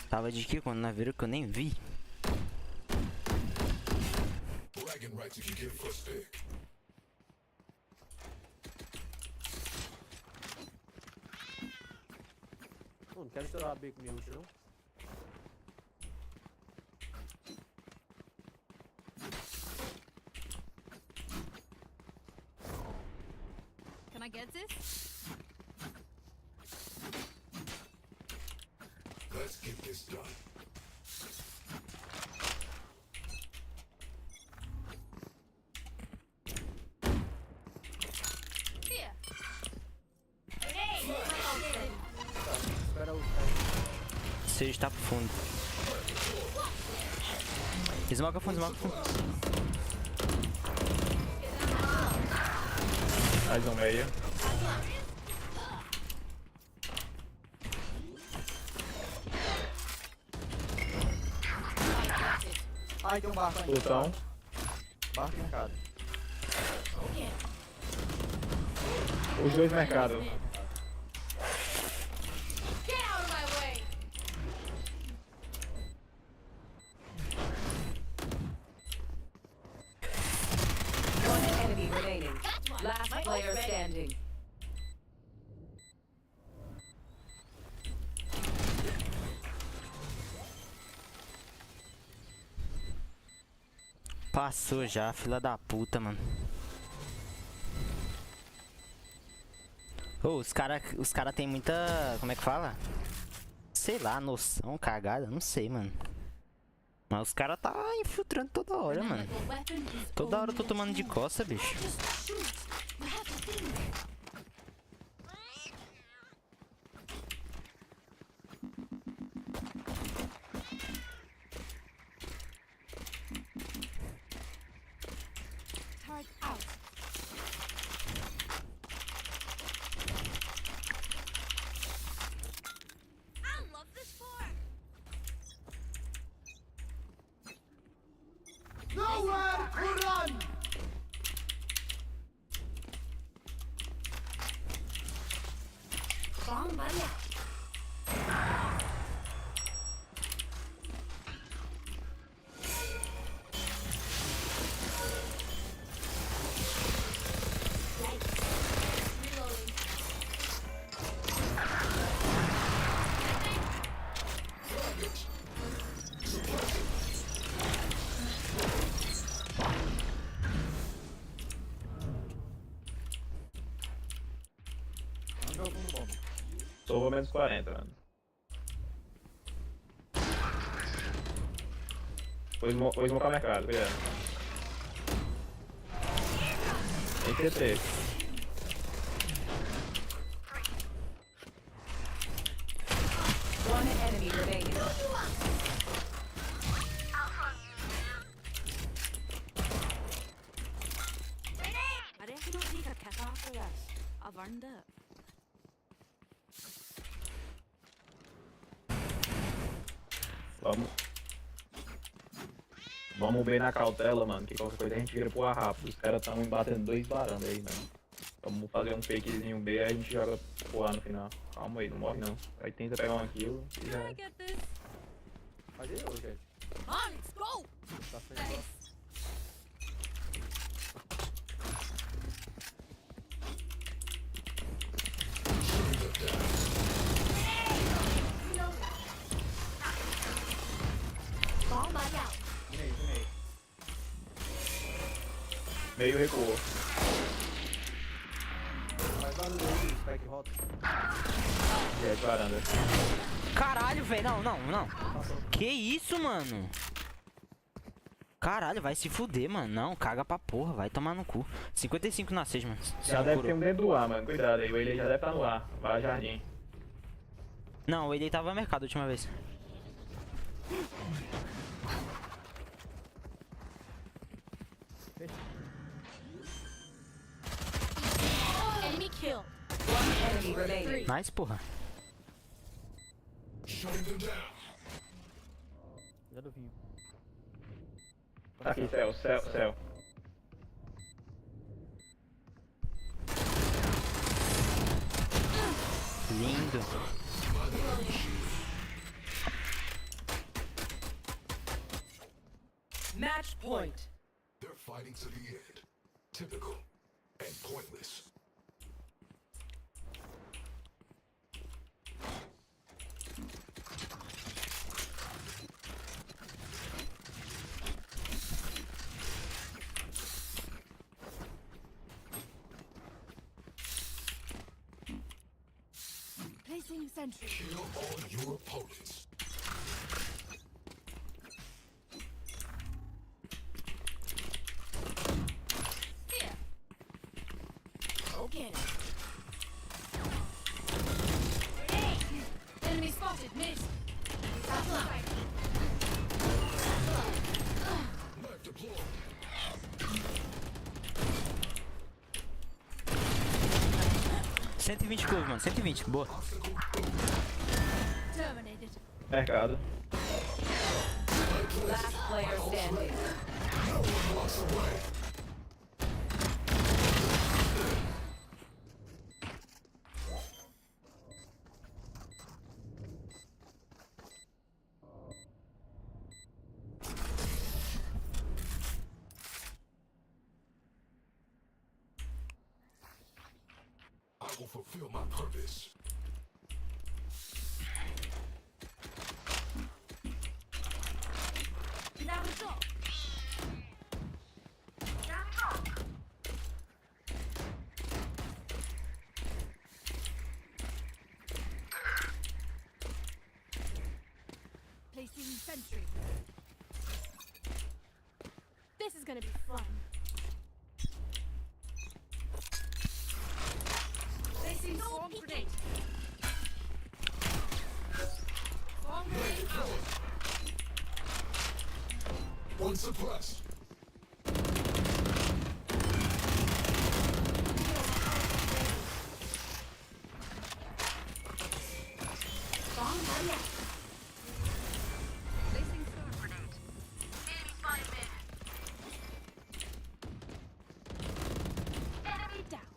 Tava de que quando nós viram que eu nem vi. Pô, não quero estourar a B com minha ult, não? Can I get this? Let's get this done. Here. Espera o Seja tá pro fundo. Esmoca fundo, esmoca fundo. Mais um meio. Ai, tem um barco aí. Plutão. Barco e mercado. Os dois mercados. Get out of my way. One enemy remaining. Last player standing. Passou já, fila da puta, mano. Ô, os cara tem muita, como é que fala? Sei lá, noção, cagada, não sei, mano. Mas os cara tá infiltrando toda hora, mano. Toda hora eu tô tomando de costa, bicho. Turret out. I love this part. Nowhere to run! Bomb buddy. Reloading. Um jogo no bomba. Sou menos 40, mano. Vou esmocar o mercado, cuidado. Tem CT. One enemy remaining. I reckon I'll take a kick after this. I've earned it. Vamos bem na cautela, mano, que qualquer coisa a gente vira pro ar rápido. Os caras tão batendo 2 varandas aí, mano. Vamos fazer um fakezinho B e a gente joga pro A no final. Calma aí, não morre não. Aí tenta pegar um kill e já Can I get this? Faz aí, ô, gente. Come on, let's go. Tá saindo. Nice. Bomb buddy out. Meio. meio recuou. Faz barulho aí, spike rota. E aí, varanda. Caralho, velho, não. Que isso, mano? Caralho, vai se fuder, mano. Não, caga pra porra, vai tomar no cu. 55 na 6, mano. Já deve ter um dentro do ar, mano. Cuidado aí, ele já deve estar no ar. Vai, jardim. Não, ele tava no mercado a última vez. Enemy kill. One enemy remaining. Nice, porra. Shutting them down. Já do vinho. Tá aqui, céu. Lindo. Match point. They're fighting to the end. Typical and pointless. Placing sentry. Kill all your opponents. Here. Go get him. Grenade. Enemy spotted. Miss. Knife deployed. Cento e 120 curvas, mano. 120, boa. Terminated. Mercado. Last player standing. No one walks away. I will fulfill my purpose. Naruto. Placing sentry. This is gonna be fun. Placing swarm grenade. Swarm grenade out. One suppressed. Bomb grenade. Placing swarm grenade. Enemy spotted mid. Enemy down.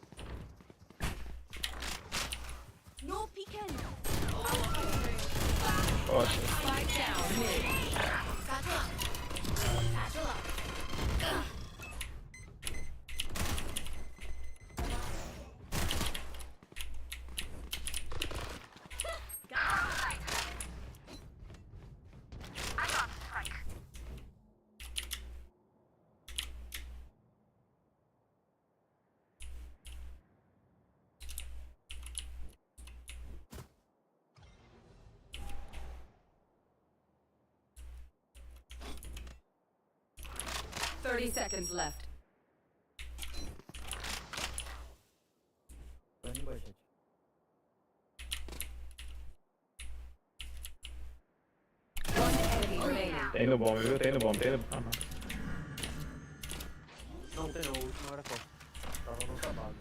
No peeking. Ótimo. Spike down. Mid. Satchel up. Satchel up. Thirty seconds left. Tô indo embaixo, gente. One enemy remaining. Tem no bom, viu? Tem no bom, tem no bom. Ah, não. Não tem não, o último era qual? Tava no trabalho.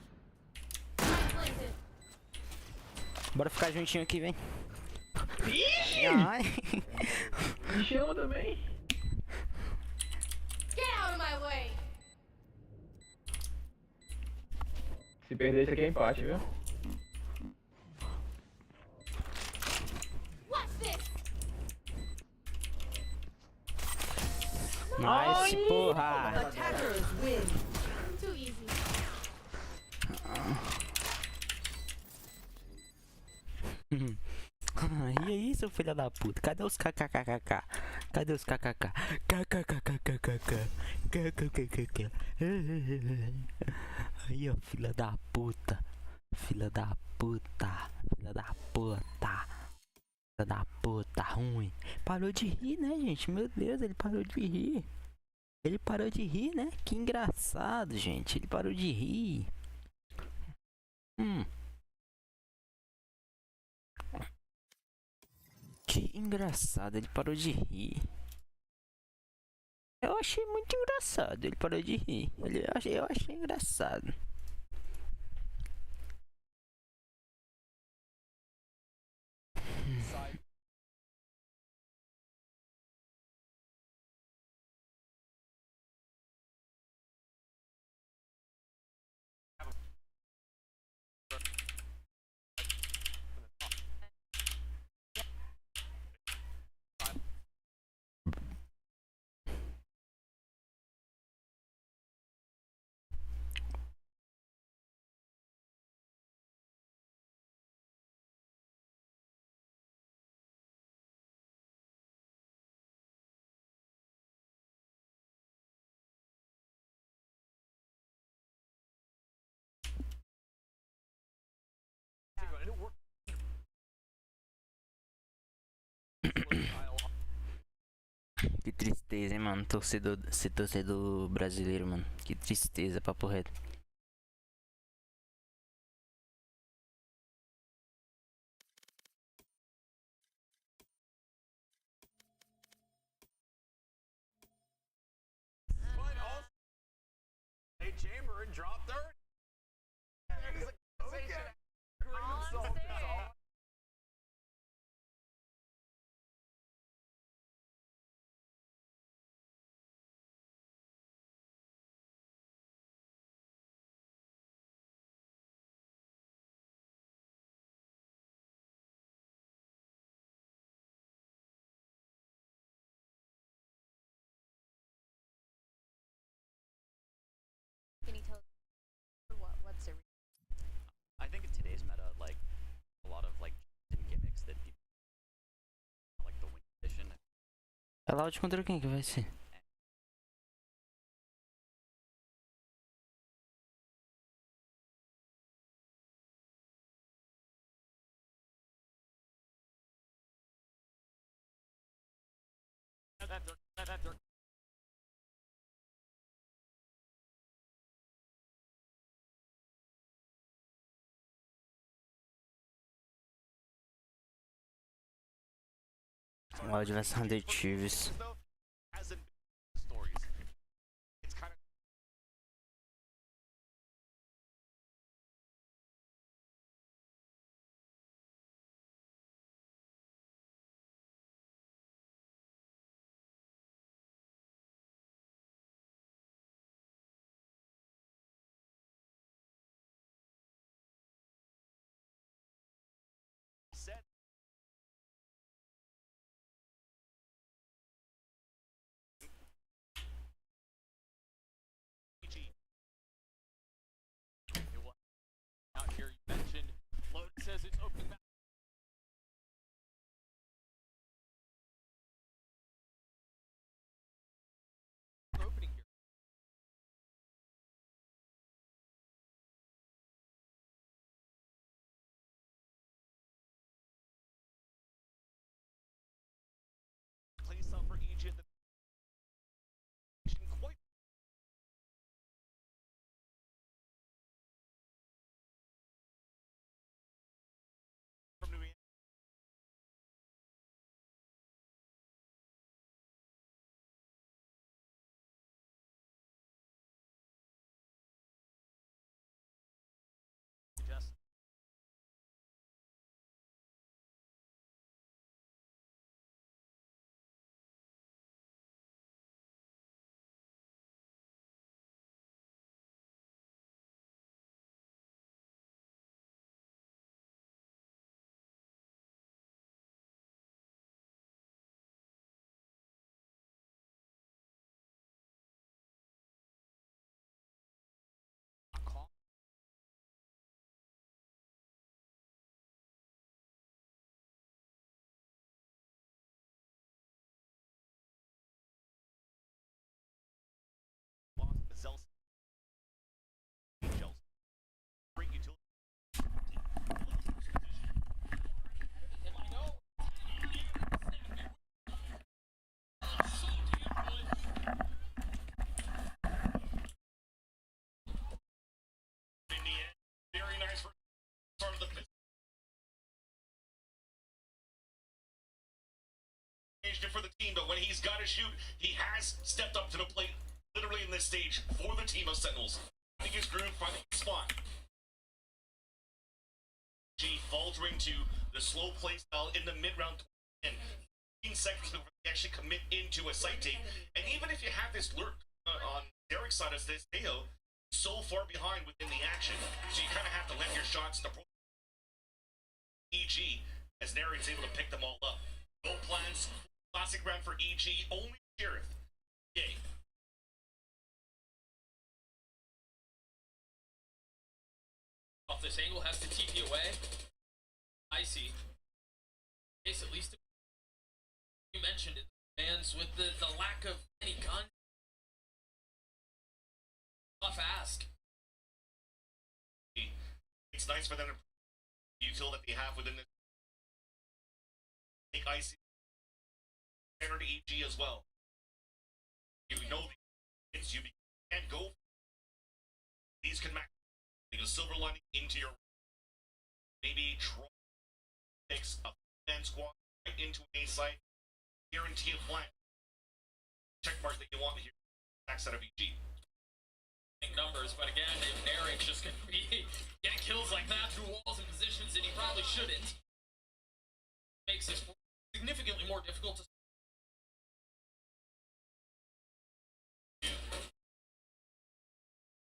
Planted. Bora ficar juntinho aqui, vem. Ai. Me chama também. Get out of my way. Se perder, isso aqui é empate, viu? Watch this. Nice, porra. Attackers win. Too easy. E aí, seu filho da puta? Cadê os kkkk? Cadê os kkk? Kkkkkk. Aí, ó, filha da puta. Filha da puta. Filha da puta. Filha da puta, ruim. Parou de rir, né, gente? Meu Deus, ele parou de rir. Ele parou de rir, né? Que engraçado, gente. Ele parou de rir. Que engraçado, ele parou de rir. Eu achei muito engraçado, ele parou de rir. Eu achei engraçado. Que tristeza, hein, mano. Ser torcedor brasileiro, mano. Que tristeza, papo reto. Chamber and drop third. Can you tell what's the I think in today's meta, like a lot of like gimmicks that people like the win condition. É loud contra quem que vai ser? Loud vai ser detetives. Out here, you mentioned Load says it's opening back. Opening here. Plays some for EG at the quite from New York. Just Zells. Great utility. Very nice for start of the pitch. For the team, but when he's got to shoot, he has stepped up to the plate, literally in this stage for the team of Sentinels. Finding his groove, finding his spot. G faltering to the slow play style in the mid-round and 15 seconds before they actually commit into a sight take. And even if you have this lurk on Derek's side as this AO, so far behind within the action, so you kind of have to let your shots to EG as Narrate's able to pick them all up. No plans. Classic round for EG. Only Sheriff. Yay. Off this angle has to TP away. I see. Case at least you mentioned it. Fans with the lack of any gun. Tough ask. It's nice for them to util that they have within the take icy to EG as well. You know it's you can't go. These can max a silver lining into your maybe try takes a fan squad right into a site, guarantee a flank. Check mark that you want here. Backside of EG. Numbers, but again, if Narek's just gonna be getting kills like that through walls and positions that he probably shouldn't, makes this significantly more difficult to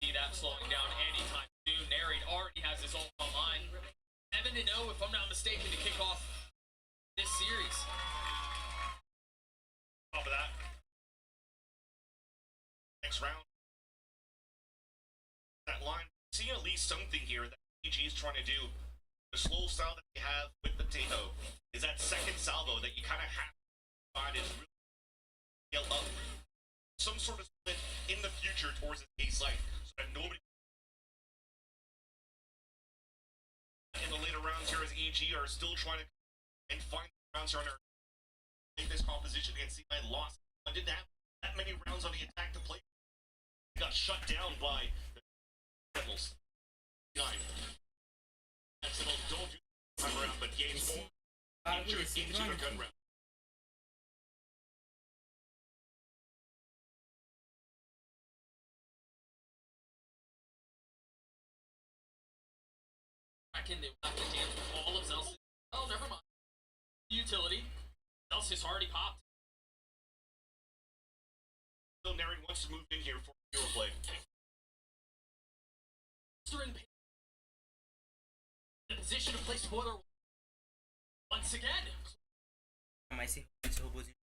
see that slowing down anytime soon. Narrate already has his ult online. 7-0, if I'm not mistaken, to kick off this series. Top of that. Next round. That line, seeing at least something here that EG is trying to do. The slow style that they have with the Tahoe is that second salvo that you kind of have to find is really scale up. Some sort of split in the future towards the A site so that nobody. In the later rounds here as EG are still trying to and find rounds here on their make this composition against CI lost. I didn't have that many rounds on the attack to play. Got shut down by the Rebels. 9. Sensible, don't do time around, but gain more into their gun round. Back in, they have to dance with all of Zelsis. Oh, never mind. Utility. Zelsis already popped. Still, Naren wants to move in here for hero play. In position to play spoiler once again. Mas esse robôzinho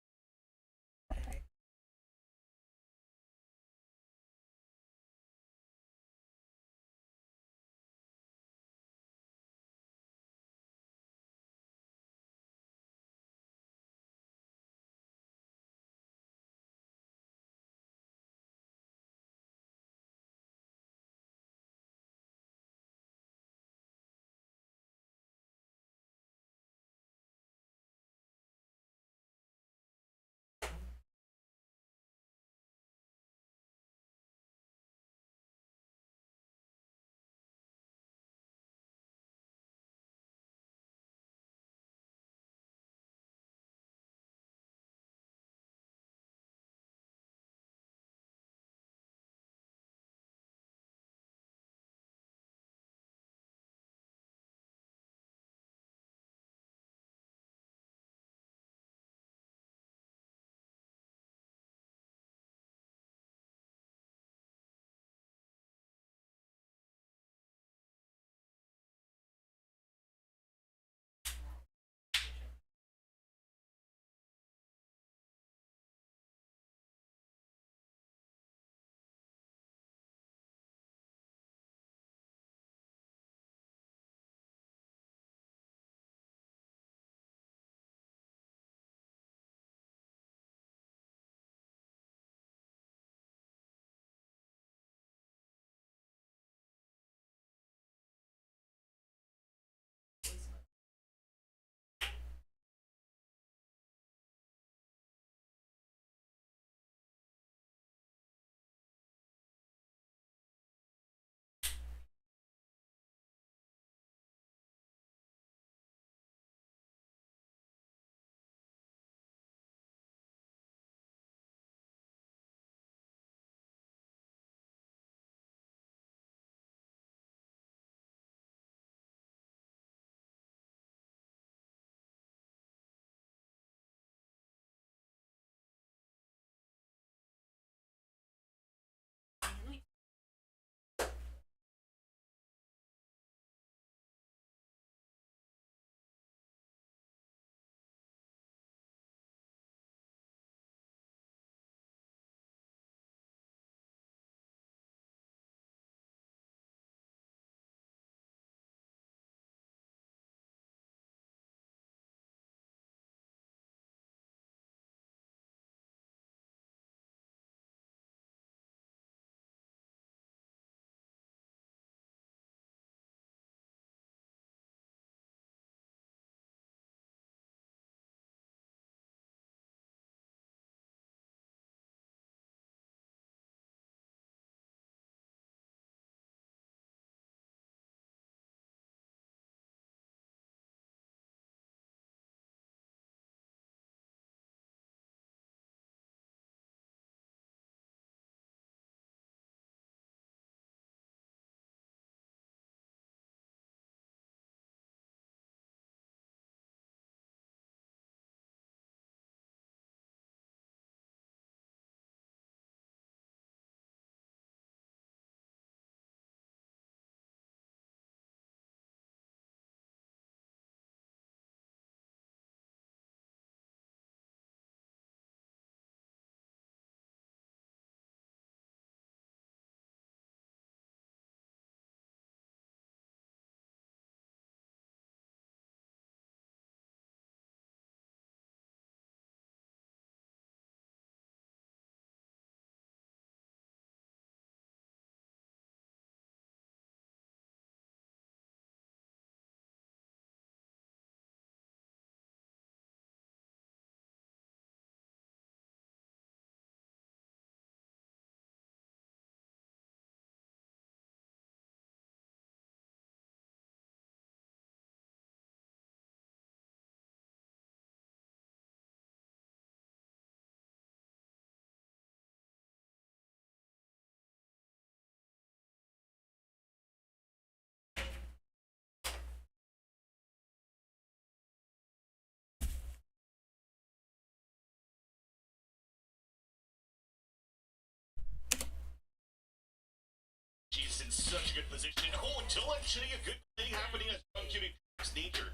in such a good position. Oh, until actually a good thing happening as Cubic nature.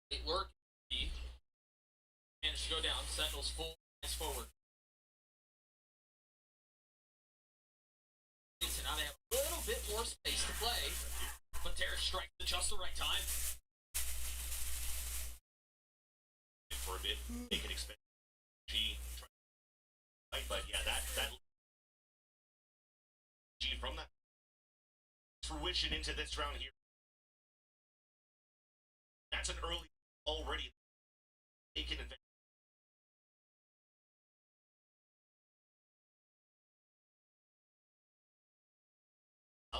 It worked. Managed to go down. Sentinels full eyes forward. So now they have a little bit more space to play. But Derek strikes at just the right time. For a bit, they can expect G. Right, but yeah, that G from that fruition into this round here. That's an early already taken advantage.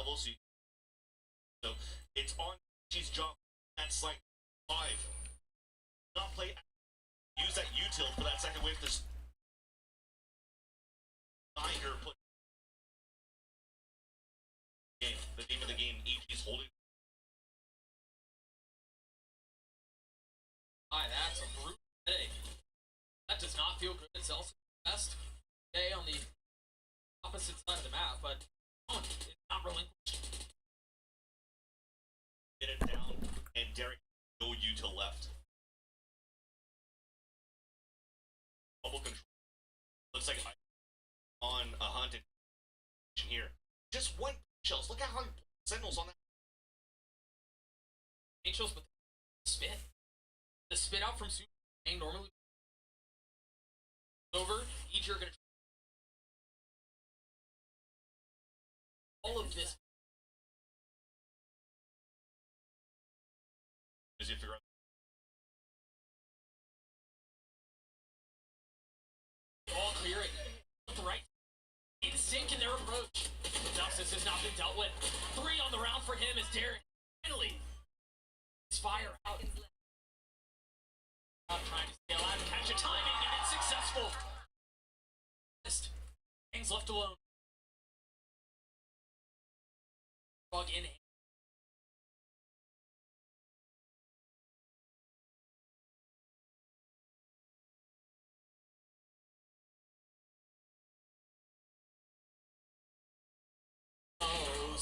We'll see. So it's on G's job. That's like 5. Not play. Use that util for that second wave to find her put game. The name of the game, EG is holding. Hi, that's a brutal headache. That does not feel good. It's also best day on the opposite side of the map, but it's not relinquished. Get it down, and Derek no util left. Bubble control. Looks like on a hunted here. Just one shells. Look at how Sentinels on that. Angels, but spit. The spit out from Super normally over. Each are gonna all of this. As you figure out. All clear it. The right. In sync in their approach. Justice has not been dealt with. 3 on the round for him as Derek finally his fire out. Trying to stay alive and catch a timing, and it's successful. Hangs left alone. Frog in hand.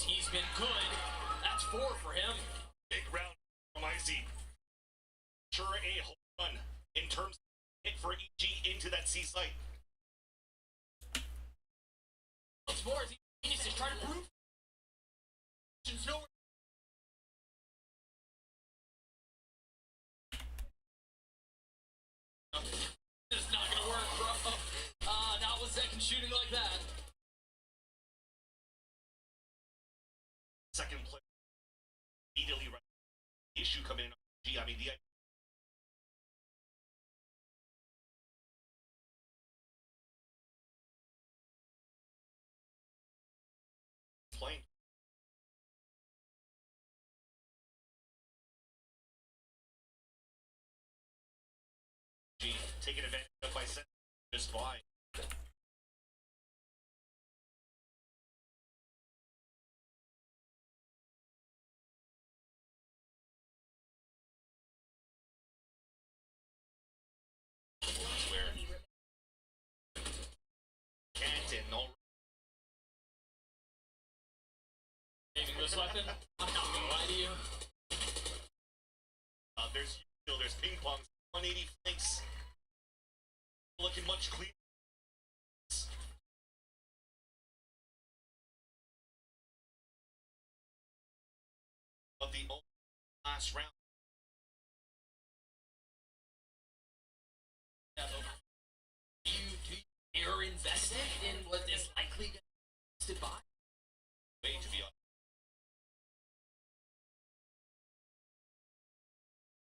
He's been good. That's 4 for him. Big round from Icy. Sure a home run in terms of hit for EG into that C site. Once more as he continues to try to prove. Nowhere. It's not gonna work, bro. Not with second shooting like that. Second play. Immediately right. Issue coming in on G. I mean, the playing. G taking advantage of by set just fine. Saving this weapon, I'm not gonna lie to you. There's ping pong, 180 flanks. Looking much cleaner. Of the last round. You're invested in what is likely to buy. Way to be honest.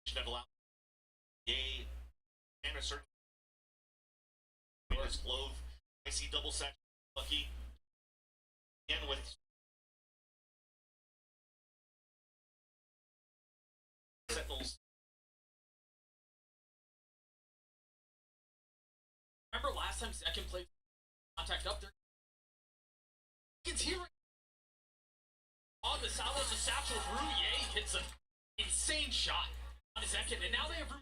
Should allow Yay and a certain this glove. I see double set lucky. Again with Sentinels. Remember last time Second played contact up there? It's here. On the Salos of Satchel through, Yay hits an insane shot on his second, and now they have room.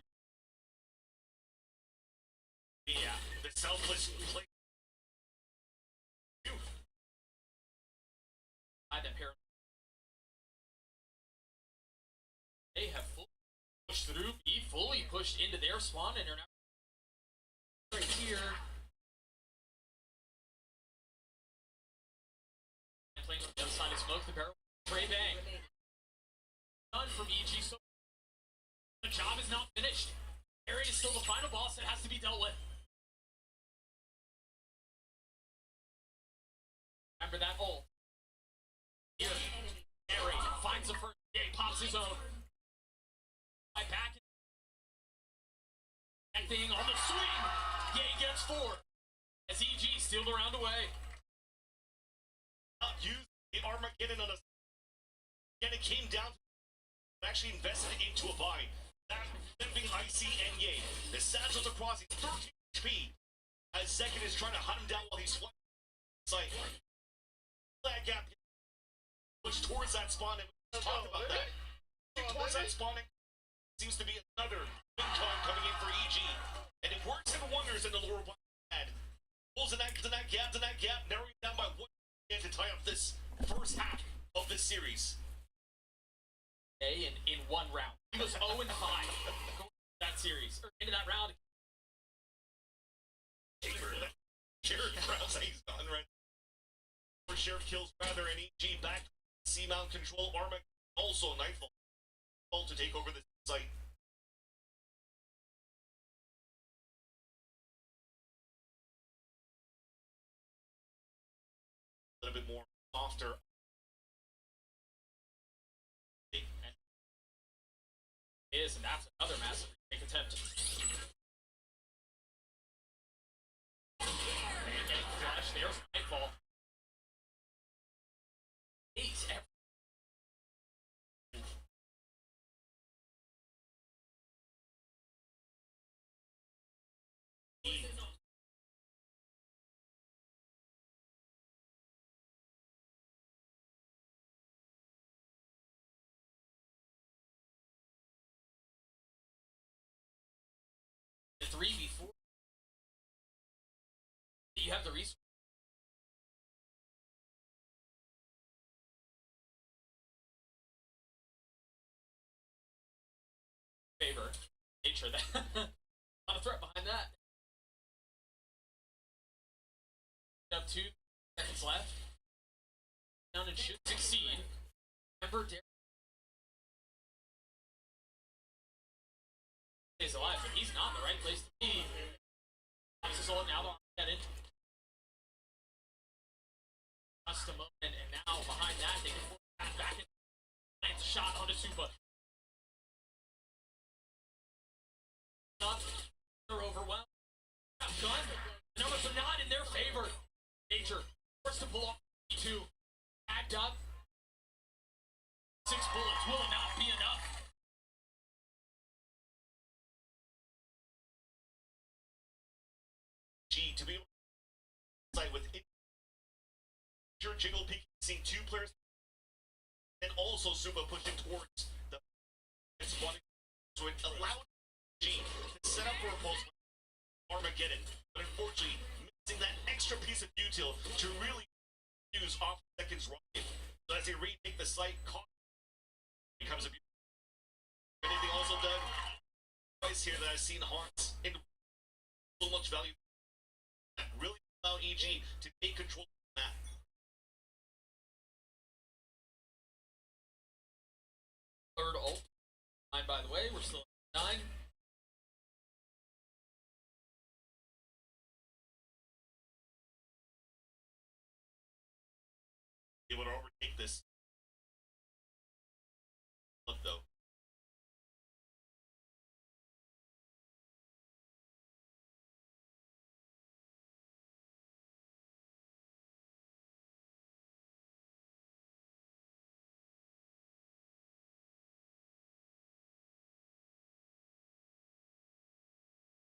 Yeah, the selfless play pushed into their spawn and are now right here. And playing on the other side of smoke, the barrel. Trey Bang. Done from EG, so the job is not finished. Area is still the final boss that has to be dealt with. Remember that ult. Here, Harry finds the first day, pops his own. Right back. Thing on the swing. Yay gets 4. As EG steal the round away. Not use the Armageddon on us. And it came down to actually invested into a buy. That living Icy and Yay. The Satchels across his 13 HP. As Second is trying to hunt him down while he's flying. It's like that gap. Push towards that spawn and we talked about that. Towards that spawning seems to be another win con coming in for EG. And it works in wonders in the lower one. Pulls in that gap, narrowing down by 1 to tie up this first half of this series. In 1 round. He was 0-5 that series, or into that round. Sheriff Krause, he's done right. For Sheriff kills rather, and EG back to C-mount control. Armageddon also Nightfall to take over this site. A little bit more softer. And that's another massive retake attempt. And flash, there's Nightfall. 8 every. The 3v4. You have the resource. Favor. Nature that. Not a threat behind that. Up 2 seconds left. Down and should succeed. Remember, is alive, but he's not in the right place to be. Pops his ult, now they'll get in. Just a moment, and now behind that, they can force that back and lands a shot onto Supa. Up, they're overwhelmed. Gun. The numbers are not in their favor. Nature forced to pull off 2. Tagged up. 6 bullets will not be enough. G to be able to play with it. Jiggle peek, seeing 2 players, and also Supa pushing towards the spawning, so it allowed G to set up for a pulse Armageddon, but unfortunately missing that extra piece of util to really use off Second's rocket. So as they retake the site, becomes a anything also done twice here that I've seen Hearts in so much value that really allow EG to take control of the map. Third ult. 9, by the way, we're still at 9. Able to overtake this. Look though.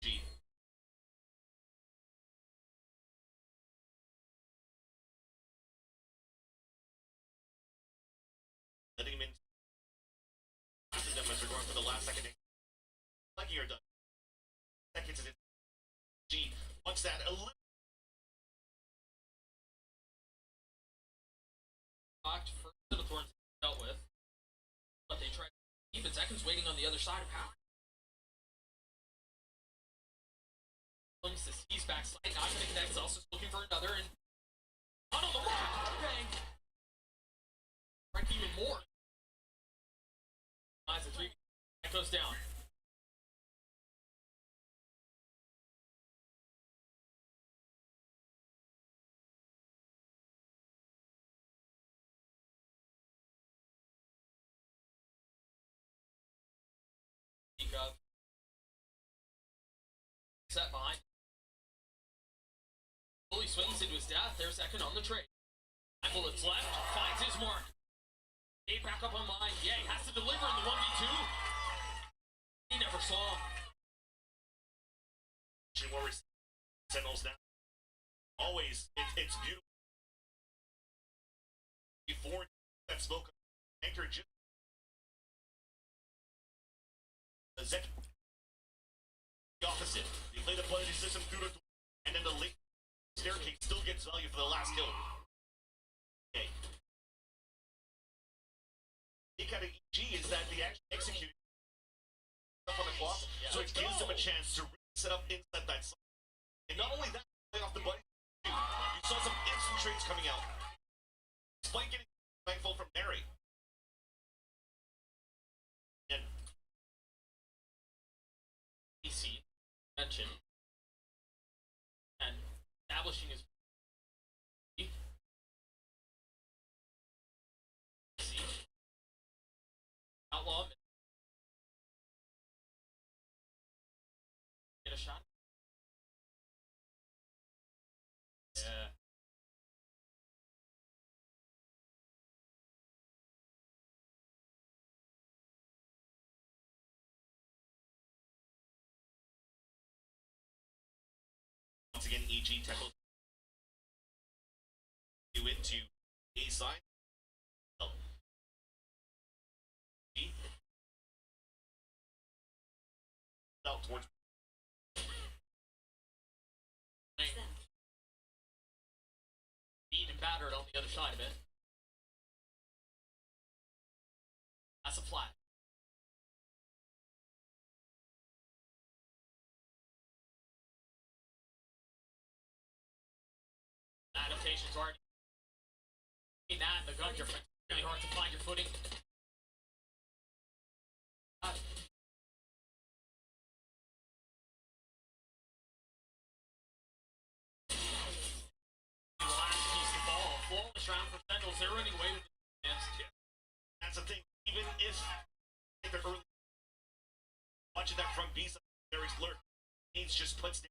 G. Letting him in. Passing them as they're going for the last second. Lucky you're done. Seconds in. G. Once that a little Locked first of the thorns dealt with. But they tried to keep it. Seconds waiting on the other side of power. nemesis. He's backside, not gonna connect. Also looking for another, and on the mark. Bang. Right, even more. Eyes a 3. That goes down. Up. Set behind. Fully swings into his death. There's second on the trade. 9 bullets left. Finds his mark. Dave back up on line. Yeah, he has to deliver in the 1v2. He never saw him. Warriors Sentinels now. Always, it's beautiful. Before that smoke anchor just the opposite. They play the buddy system through the door, and then the late staircase still gets value for the last kill. Okay. The kind of EG is that they actually execute stuff on the clock, so it gives them a chance to set up inside that side. And not only that, play off the buddy. You saw some instant trades coming out. Despite getting thankful from Mary. And PC mention and establishing his outlaw get a shot. Yeah. Once again, EG tackles you into A side. Out towards beat and battered on the other side of it. That's a flat. Adaptations already. Between that and the gun difference, really hard to find your footing. Last piece of ball, flawless round for Sentinels. They're running away with it. that's the thing. Even if they're early, watching that from B side, very slurred. He's just puts down.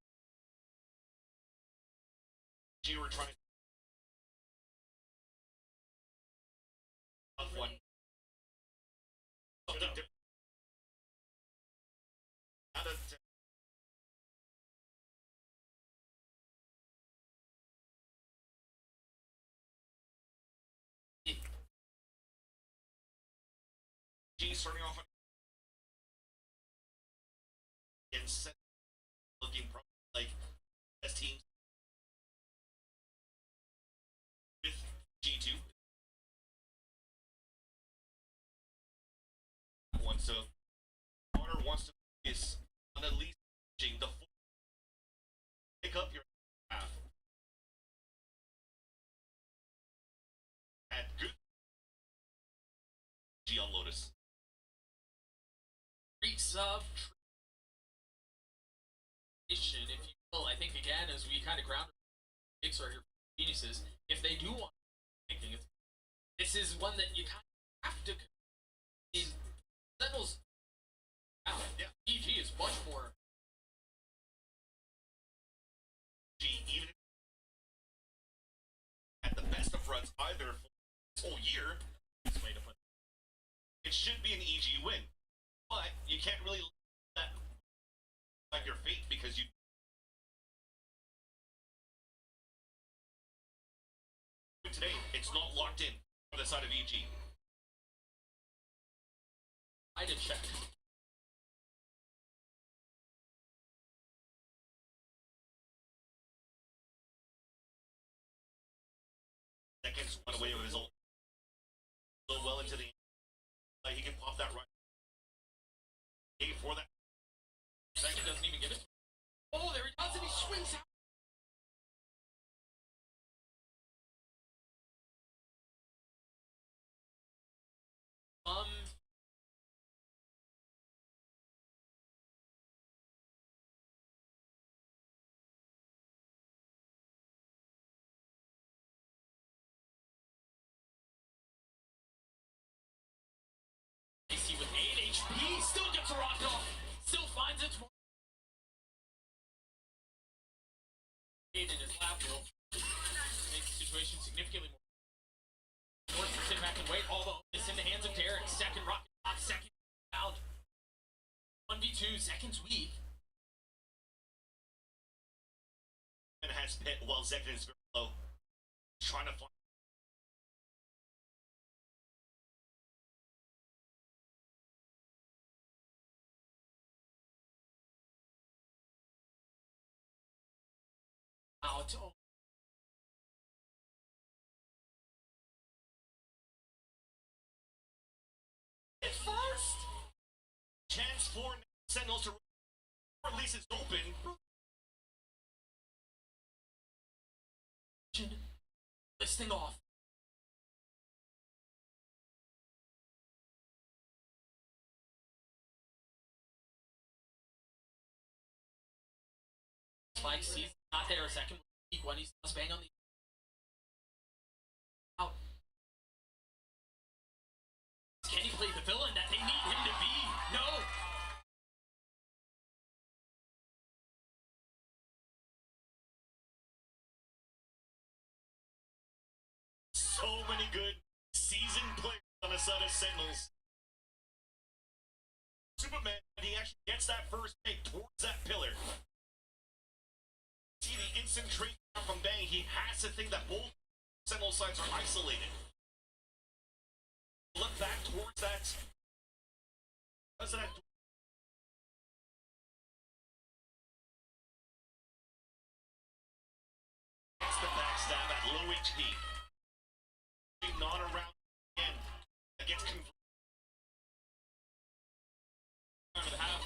You were trying to one. Something different. Now that G starting off on set looking like best teams with G2. One so Connor wants to focus on at least the full pick up your half. And good G on Lotus. Reeks of tradition, if you will. I think again, as we kind of ground picks are here geniuses, if they do want anything, this is one that you kind of have to in Sentinels. Yeah, EG is much more. Even at the best of runs either for this whole year, it should be an EG win. But you can't really let that like your fate because you today it's not locked in on the side of EG. I did check. Seconds went away with his own so well into the he can pop that right. For that Second doesn't even get it. Oh, there he does, and he swings will make the situation significantly more. Forced to sit back and wait, although it's in the hands of Derek. Second rocket shot, second round. 1v2, seconds weak. And has pit while Zekin is very low. Trying to find. Out. At first, chance for Sentinels to release is open. This thing off. Spike sees not there a second. Weak one, he's just bang on the out. Can he play the villain that they need him to be? No. So many good seasoned players on the side of Sentinels. Superman, he actually gets that first pick towards that pillar. See the instant trade from Bang. He has to think that both Sentinel sides are isolated. Look back towards that. Does that? It's the backstab at low HP. Not around again. Against converted. Over the half.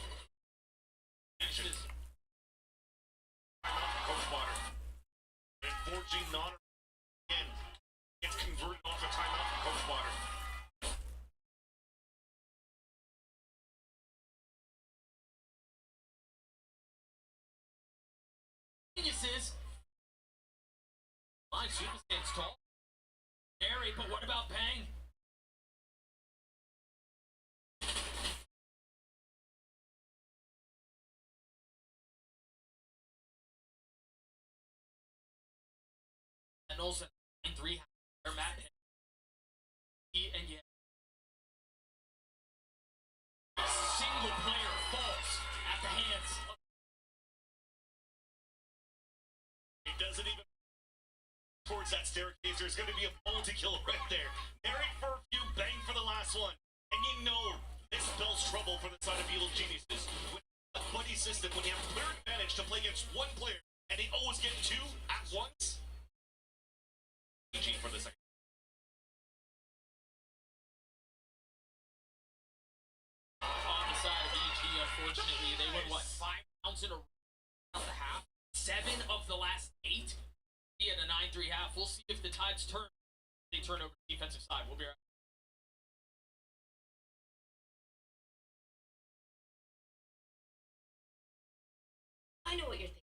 Coach Water. And 4G not again. Gets converted off a timeout from Coach Water. Geniuses. Line super stands tall. Scary, but what about Bang? And also in 3 their map hit. And yet a single player falls at the hands of It doesn't even towards that staircase. There's going to be a multi-kill right there. Merrick for a few, Bang for the last one. And you know this spells trouble for the side of Evil Geniuses. With a buddy system, when you have clear advantage to play against one player, and they always get 2 at once. GG for the second. on the side of EG, unfortunately. They went, what, 5 rounds in a row of the half? 7 of the last 8? Be at a 9-3 half. We'll see if the tides turn. They turn over to the defensive side. We'll be right back. I know what you're thinking.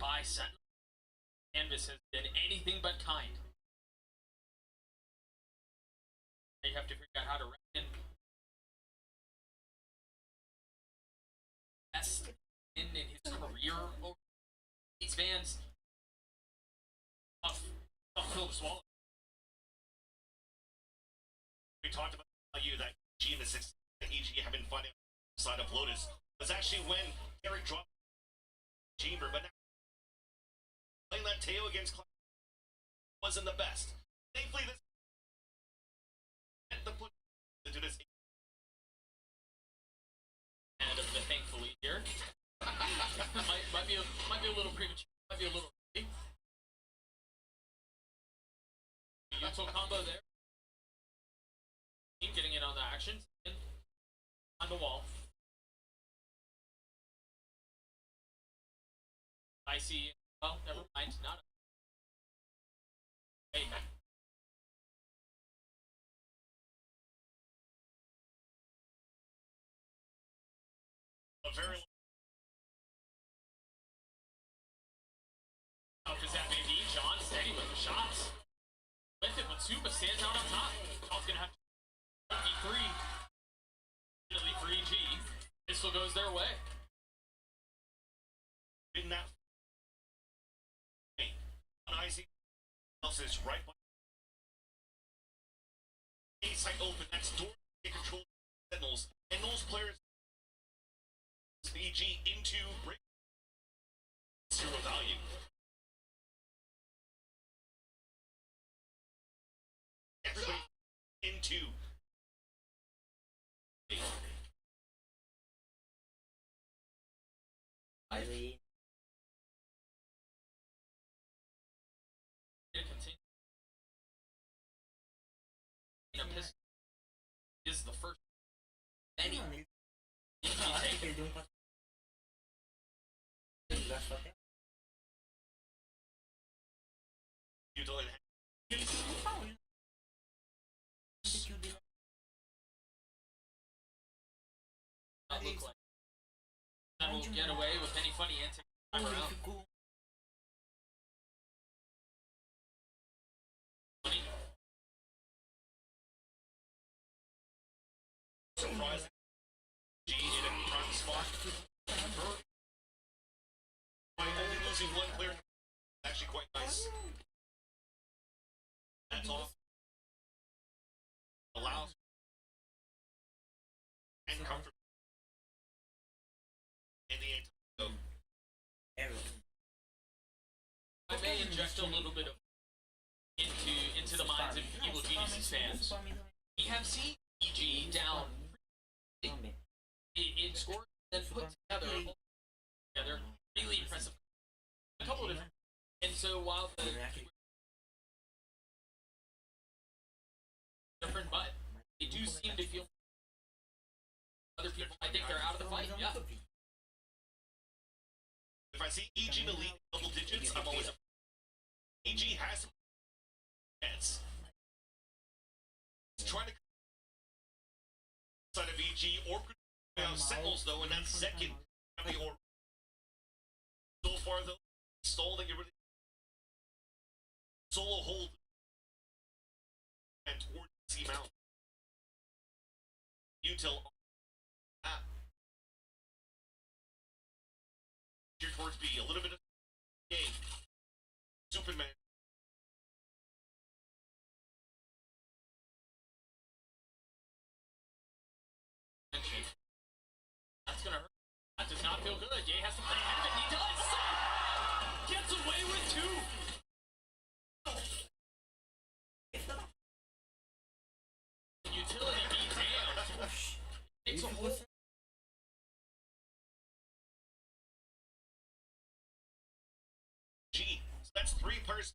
by Sentinel. Canvas has been anything but kind. You have to figure out how to reckon best in his career over these fans. Tough pill to swallow. We talked about the value that EG and the 6 that EG have been finding outside of Lotus was actually when Derek dropped Chamber, but now playing that Teo against Cloud wasn't the best. Thankfully, this the put to do this. And of the thankfully here, might be a little premature. Might be a little late. Util combo there. Getting in on the action. On the wall. I see. Well, never mind. Not. Hey. A very Tough as that may be, John steady with the shots. With it, but Suba stands out on top. John's gonna have to 53. Definitely for EG. Pistol goes their way. in that on Isaac else is right by A site open, that's door to control Sentinels, and those players EG into break zero value. Everybody into Aí, Continue. Is the first any mano, ele perdeu pra... Ele gastou até... you don't Ele ficou pau, né? Esse kill dele... not look like that will get away with any funny antics. Ele ficou... surprising. G in a prime spot. By only losing one player, actually quite nice. That's off. Allows and comfort. And the anti. Everything. I may inject a little bit of into the minds of Evil Genius's fans. We have seen EG down in scores that put together really impressive. A couple of different, and so while the different, but they do seem to feel other people. I think they're out of the fight. Yeah. If I see EG in the league double digits, I'm always up. EG has some chance. He's trying to side of EG or Sentinels though, and that's second. Or so far though, stall that you really solo hold and towards C mount. Util here towards B, a little bit of game. Superman. That's gonna hurt. That does not feel good. Jay has to play ahead of it. He does. Gets away with two. Utility beat down. Takes a whole. G. So that's three players.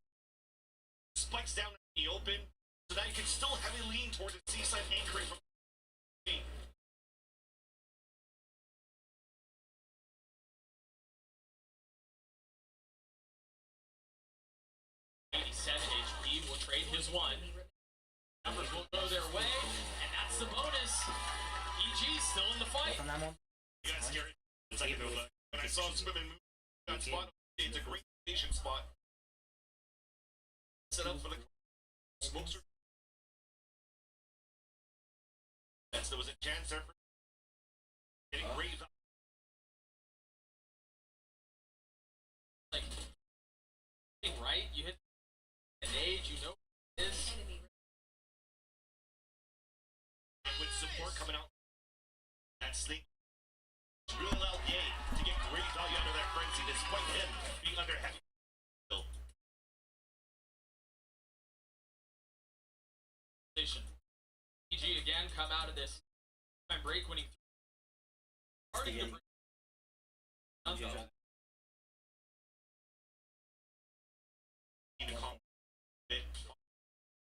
Spikes down in the open. So now you can still heavily lean toward the seaside anchoring from G. 87 HP will trade his one. Numbers will go their way, and that's the bonus. EG still in the fight. Tá na mão. You got scared a second ago, but when I saw him swim and move that spot, It's a great station spot. Set up for the smokes. Yes, there was a chance there for getting great value. Like, right? You hit an age, you know what it is. And with support coming out, that snake really allowed Ye to get great value out of that frenzy despite him being under heavy. EG again come out of this time break when he starting to break.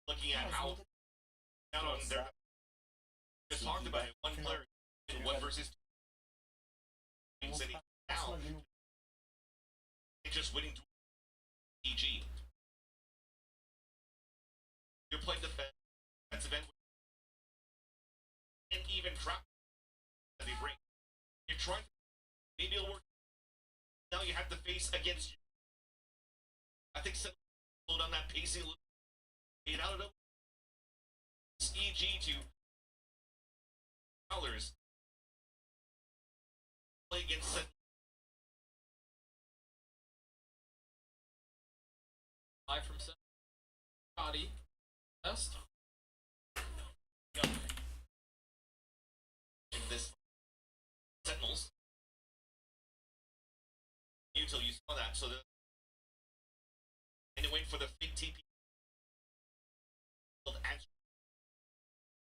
Looking at how out on their just talked about it, one player in 1 versus 2 means that he now it's just winning to EG. You're playing defensive end and even trap that they bring. You're trying to maybe it'll work. Now you have to face against you. I think slow down that pacing a little. Get out of it. EG to Colors. Play against Sen. Live from Scotty. Best. This Sentinels. Until you saw that, so the and they wait for the fake TP.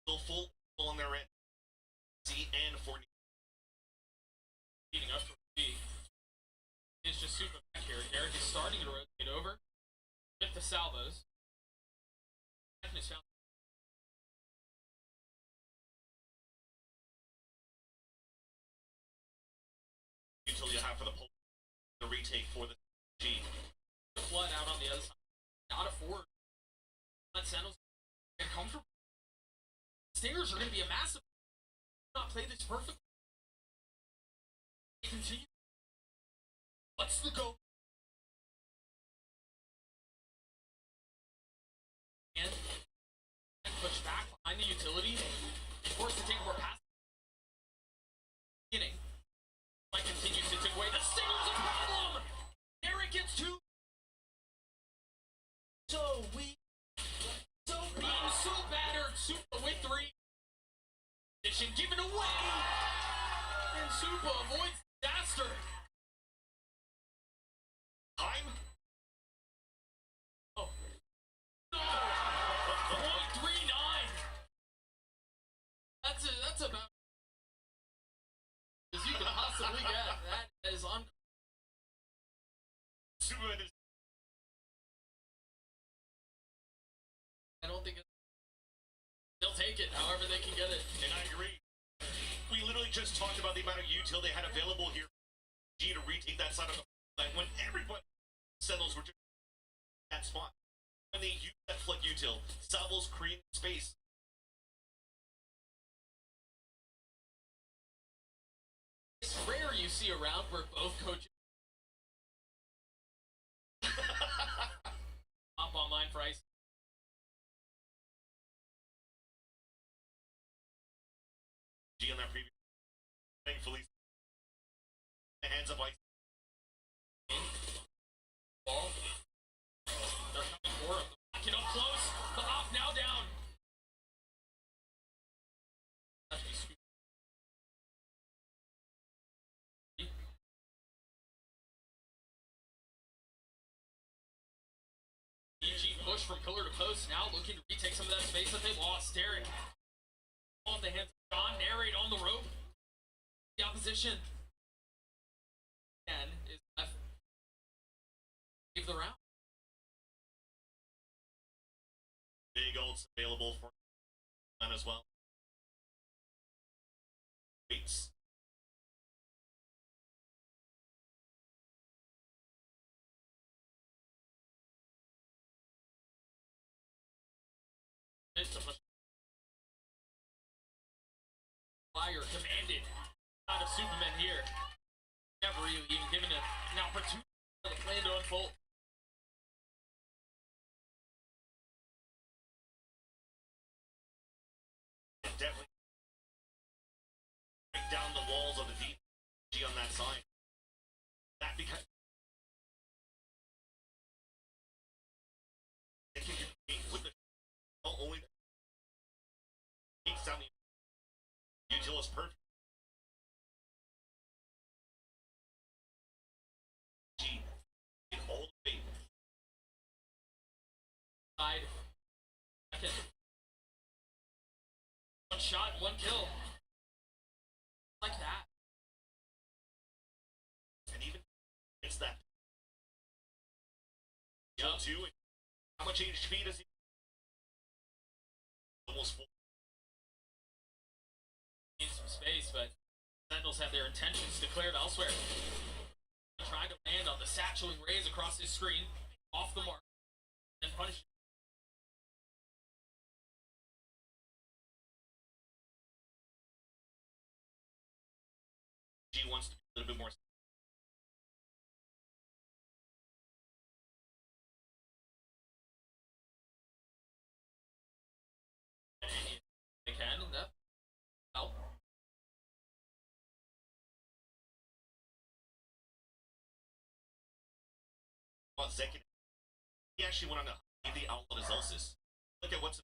Still full on their end. C and 40. Heating up for B. It's just super back here. Derek is starting to rotate over. With the salvos. Until you have for the retake for the G. Flood out on the other side. Out of 4. Let Sentinels get comfortable. Stingers are going to be a massive. Not play this perfectly. Continue. What's the go? And push back behind the utility. Forced to take more pass. Beginning. Mike continues to take away. The Stinger's a problem. Eric gets 2. So weak. So beaten. So battered. Super with 3. Position given away. And Super avoids disaster. Time. Oh. No. 0.39. That's about as you can possibly get. That is on. Superman is. I don't think they'll take it however they can get it. And I agree. We literally just talked about the amount of util they had available here. G to retake that side of the line when everybody settles were just that spot. When they use that flick util, Salvos create space. It's rare you see a round where both coaches up online for ice. G on that previous. Thankfully, the hands up ice. Ball. They're coming for him. Get up close. The off now down. That's me scoop. EG push from pillar to post. Now looking to retake some of that space that they lost. Derek on the hands. John narrate on the rope. The opposition. And is left. Give the round. Big ults available for none as well. Waits. Fire commanded out of Superman here. Never really even given an opportunity the plan to unfold. Definitely break down the walls of the DG on that side. That because they can compete with the not only the takes down the util is perfect. G in all the way. Side. Second. One shot, one kill. Like that. And even it's that. Jump two. How much HP does he? Almost full. Needs some space, but Sentinels have their intentions declared elsewhere. Trying to land on the satcheling rays across his screen, off the mark, and punish. G wants to be a little bit more. They can, and that help. Well, Zekin, he actually went on to the outlet of Zelsis. Look at what's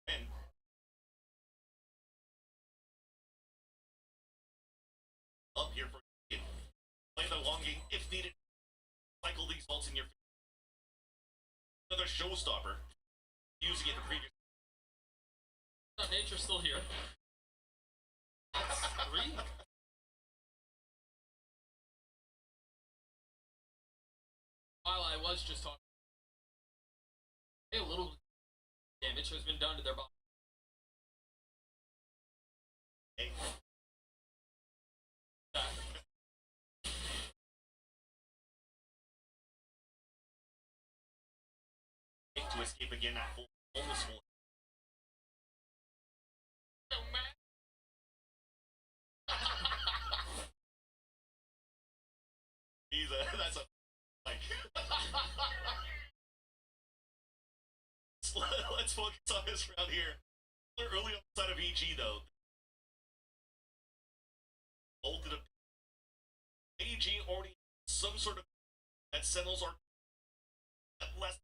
in. Up here for you. Play the long game if needed. Cycle these ults in your face. Another showstopper. Using it the previous. Nature's still here. That's 3. While I was just talking, a little damage has been done to their body. Hey. To escape again that full almost full. Oh, man. He's a that's a like let's focus on this round here. Early on the side of EG though. Ulted a AG already some sort of that Sentinels are less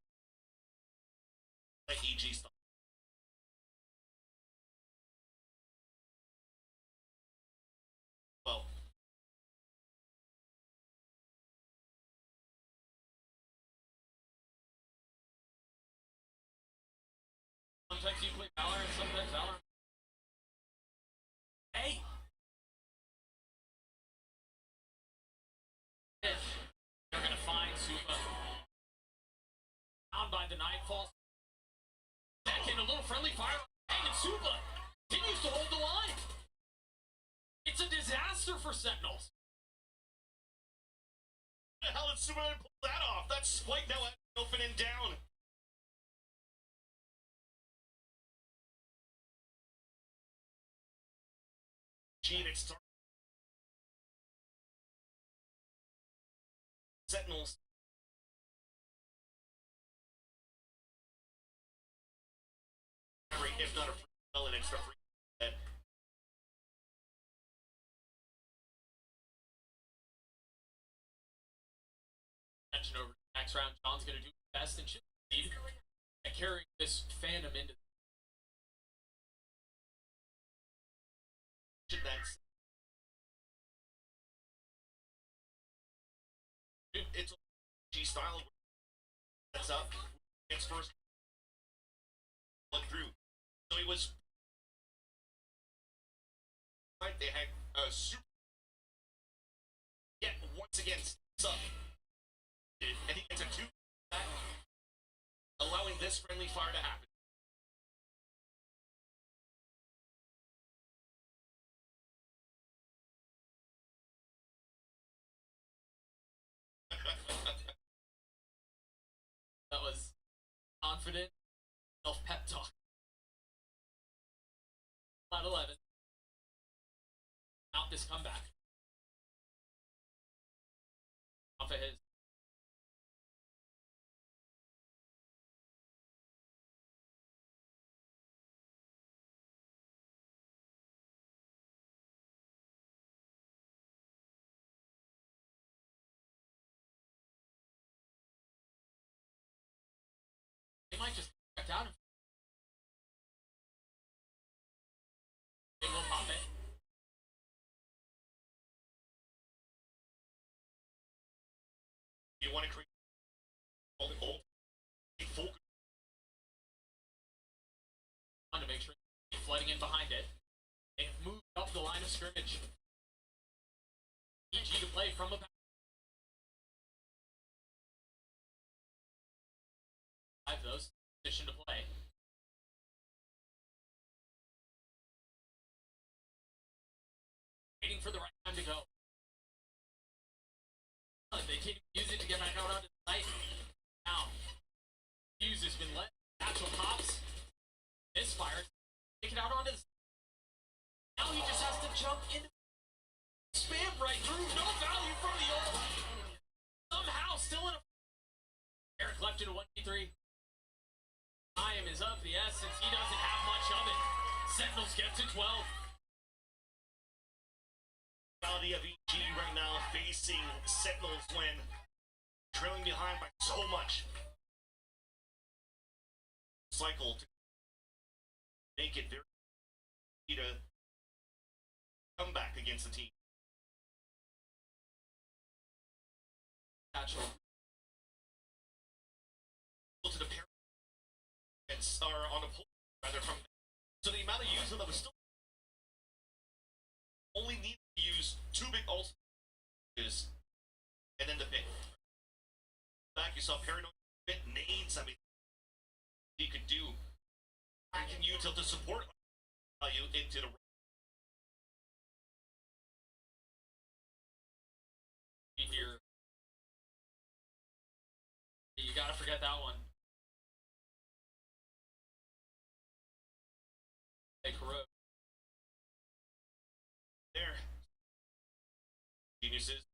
like EG stuff. Well, sometimes you play Valorant, sometimes Valorant. Hey! They're gonna find Supa. Found by the Nightfall. Second, a little friendly fire. And Supa continues to hold the line. It's a disaster for Sentinels. how did Superman pull that off? That spike now open and down. Gene, it's Sentinels. If not a free spell, an extra free head. Attention over next round. John's gonna do his best and should lead at carrying this fandom into. That's it's a G style. That's up. It's first. Look through. So it was. Right, they had a super. Yet once again, steps up. And he gets a 2. Allowing this friendly fire to happen. That was confident, self-pep talk. Flat 11. Out this comeback. Off of his They might just check out and they will pop it. You want to create all the old focus On to make sure they're flooding in behind it. They have moved up the line of scrimmage. EG to play from a five those position to play. Waiting for the right time to go. They can't use it to get back out onto the site. Now, Fuse has been let. Satchel pops. Misfires. Take it out onto the site. Now he just has to jump into spam right through. No value from the ult. Somehow still in a Eric left in a 1v3. Time is up the essence. He doesn't have much of it. Sentinels get to 12. Reality of EG right now facing Sentinels when trailing behind by so much. Cycle to make it very easy to come back against the team. Satchel. To the pair are on a pull rather from so the amount of use of them is still only need to use two big ults and then the pick. Back you saw paranoid bit nades. I mean he could do I can use it to support you into the Here. You gotta forget that one. Hey, corrode. there. Geniuses.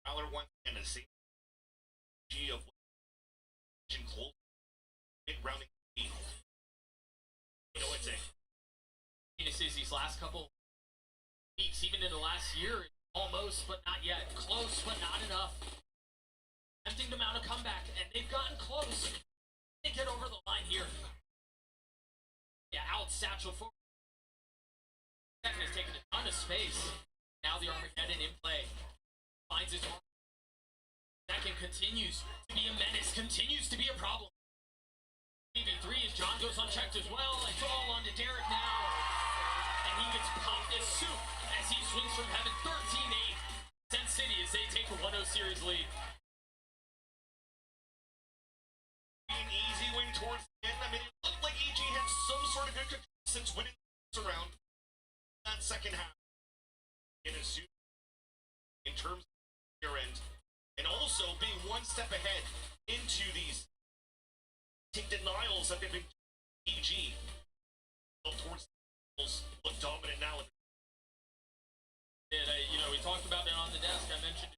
Valor one and the same G of close mid rounding. You know what's it? Geniuses these last couple weeks, even in the last year, almost but not yet. Close but not enough. Tempting to mount a comeback, and they've gotten close. They get over the line here. Yeah, out Satchel forward. Second has taken a ton of space. Now the Armageddon in play. Finds his arm. Second continues to be a menace, continues to be a problem. BB3 as John goes unchecked as well. It's all onto Derek now. And he gets popped as soup as he swings from heaven. 13-8. Sen City as they take a 1-0 series lead. An easy win towards the end. I mean, it looked like EG had some sort of good control since winning this round. That second half. In a suit. In terms of your end. And also being one step ahead into these denials that they've been EG. Towards look dominant now. And we talked about that on the desk. I mentioned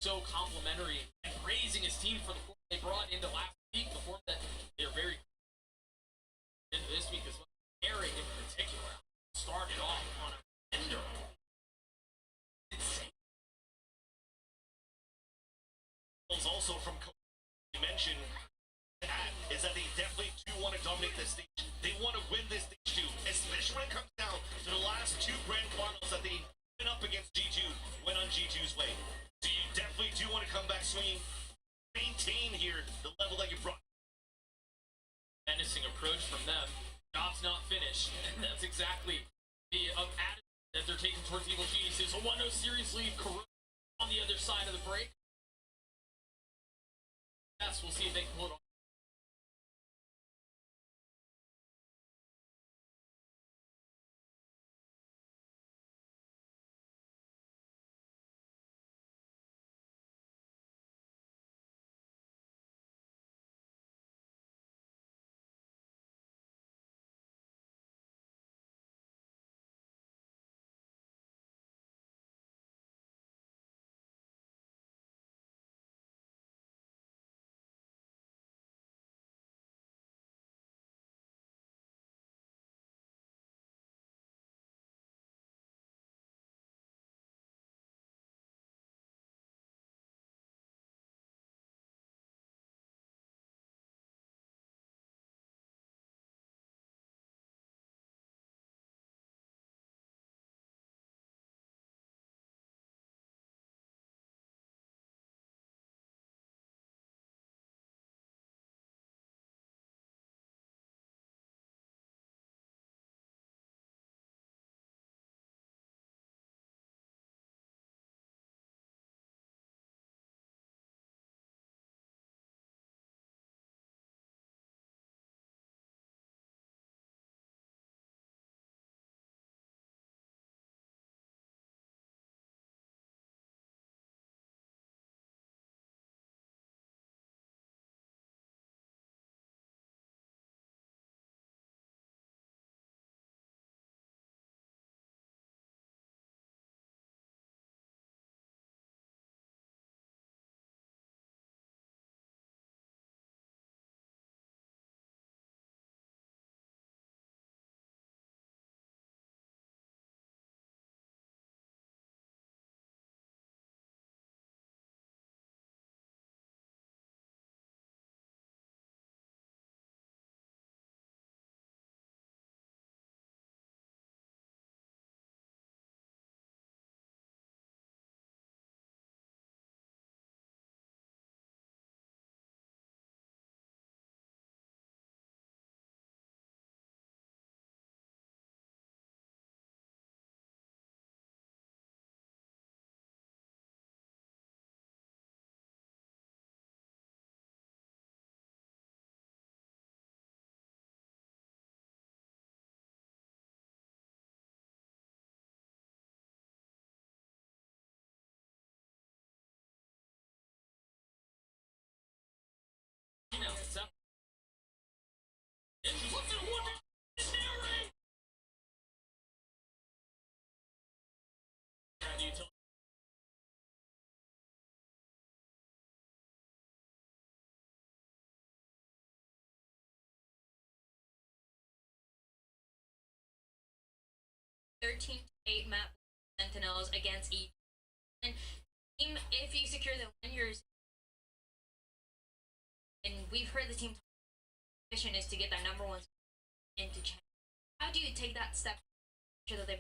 so complimentary and praising his team for the form they brought into last week, the form that they're very into this week as well. Eric in particular started off on a ender. Insane. Also from you mentioned that is that they definitely do want to dominate this stage. They want to win this stage too, especially when it comes down to the last two grand finals that they went up against G2, went on G2's way. So you definitely do want to come back swinging, maintain here the level that you brought. Menacing approach from them. Job's not finished. And that's exactly the attitude that they're taking towards Evil Geniuses. A 1-0 series lead. Corrode on the other side of the break. Yes, we'll see if they can pull it off. 13-8 map Sentinels against each. And team, if you secure the win, yours. And we've heard the team mission is to get that number one into champ. How do you take that step to sure that they?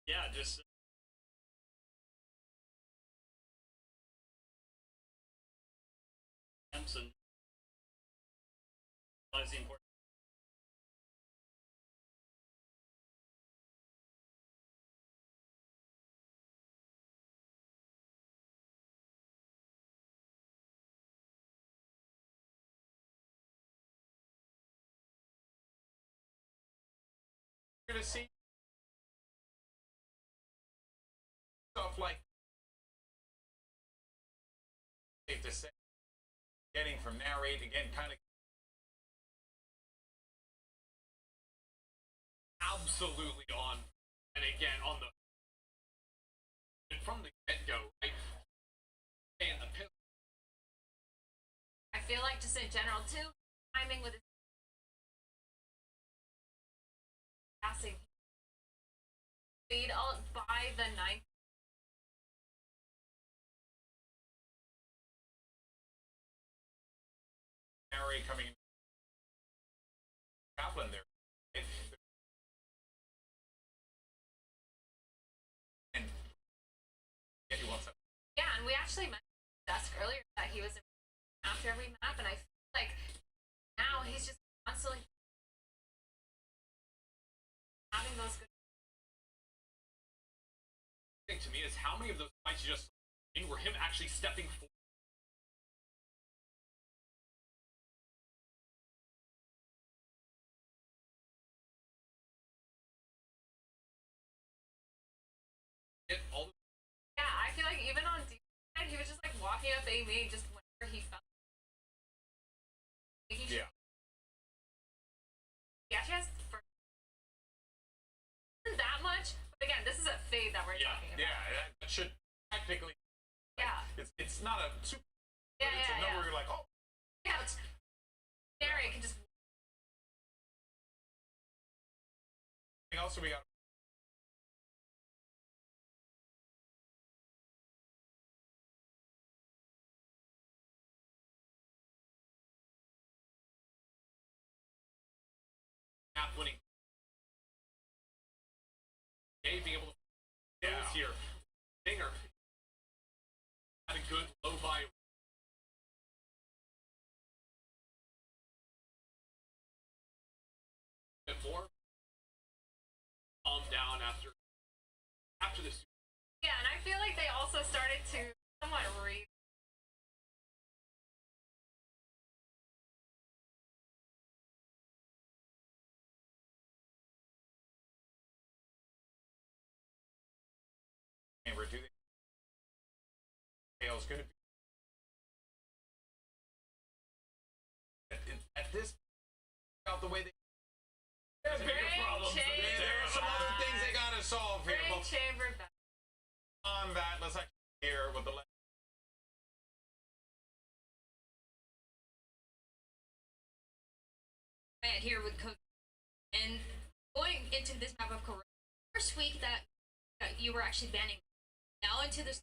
Yeah, just and realize the importance. You're gonna see stuff like safe to say, getting from narrate again, kind of absolutely on, and again on the from the get-go, right? And the pistol. I feel like just in general too, timing with his passing speed all by the ninth. Narrate coming in. Kaplan there. And yeah, he wants that. Yeah, and we actually mentioned Dusk earlier that he was after every map, and I feel like now he's just constantly having those good. The thing to me is how many of those fights you just in were him actually stepping forward. All the Yeah, I feel like even on D side, he was just like walking up A main just whenever he felt. yeah. He actually has isn't that much, but again, this is a fade that we're talking about. Yeah, that should technically. Yeah. It's not a super. Yeah, but it's a number where you're like, oh. Yeah, it's Gary can just. Anything else we got? Not winning. Being able to close here. Dinger had a good low buy. Bit more. Calm down after this. Yeah, and I feel like they also started to somewhat read. And we're doing. Is going to be at this out the way they. There's bigger problems. There's some other things they gotta solve here. Brain chamber back. On that, let's actually hear what the. Man, here with Coach, and going into this map of Corona, first week that you were actually banning, now into this.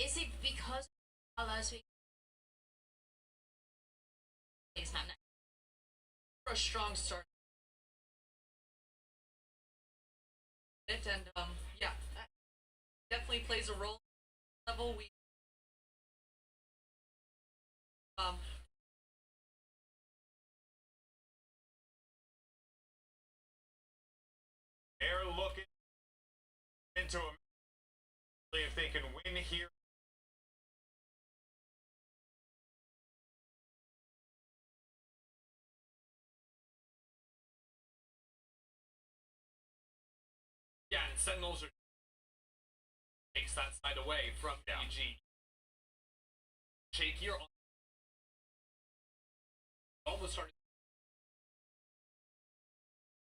Is it because last week? It's not for a strong start. And yeah, that definitely plays a role. Level we they're looking into a if they can win here. Yeah, and Sentinels are takes that side away from AG. Shakier almost started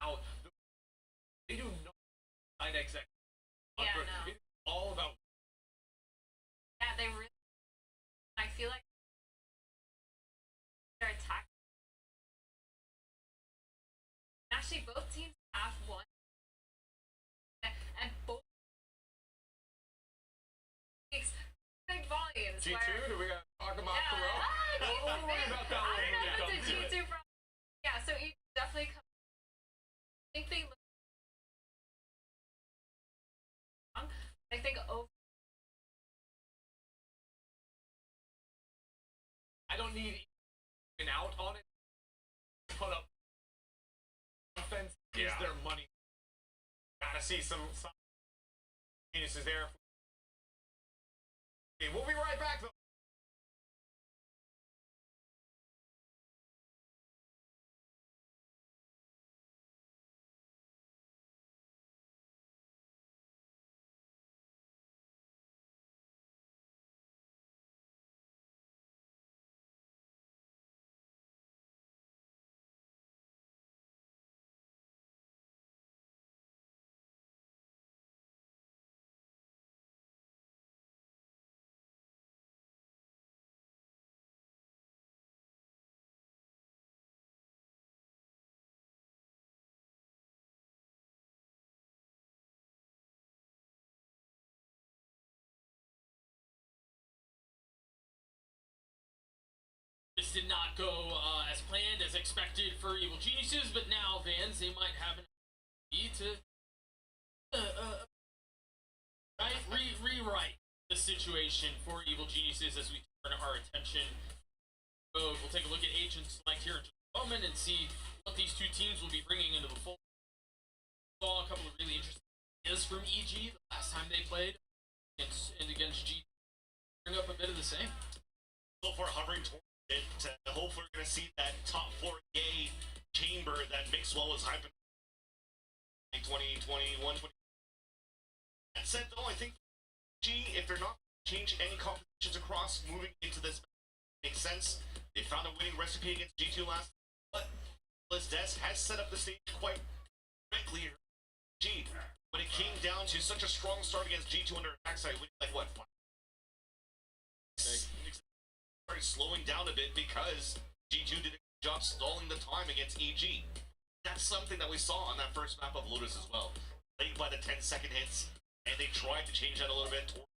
out. They do not side exec. Yeah, no. It's all about. Yeah, they really. I feel like their attack. actually both teams have one, and both takes big volumes. G2, where, do we gotta talk about yeah, Corona? We'll worry about that I when don't we know come if it's a to it. G2 problem. Yeah, so you definitely come. I think they look wrong. I think over. I don't need an out on it. Put up offense is their money. Gotta see some penises there. Okay, we'll be right back though. This did not go as planned, as expected for Evil Geniuses, but now, Vans, they might have an opportunity to rewrite the situation for Evil Geniuses as we turn our attention. So we'll take a look at H and Select here in just a moment and see what these two teams will be bringing into the fold. Saw a couple of really interesting ideas from EG the last time they played against G. Bring up a bit of the same. So far, hovering towards it. Hopefully, we're going to see that top 4 gay chamber that Mixwell was hyping 2021. That said, though, I think G, if they're not change any compositions across moving into this, makes sense. They found a winning recipe against G2 last, but Des has set up the stage quite quickly. G, when it came down to such a strong start against G2 on their backside, like what? Started slowing down a bit because G2 did a good job stalling the time against EG. That's something that we saw on that first map of Lotus as well. Played by the 10-second hits, and they tried to change that a little bit toward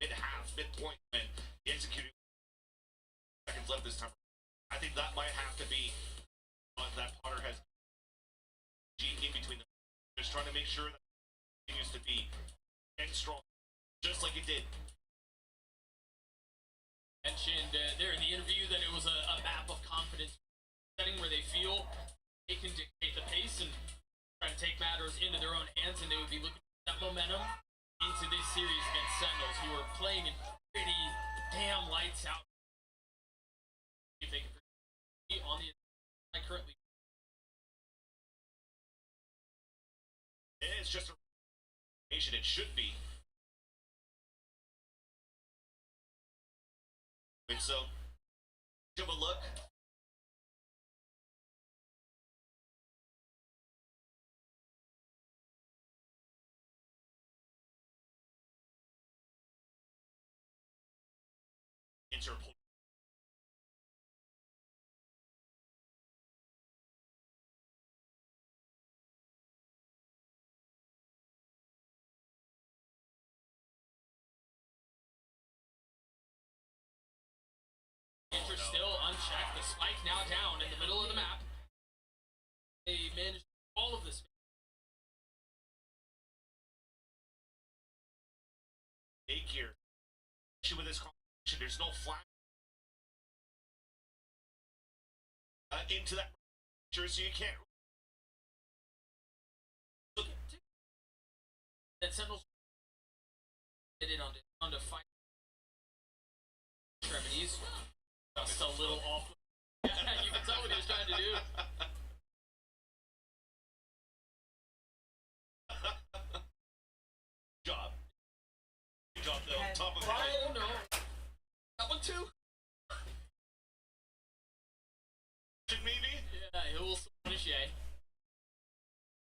mid-half, midpoint, when they executed seconds left this time. I think that might have to be what that Potter has G in between them. Just trying to make sure that it continues to be and strong, just like it did. Mentioned there in the interview that it was a map of confidence setting where they feel they can dictate the pace and try to take matters into their own hands, and they would be looking at that momentum into this series against Sentinels, who are playing in pretty damn lights out. If they can be on the currently, it's just a nation. It should be. So, give a look. Interpol. Still unchecked. The spike now down in the middle of the map. They managed all of this. Take here. With this competition, there's no flash into that jersey. You can't. That Sentinels did it on the fight extremities. Just a little off. Yeah, you can tell what he was trying to do. Good job though. Top of the Oh no. That one too? Maybe? Yeah, he will punish Ye.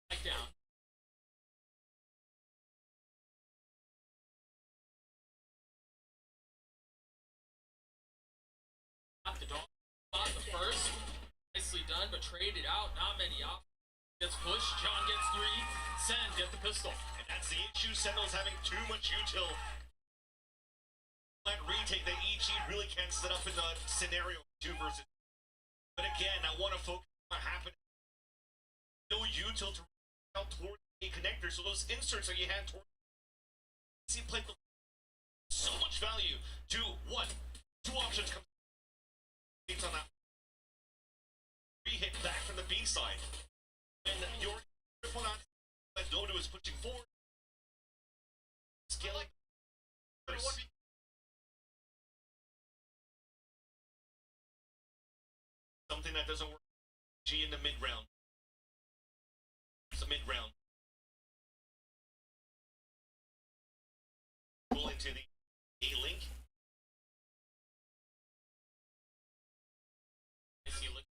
Back down. The dog spot the first. Nicely done, but traded out. Not many options. gets pushed. John gets 3. Sen get the pistol. And that's the issue. Sentinel's having too much util. That retake that EG really can't set up in the scenario 2 versus. But again, I want to focus on what happened. No util to out towards a connector, so those inserts that you had towards see play so much value to 1, 2 options come on that 3 hit back from the B side. And your opponent that Dodo is pushing forward. Scaling. Something that doesn't work. G in the mid round. It's a mid round. Roll into the A link. I see. Look.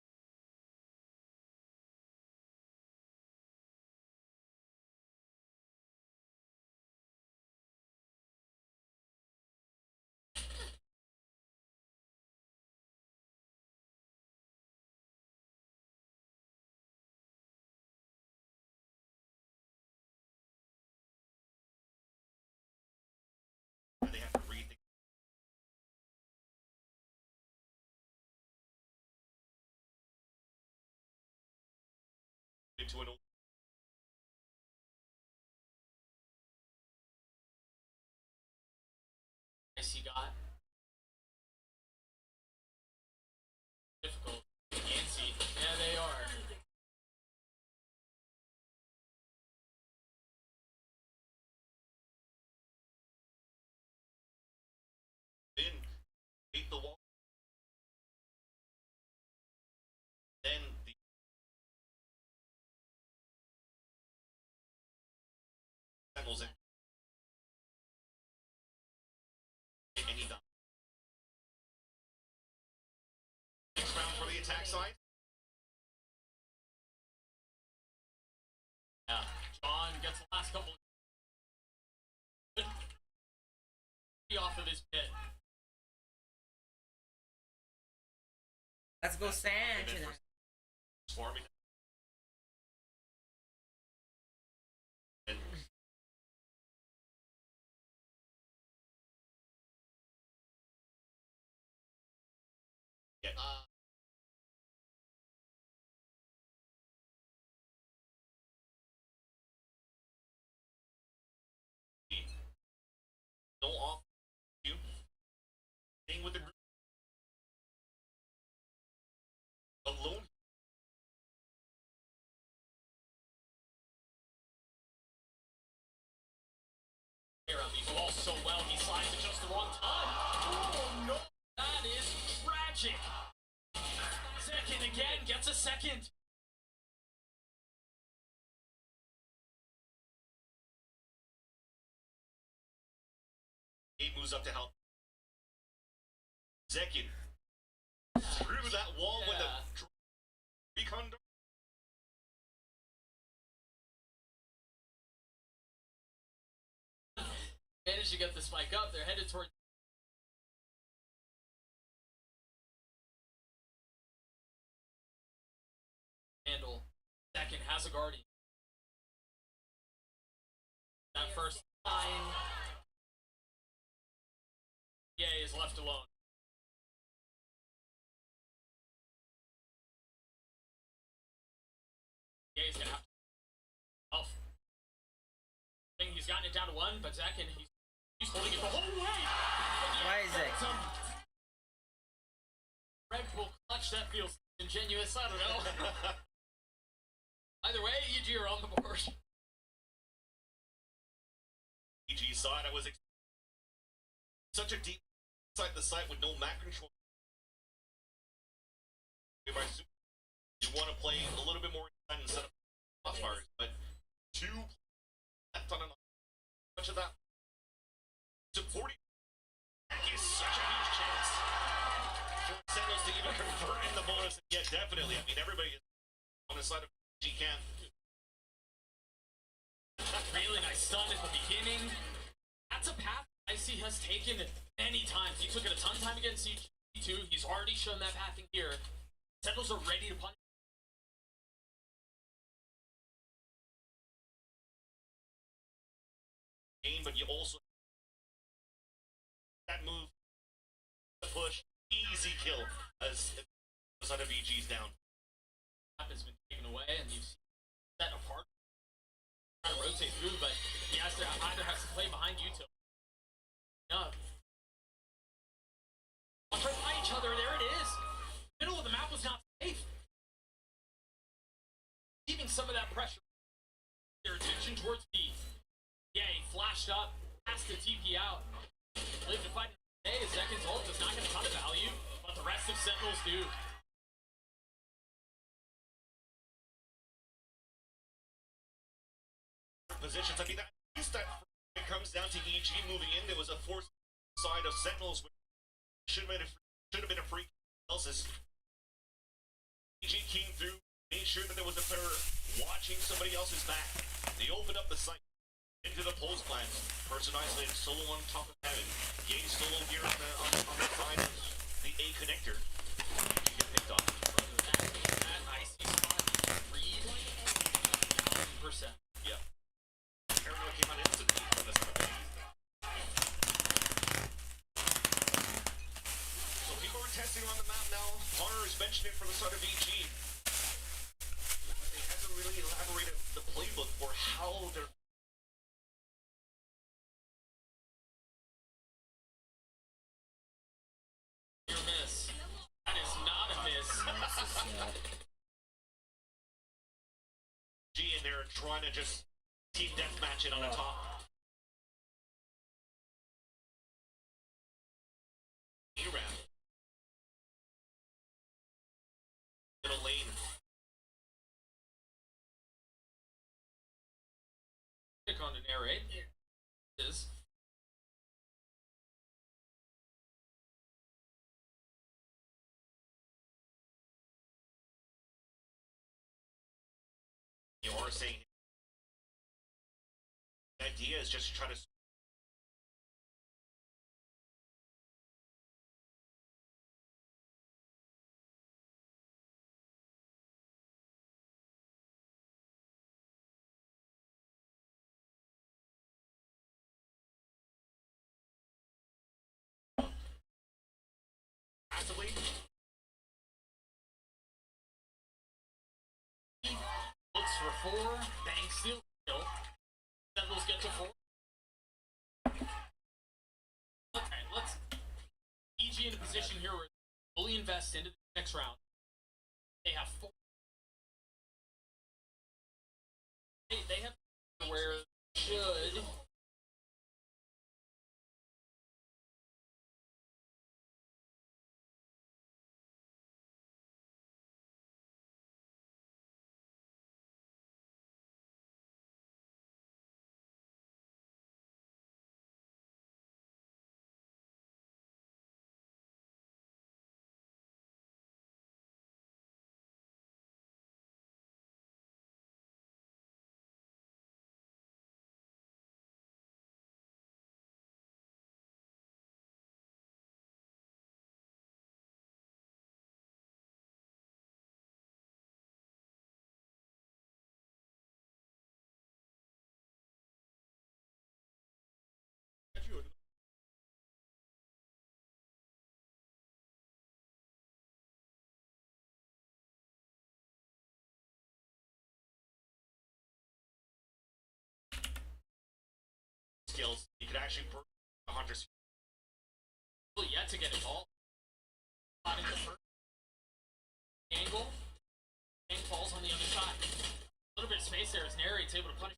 They have to read the into an old Nice, he got. Difficult. Can't see. Yeah, they are. in, beat the wall. Then the settles in. And he done. Next round for the attack side. Yeah, John gets the last couple. Off of his pit. Let's go Sandra. Swarming. And yeah. No off you. Staying with the group. Alone. Around these walls so well, he slides at just the wrong time. Oh no, that is tragic. Second again, gets a second. He moves up to help. Zekin through that wall with a recon. Managed to get the spike up. They're headed toward. Handle. Second has a guardian. That first line. Yeah, is left alone. Yeah, he's gonna have to. Oh. He's gotten it down to 1, but Zach and he's holding it the whole way. Why is it? Red Bull clutch, that feels ingenuous. I don't know. Either way, EG are on the board. EG side, I was such a deep inside the site with no map control. You want to play a little bit more inside instead of crossfires, but 2 left on much of that. To 40 is such a huge chance for Sentinels to even convert in the bonus. Yeah, definitely. I mean, everybody is on the side of G can. Really nice stun at the beginning. That's a path IC has taken many times. He took it a ton of time against CG2. He's already shown that path in here. Sentinels are ready to punish. game, but you also that move, the push, easy kill as the side of VG's down. Has been taken away, and you see that apart. Trying to rotate through, but he has to either has to play behind you to. No. Right by each other. There it is. Middle of the map was not safe. Keeping some of that pressure. Their attention towards B. Yeah, he flashed up, has to TP out. Live to fight. Hey, seconds ult is not going to ton of value, but the rest of Sentinels do. Positions. I mean, at least that it comes down to EG moving in. There was a forced side of Sentinels, which should have been a free else's. EG came through, made sure that there was a player watching somebody else's back. They opened up the site into the pulse plans. Person isolated, solo on top of heaven. Getting solo here on the side of the A connector. You get picked off. That icy spot, read 1,000%. Yeah. Everyone came out instantly from this one. So people are testing on the map now. Hunter is mentioning for the side of EG. But they haven't really elaborated the playbook for how they're Your miss. That is not a miss. G and they're trying to just team deathmatch it on the top. E-round. Middle lane. Click on to narrate. Is You are saying the idea is just to try to passively. looks for 4. Bang, steal kill. Sentinels get to 4. Alright, let's EG in a position here where they fully invest into the next round. They have 4. They have where should skills, you could actually burn the hunters. yet to get it all. Spotting the first angle. And falls on the other side. A little bit of space there as Narrate's able to punish.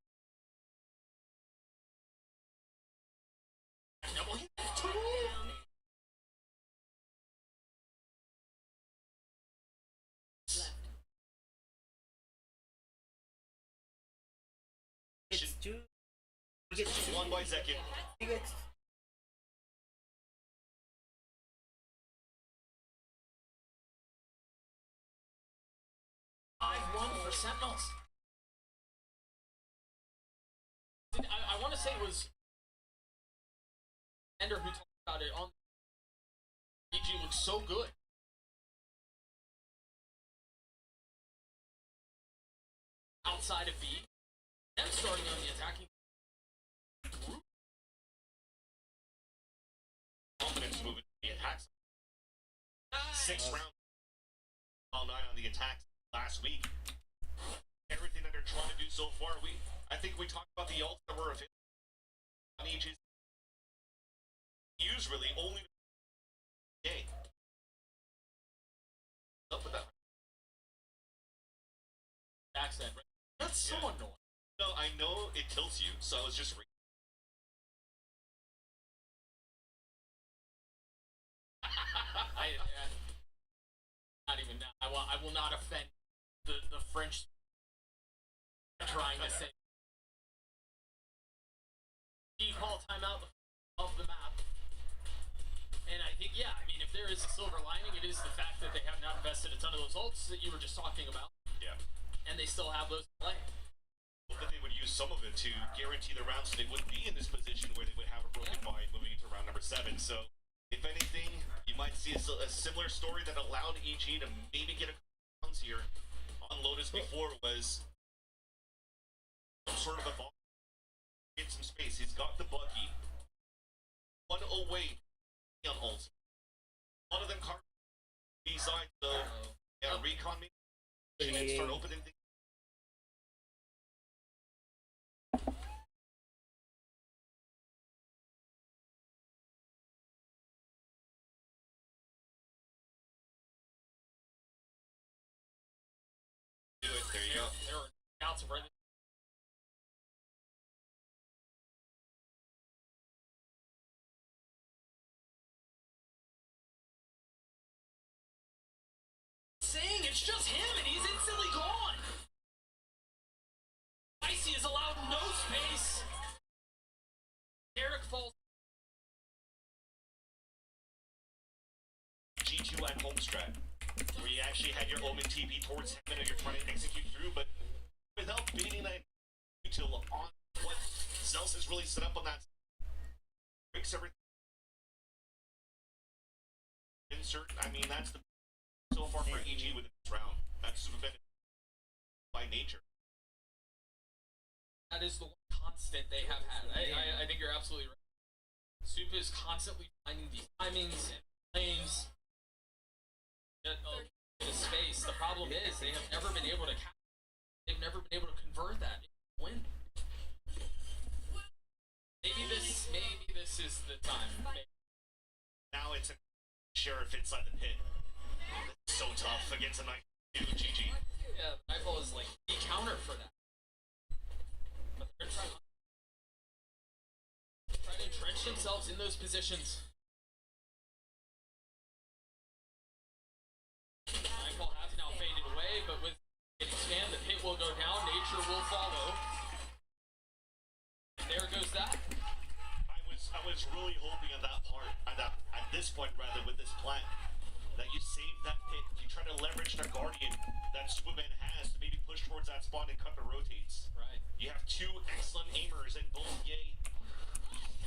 Double hit. It's two. One by second. For Sentinels. I want to say it was Ender who talked about it on EG looks so good. Outside of B, them starting on the attacking 6 rounds all night on the attacks last week. Everything that they're trying to do so far, I think we talked about the ults that were available on each use really only day. Up with that. Accent, right? That's so annoying. No, I know it tilts you, so I was just not even now. I will not offend the French trying to say. You call timeout off the map. And I think, yeah, I mean, if there is a silver lining, it is the fact that they have not invested a ton of those ults that you were just talking about. Yeah. And they still have those to play. Well, that they would use some of it to guarantee the round so they wouldn't be in this position where they would have a broken bind moving into round number 7. So, if anything, you might see a similar story that allowed EG to maybe get a couple rounds here on Lotus before was some sort of a ball. Get some space. He's got the buggy. 1-0 away on ult. One of them car B-side, so yeah, recon me. And start opening things. Do it, there you go. There are counts of everything. Saying it's just him and he's instantly gone. Icy is allowed no space. Eric falls. G2 at home strat, where you actually had your Omen TP towards heaven and you're trying to execute through, but without beating that until on what Zels has really set up on that. Breaks everything. Insert, I mean, that's the so far for EG with this round. That's been by nature. That is the one constant they have had. I think you're absolutely right. Soup is constantly finding these timings and lanes. In space. The problem is they have never been able to they've never been able to convert that into a win. Maybe this is the time. Maybe. Now it's a sheriff inside the pit. It's so tough against a knife. GG. Yeah, Nightfall is like the counter for that. But they're trying to entrench themselves in those positions. Nightfall has now faded away, but with getting scanned, the pit will go down, nature will follow. And there goes that. I was really hoping at that part, at this point rather, with this plan, that you save that pit, you try to leverage the Guardian that Superman has to maybe push towards that spawn and cut the rotates. Right. You have two excellent aimers in both Ye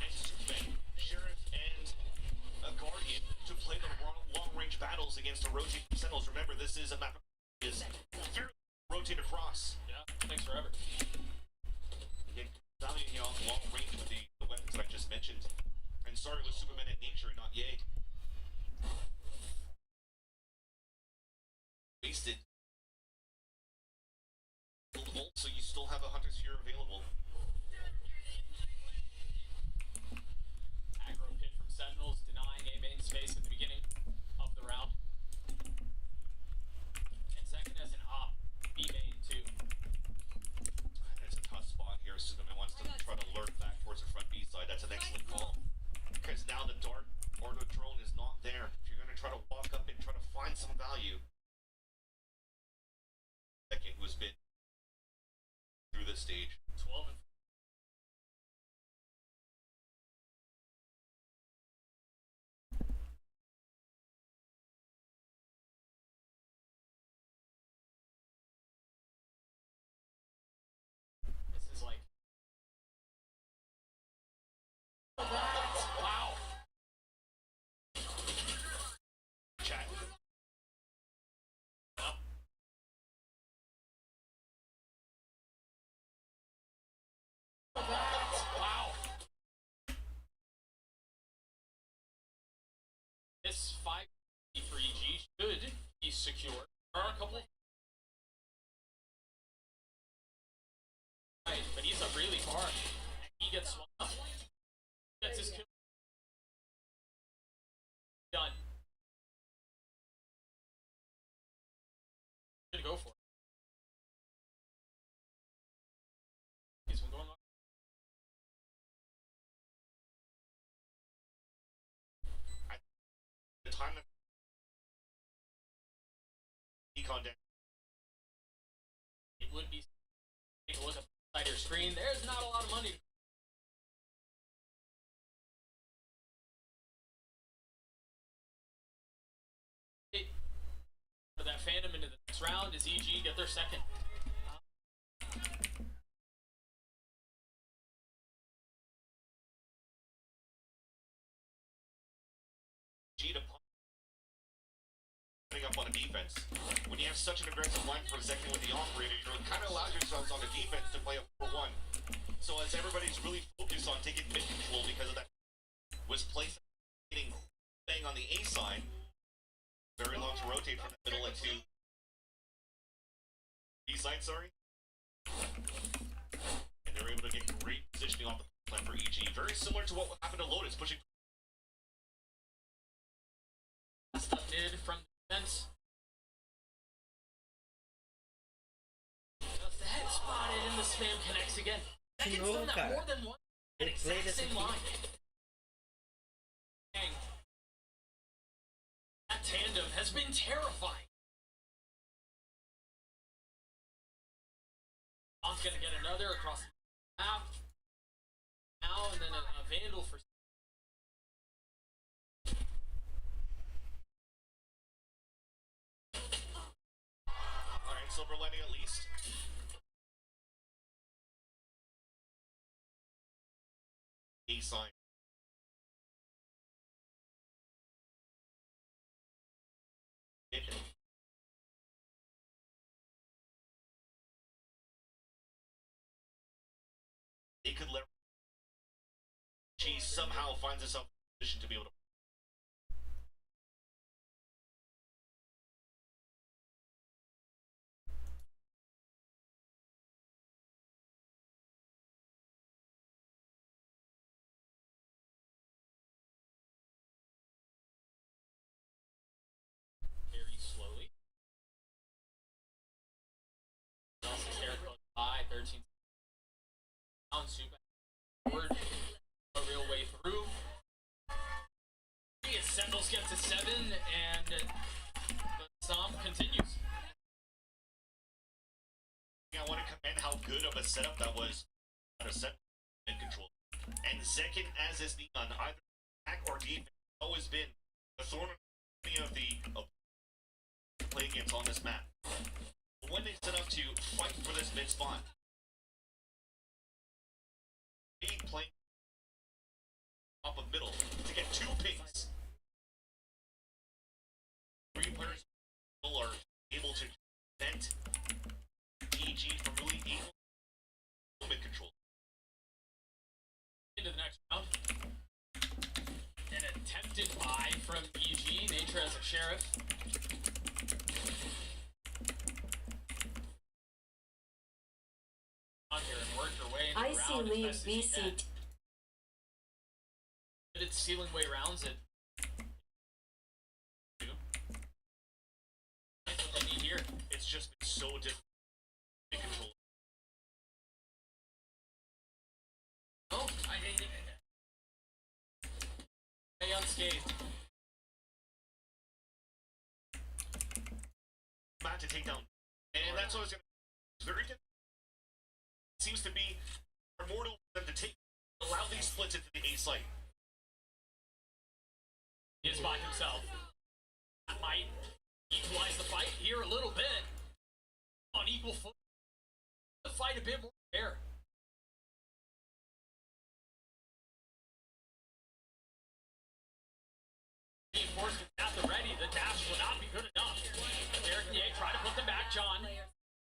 and Superman, Sheriff and a Guardian, to play the long-range battles against the rotating Sentinels. Remember, this is a map is fairly rotate across. Yeah, thanks forever. Again, value here on long range with the weapons that I just mentioned. And sorry with Superman at nature, not Ye. Wasted. So you still have a Hunter's Sphere available. Aggro pit from Sentinels, denying A main space at the beginning of the round. And second as an op, B main too. It's a tough spot here. Superman wants to try to lurk back towards the front B side. That's an excellent call. Because now the dart or the drone is not there. If you're going to try to walk up and try to find some value. Second, who's been through this stage. 12 and this is like wow. Chat. Wow. This 5 for EG He's secure. There are a couple. Right, but he's up really far. He gets swapped. Gets his kill. Done. Gonna go for it. He's been going on. The time that econ down. It would be. Take a look at the side of your screen. There's not a lot of money. For that Phantom into the next round is EG get their second. G to putting up on a defense. When you have such an aggressive line for a second with the operator, you kind of allow yourselves on the defense to play a 4-1. So as everybody's really focused on taking mid control because of that, was placed getting bang on the A side. Very long to rotate from the middle into B side, sorry. And they're able to get great positioning off the plan for EG. Very similar to what happened to Lotus, pushing. Stuff mid from defense. The head spotted and the spam connects again. Seconds done that more than one. An exact same line. Dang. That tandem has been terrifying. Bob's gonna get another across the map. Now and then a Vandal for. Alright, silver lining at least. A sign. They could let she somehow finds herself in a position to be able to. Very slowly. Also, haircut by 13. Down super forward. A real way through. Sentinels get to 7 and the stomp continues. I want to commend how good of a setup that was out of set and control. And second, as is Neon, either attack or defense, always been the thorn of any of the play games on this map. But when they set up to fight for this mid spot, they playing off of middle to get 2 picks. 3 players are able to prevent EG from really able mid control. Into the next round. An attempted buy from EG. Nature as a sheriff. On here and work your way into the round as best as you can. It's sealing way rounds it. Here, it's just been so difficult to control. Oh, I stay unscathed. Man to take down, and that's what I was gonna. It's very difficult. It seems to be immortal for them to take, allow these splits into the A site. He is by himself. That might equalize the fight here a little bit. On equal foot. The fight a bit more fair. Reinforcements at the ready. The dash will not be good enough. Derek Ye try to put them back. John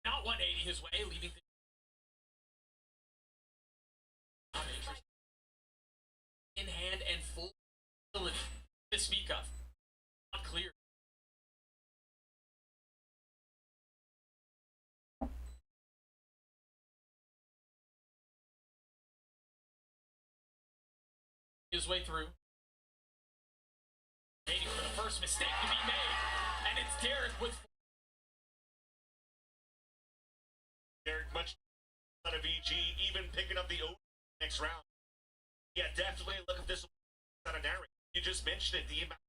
not 180 his way, leaving things. In hand and full ability to speak of. Not clear. his way through. Waiting for the first mistake to be made. And it's Derek with... Derek much out of EG, even picking up the O next round. Yeah, definitely look at this out of narrative. You just mentioned it, the amount.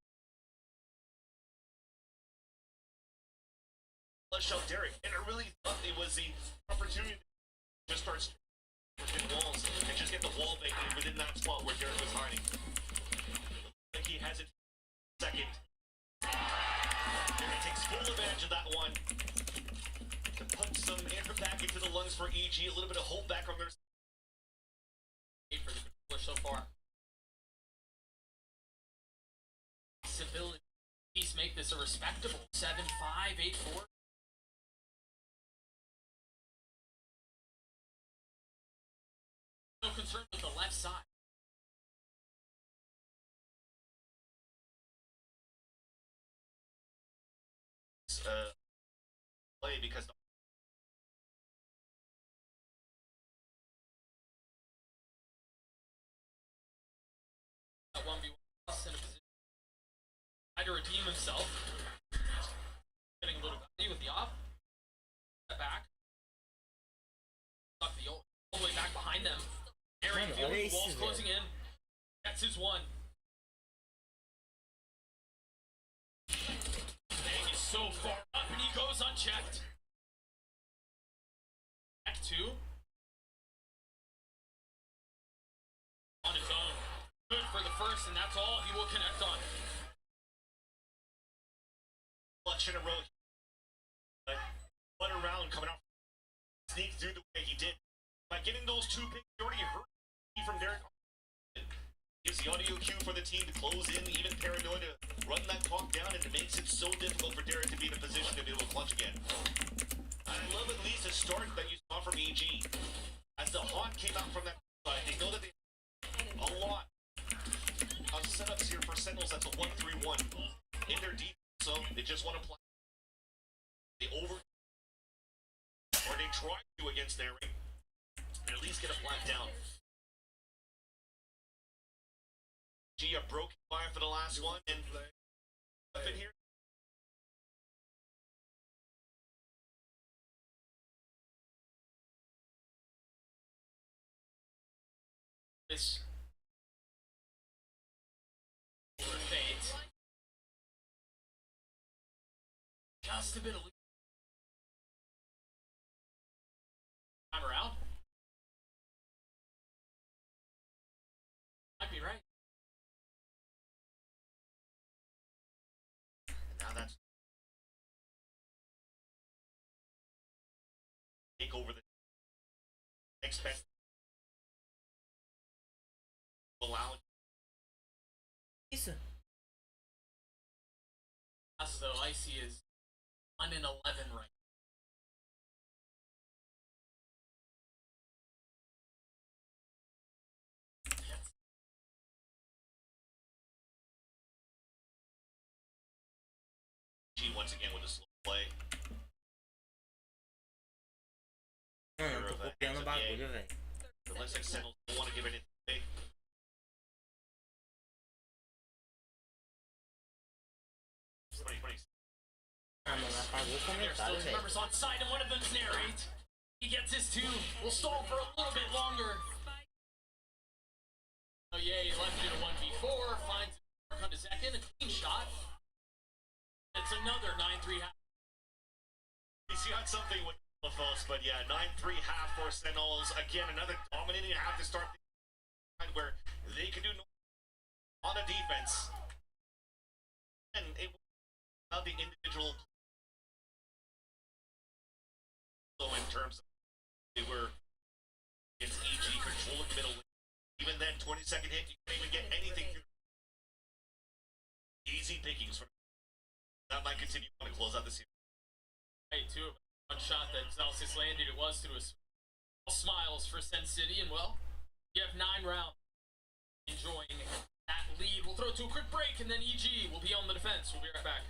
Flush out Derek, and I really thought it was the opportunity to just start pushing walls and just get the wall vacated within that spot where Derek was hiding. Like he has it second. Derek takes full advantage of that one to punch some air back into the lungs for EG. A little bit of hold back on their For the controller so far. Possibility. Please make this a respectable 7-5, 8-4. No concern with the left side. Play because that 1v1 in a position to redeem himself. Getting a little value with the op. Step back. Tuck the all the way back behind them. Aaron feeling the walls closing in. That's his one. Bang is so far up and he goes unchecked. Back two. On his own. Good for the first, and that's all he will connect on. clutch in a row. But one around coming out. Sneak through the way he did. By getting those two picks, he already hurt from Derek. Gives the audio cue for the team to close in, even paranoid to run that clock down, and it makes it so difficult for Derek to be in a position to be able to clutch again. I love at least the start that you saw from EG. As the Haunt came out from that side, they know that they a lot of setups here for Sentinels. That's a 1-3-1 in their defense, so they just want to play. They over or they try to against their ring, and at least get a flag down. Gia broke fire for the last one, and up in here. This fate. Just a bit of time around. Might be right. Now that's take over the expect allow Isso. Us though, Icy is 1-11 right. G once again with a slow play. Mano, eu tô copiando o bagulho, velho. It looks like Sentinels don't want to give anything away. Ah, mano, apagou o There's comentário, still two velho. members on side, and one of them's narrate. He gets his two. We'll stall for a little bit longer. Oh yeah, he left it at 1v4. Finds it on the second, a clean shot. It's another 9-3 half. He's got something with the false, but yeah, 9-3 half for Sentinels. Again, another dominating half to start the where they can do no on a defense. And it without the individual. So in terms of they were against EG control of the middle. Even then, 20-second hit, you can't even get anything through. Easy pickings for that might continue on to close out the series. Hey, two of them. One shot that Celsius landed, it was through his smiles for Sen City, and well, you have 9 rounds. Enjoying that lead. We'll throw to a quick break, and then EG will be on the defense. We'll be right back.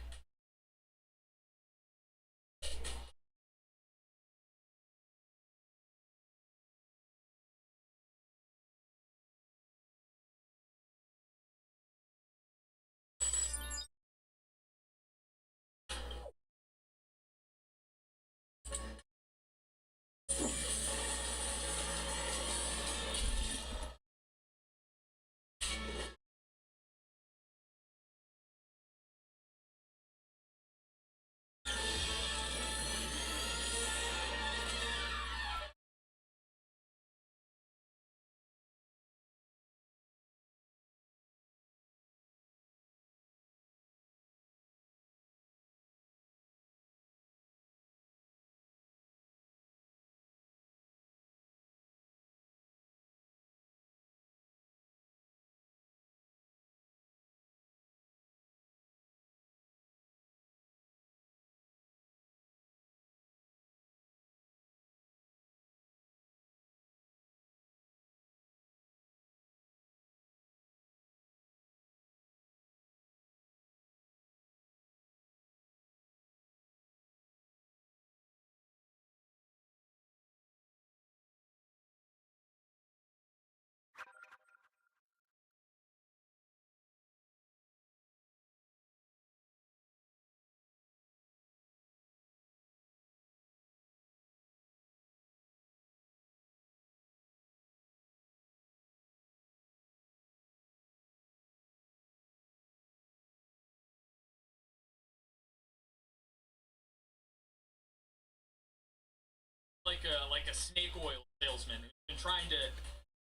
like a snake oil salesman who's been trying to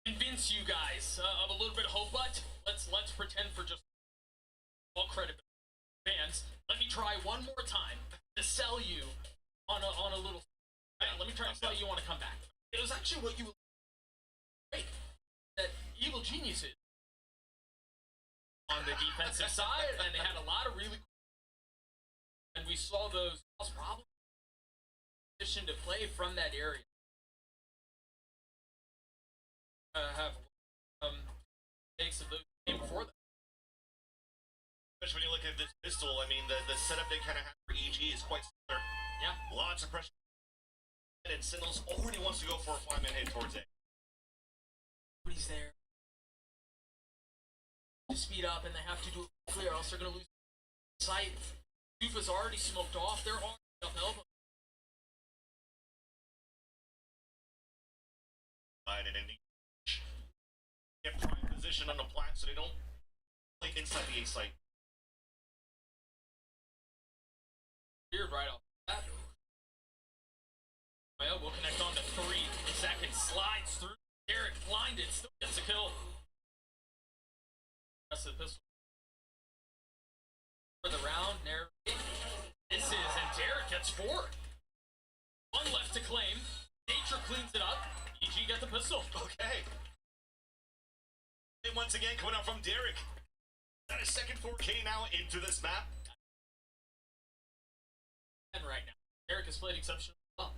convince you guys of a little bit of hope. But let's pretend for just all credibility fans. Let me try one more time to sell you on a little. Let me try to sell you on a comeback. It was actually what you great that evil geniuses on the defensive side, and they had a lot of really. And we saw those probably position to play from that area. Have takes of those game before that. Especially when you look at this pistol, I mean, the setup they kind of have for EG is quite similar. Yeah. Lots of pressure. And Signals already wants to go for a 5-man hit towards it. Nobody's there. To speed up, and they have to do it clear, else they're going to lose sight. Tufa's already smoked off. They're already up elbow. And then get prime position on the plat so they don't play inside the A site. Weird right off that. Well, we'll connect on to 3 seconds. Slides through. Derek blinded, still gets a kill. Rest of the pistol. For the round, this is, and Derek gets 4. 1 left to claim. Nature cleans it up. EG got the pistol. Okay. And once again, coming out from Derek. Got a second 4K now into this map. And right now, Derek has played exceptionally well.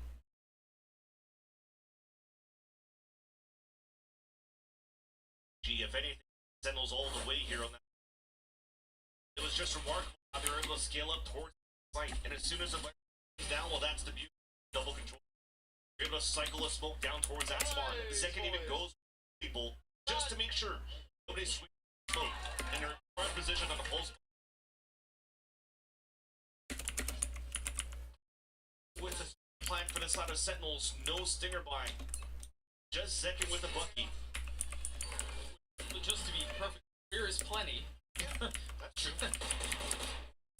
Gee, if anything, Sentinels all the way here on that. It was just remarkable how they were able to scale up towards the site. And as soon as it went down, well, that's the beauty of double control. You're able to cycle a smoke down towards that spawn. The second even goes people just to make sure nobody swings smoke. And they're in front position on the pulse. With the plan for the side of Sentinels, no stinger buy. Just second with the Bucky. Just to be perfect, here is plenty. That's true.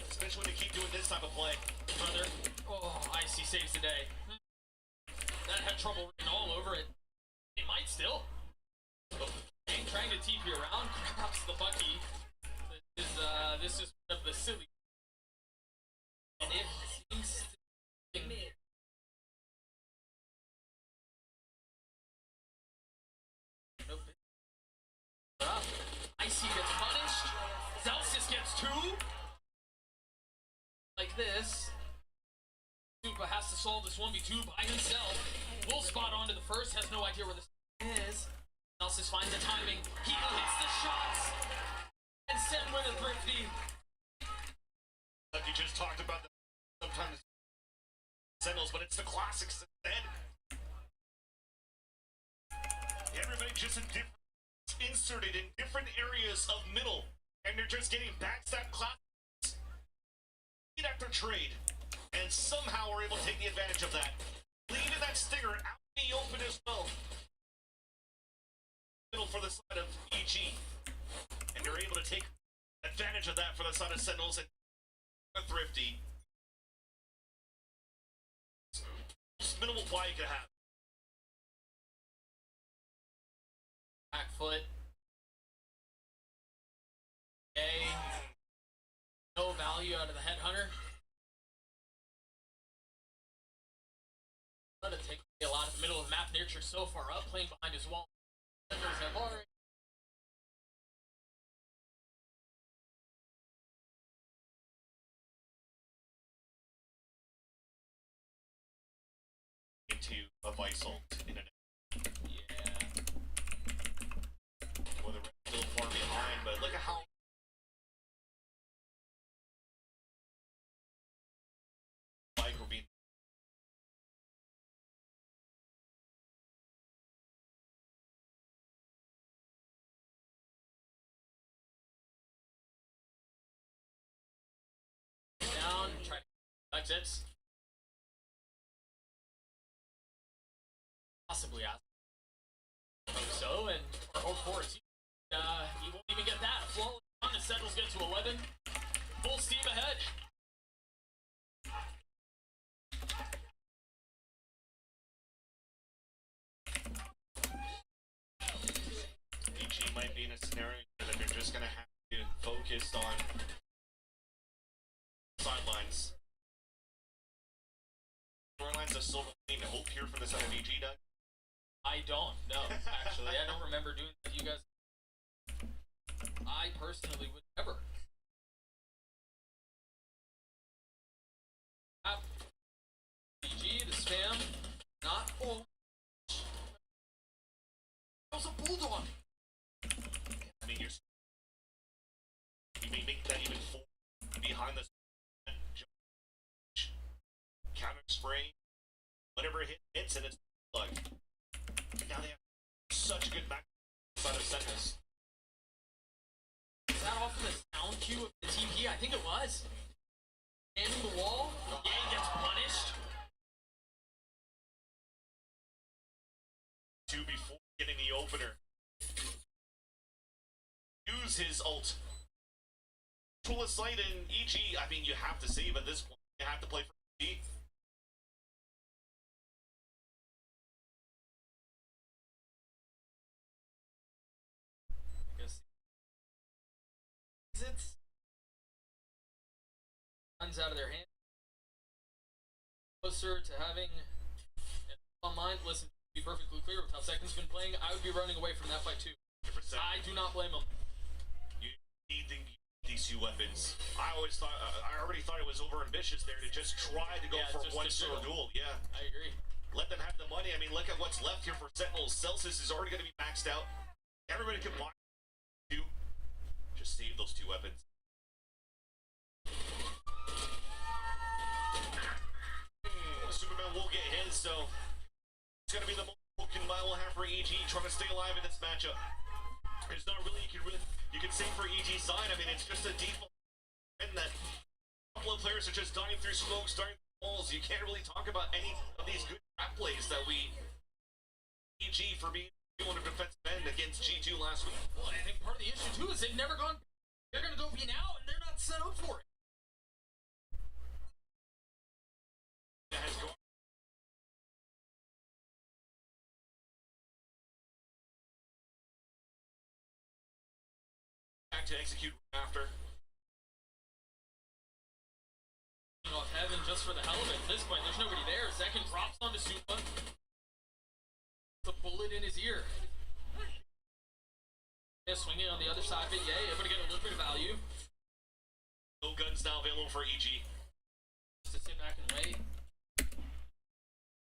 Especially when they keep doing this type of play. Brother, oh, Icy saves the day. That had trouble written all over it. It might still. Trying to TP around, grabs the Bucky. This is one of the silly. And it seems to be nope. Icy gets punished. Celsius gets 2. Like this. Super has to solve this 1v2 by himself. Will spot onto the first, has no idea where this is. Celsius finds the timing. He hits the shots. And send with a thrifty. Like you just talked about, sometimes Sentinels, but it's the classics instead. Everybody just inserted in different areas of middle, and they're just getting backstab classics trade after trade, and somehow are able to take the advantage of that, leaving that stinger out in the open as well. Middle for the side of EG, and they're able to take advantage of that for the side of Sentinels and thrifty. Just minimal buy you could have. Back foot. Okay. No value out of the headhunter. Gonna take a lot of the middle of the map. Nature so far up, playing behind his wall. Into a Visalt in an well, the rest still far behind, but look at how like we're being down, try to exits. Possibly ask. Hope so, and or hope for it. He won't even get that. Flawless on the Sentinels get to 11. Full steam ahead. a scenario that they're just gonna have to focus on sidelines. Storylines of Silver Lane. Hope here for this out of EG, Doug. I don't know, actually. I don't remember doing that. You guys. I personally would never. BG, the spam, not. Oh. That was a bulldog. I mean, you may make that even four behind the counter spray, whatever hits, and it's like now they have such a good back side of Sentinels. Is that off of the sound cue of the TP? I think it was. Standing the wall. Yang gets punished. Two before getting the opener. Use his ult. Pull a sight in EG. I mean, you have to save at this point. You have to play for EG. I guess. It's runs out of their hand. Closer to having it on mind. Listen, to be perfectly clear with how Second's been playing, I would be running away from that fight too. 100%. I do not blame him. You need these two weapons. I already thought it was over ambitious there to just try to go for one solo duel. Yeah, I agree. let them have the money. I mean, look at what's left here for Sentinels. Celsius is already going to be maxed out. Everybody can watch two. Just save those two weapons. Superman will get his, so it's going to be the most broken mile we'll have for EG trying to stay alive in this matchup. There's not really you can say for EG side. I mean, it's just a default in that a couple of players are just dying through smokes, dying through walls. You can't really talk about any of these good trap plays that we EG for being on a defensive end against G2 last week. Well, I think part of the issue too is they've never gone. They're going to go B now, and they're not set up for it. That has gone. Back to execute after. Off heaven just for the hell of it. At this point, there's nobody there. Second drops onto Supa. The bullet in his ear. Yeah, swinging on the other side of it. Yeah, able to get a little bit of value. No guns now available for EG. Just to sit back and wait.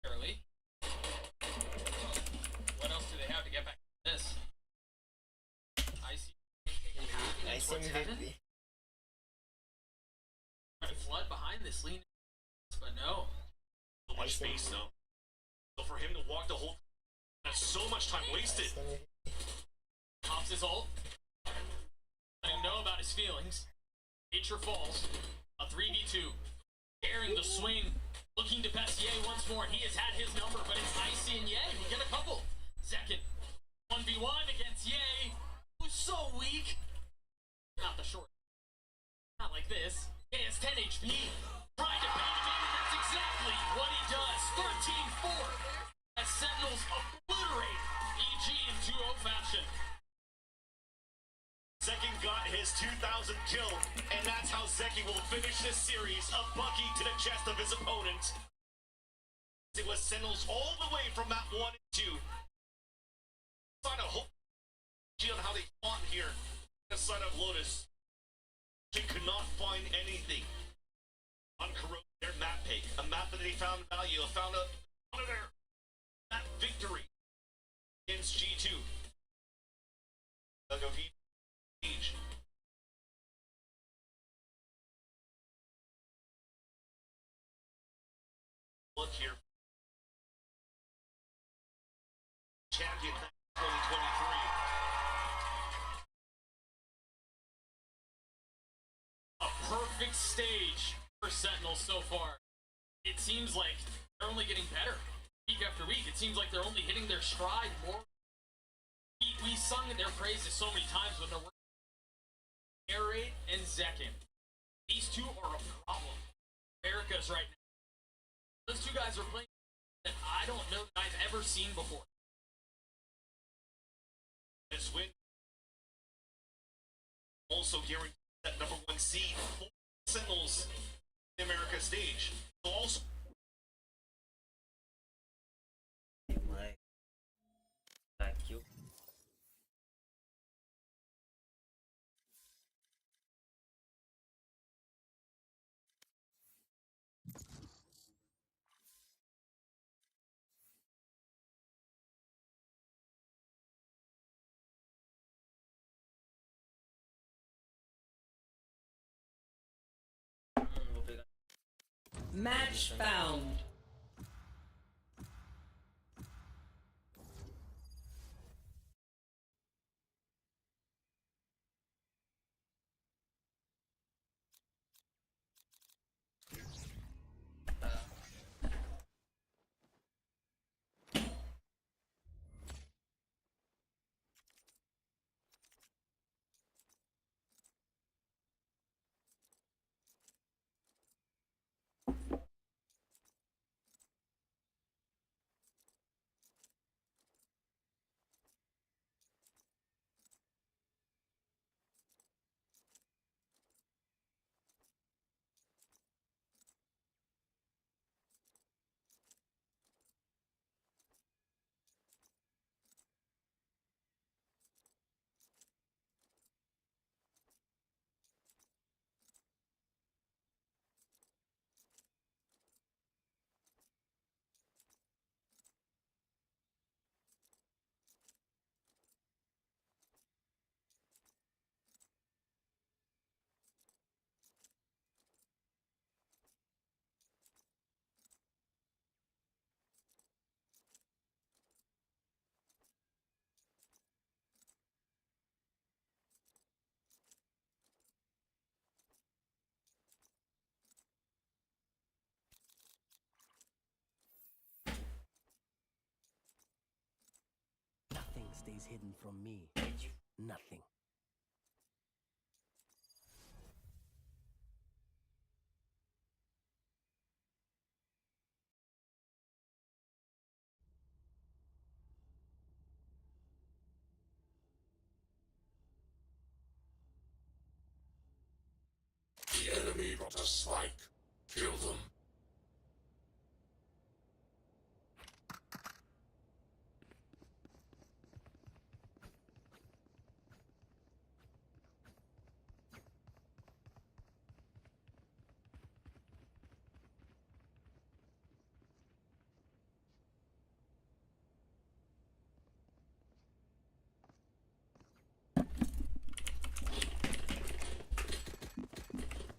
Early. What else do they have to get back to this? I see. Nice MVP. Trying to flood behind this lean, but no. So much space though. So for him to walk the whole, that's so much time wasted. Pops his ult. Letting him know about his feelings. Nature falls. A 3v2. Daring the swing. Looking to best Ye once more. He has had his number, but it's Icy and Ye who get a couple. Second. 1v1 against Ye, who's so weak. Not the short. Not like this. Ye has 10 HP. Trying to bait him in, and that's exactly what he does. 13-4. As Sentinels obliterate EG in 2-0 fashion. Second got his 2,000 kill, and that's how Zeki will finish this series. A bucky to the chest of his opponent. It was Sentinels all the way from map 1 and 2. Trying to hope on how they fought here. The side of Lotus. They could not find anything on their map pick. A map that they found value. Found one of their map victory against G2. AO VIVO. Look here. Champion 2023. A perfect stage for Sentinels so far. It seems like they're only getting better week after week. It seems like they're only hitting their stride more. We sung their praises so many times with their work. Narrate and Zekin. These two are a problem. America's right now. Those two guys are playing that I don't know that I've ever seen before. This win also guarantees that #1 seed for Sentinels in the America stage. So also Aqui eu... Vou pegar. Match found. Nothing stays hidden from me. Nothing. The enemy got a spike. Kill them.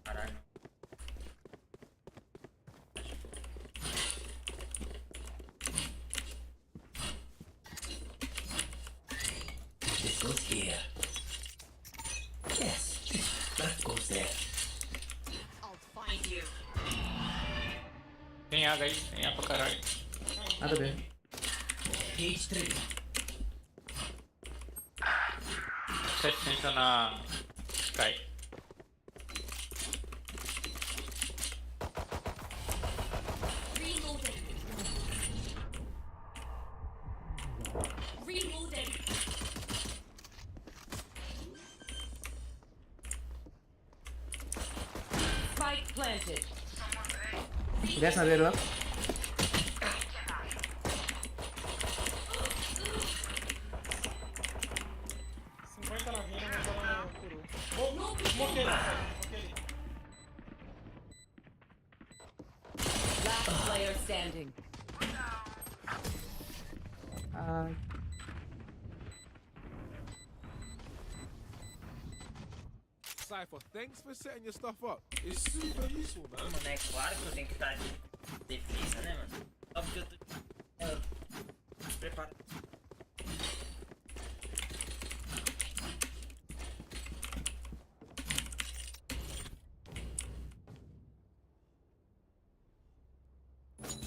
Caralho. This goes here. Yes, that goes there. I'll find you. Tem água aí, tem água pra caralho. Nada bem. Page 3. 700 na Sky. Reloading. Reloading. Spike planted. Desce na beira lá. Last player standing. Ai. Cypher, thanks for setting your stuff up. It's super useful, man. Mano, é claro que eu tenho que estar de defesa, né, mano? Óbvio que eu tô preparado.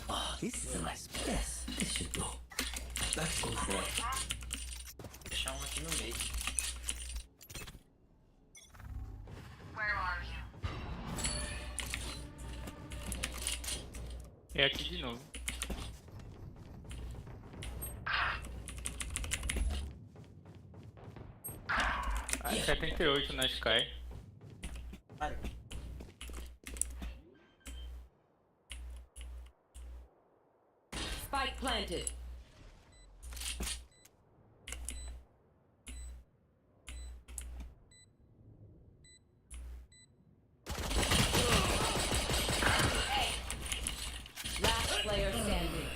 Oh, this is a nice. Yes, this should go. That goes there. Vou deixar um aqui no meio. É aqui de novo. 78 na Sky. Spike planted. Last player standing.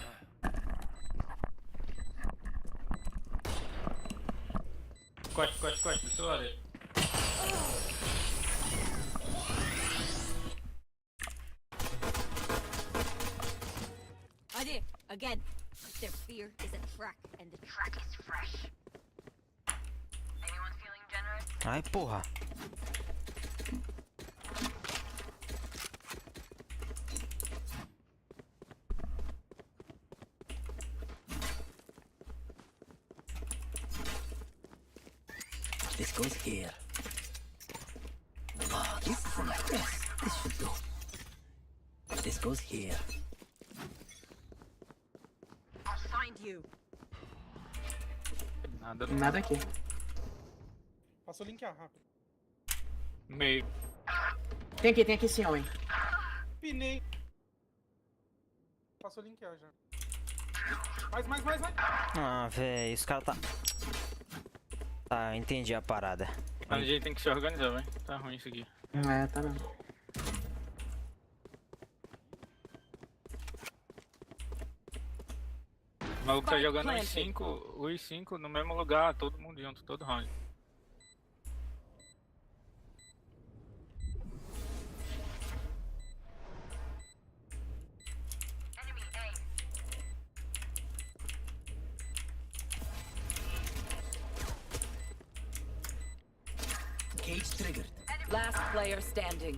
Costa, sua hora. Idea, again. Their fear is a track, and the track is fresh. Anyone feeling generous? Ai, porra. This goes here. Oh, this is a nice. Yes, this should do. This goes here. I'll find you. Nada aqui. Passou o link A rápido. Meio. Tem aqui sim, homem. Pinei. Passou o link A já. Mais. Ah, velho, esse cara tá... Tá, entendi a parada. A gente tem que se organizar, velho. Tá ruim isso aqui. É, tá não. O maluco tá jogando os 5 no mesmo lugar, todo mundo junto, todo round. Cage triggered. Last player standing.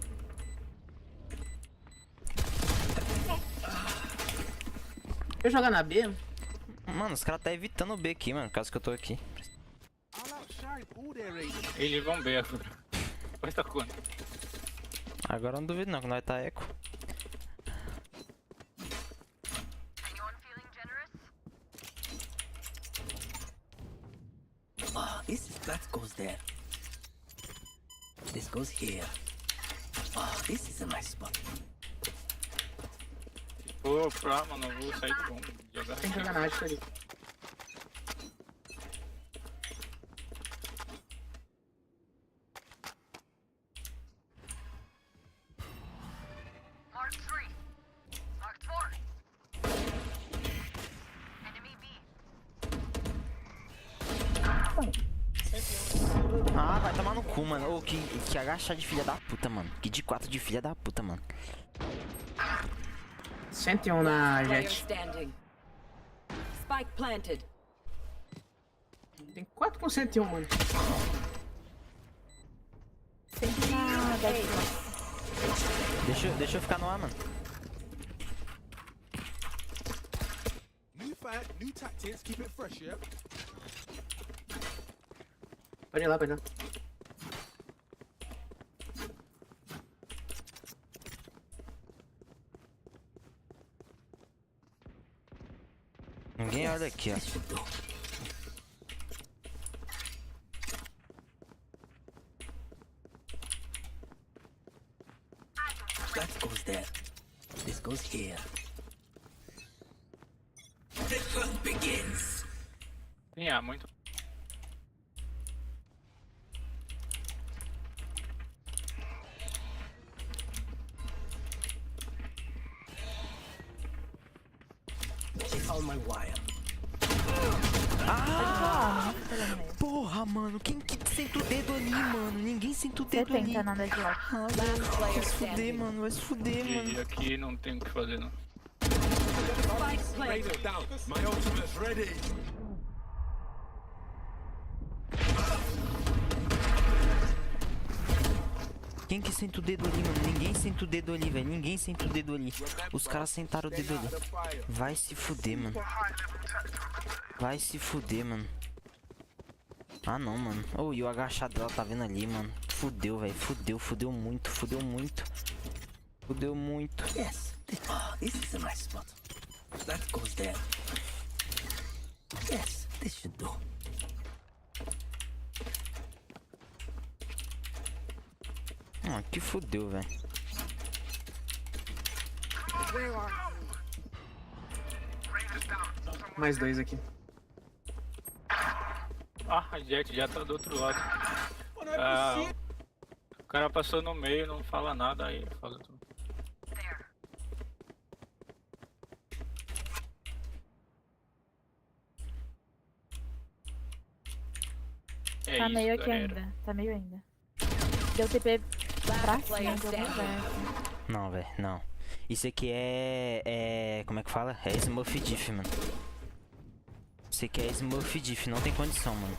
Eu jogar na B? Mano, os caras tá evitando o B aqui, mano, caso que eu tô aqui. Eles vão ver agora. Depois tá quando? Agora eu não duvido não, que nós tá eco. Oh, that goes there. This goes here. Oh, this is a nice spot. Pô, mano, eu vou sair do bom. Jogar Tem que jogar na área ali. Mark 3. Mark 4. Enemy B. Ah, vai tomar no cu, mano. Ô, que agachar de filha da puta, mano. Que de 4 de filha da puta, mano. 101 na Player Jet. standing. Spike planted. Tem 4 com 101, mano. Deixa eu ficar no ar, mano. New fight, new tactics, keep it fresh, yeah? Pode ir lá. Ninguém olha aqui, ó. That goes there. This goes here. The hunt begins. Tem A, muito. She found my wire. Ah! Porra, mano, quem que senta o dedo ali, mano? Ninguém senta o dedo ali. nada de lá. Vai se fuder, mano, vai se fuder, mano. E aqui não tem o que fazer, não. Spike planted. My ultimate's ready. Quem que senta o dedo ali, mano? Ninguém senta o dedo ali, velho. Ninguém senta o dedo ali. Os caras sentaram o dedo ali. Vai se fuder, mano. Vai se fuder, mano. Ah, não, mano. Oh, e o agachado dela tá vendo ali, mano. Fudeu, velho. Fudeu muito. Fudeu muito. Yes. Oh, this is a nice spot. That goes there. Yes, this should do. Que fudeu, velho. Where are you? Mais 2 aqui. Ah, a Jet já tá do outro lado. O cara passou no meio, não fala nada aí. Fala tudo. É Tá isso, meio aqui galera. ainda. Tá meio ainda. Deu TP pra cima, deu muito perto. Não, velho, não. Isso aqui como é que fala? É Smurf Diff, mano. Isso aqui é Smurf Diff, não tem condição, mano.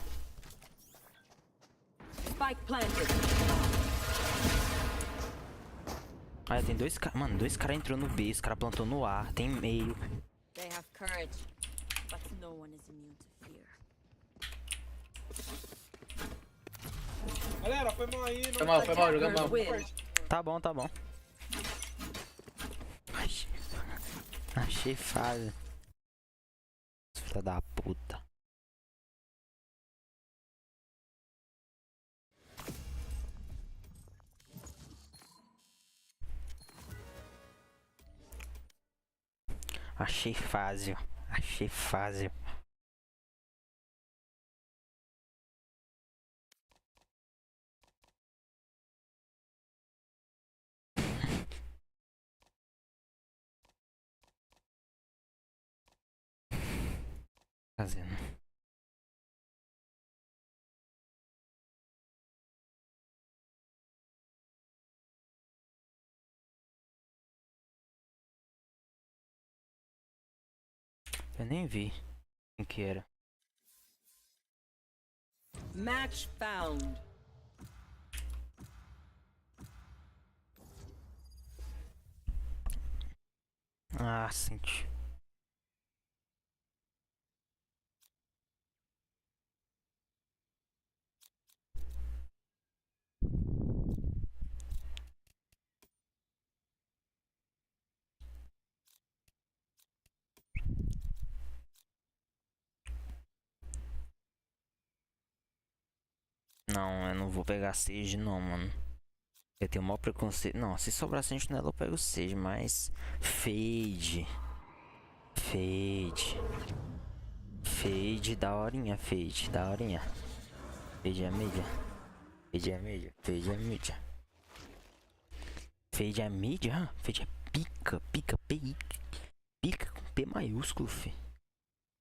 Spike planted. Ah, tem dois caras. Mano, dois caras entrou no B, os caras plantou no A, tem meio. They have courage, but no one is immune to fear. Galera, foi mal aí. Foi mal, jogando mal. Tá bom, tá bom. Achei fácil. Filha da puta. Achei fácil. Achei fácil. Fazendo. Eu nem vi quem que era. Match found. Ah, senti. Não, eu não vou pegar Seja não, mano. Eu tenho o maior preconceito. Não, se sobrar sentinela eu pego Seja, mas... Fade. Fade. Fade, daorinha, Fade, daorinha. Fade é mídia. Fade é mídia, Fade é mídia. Fade é mídia? Fade é pica, pica, pica com P maiúsculo, fi.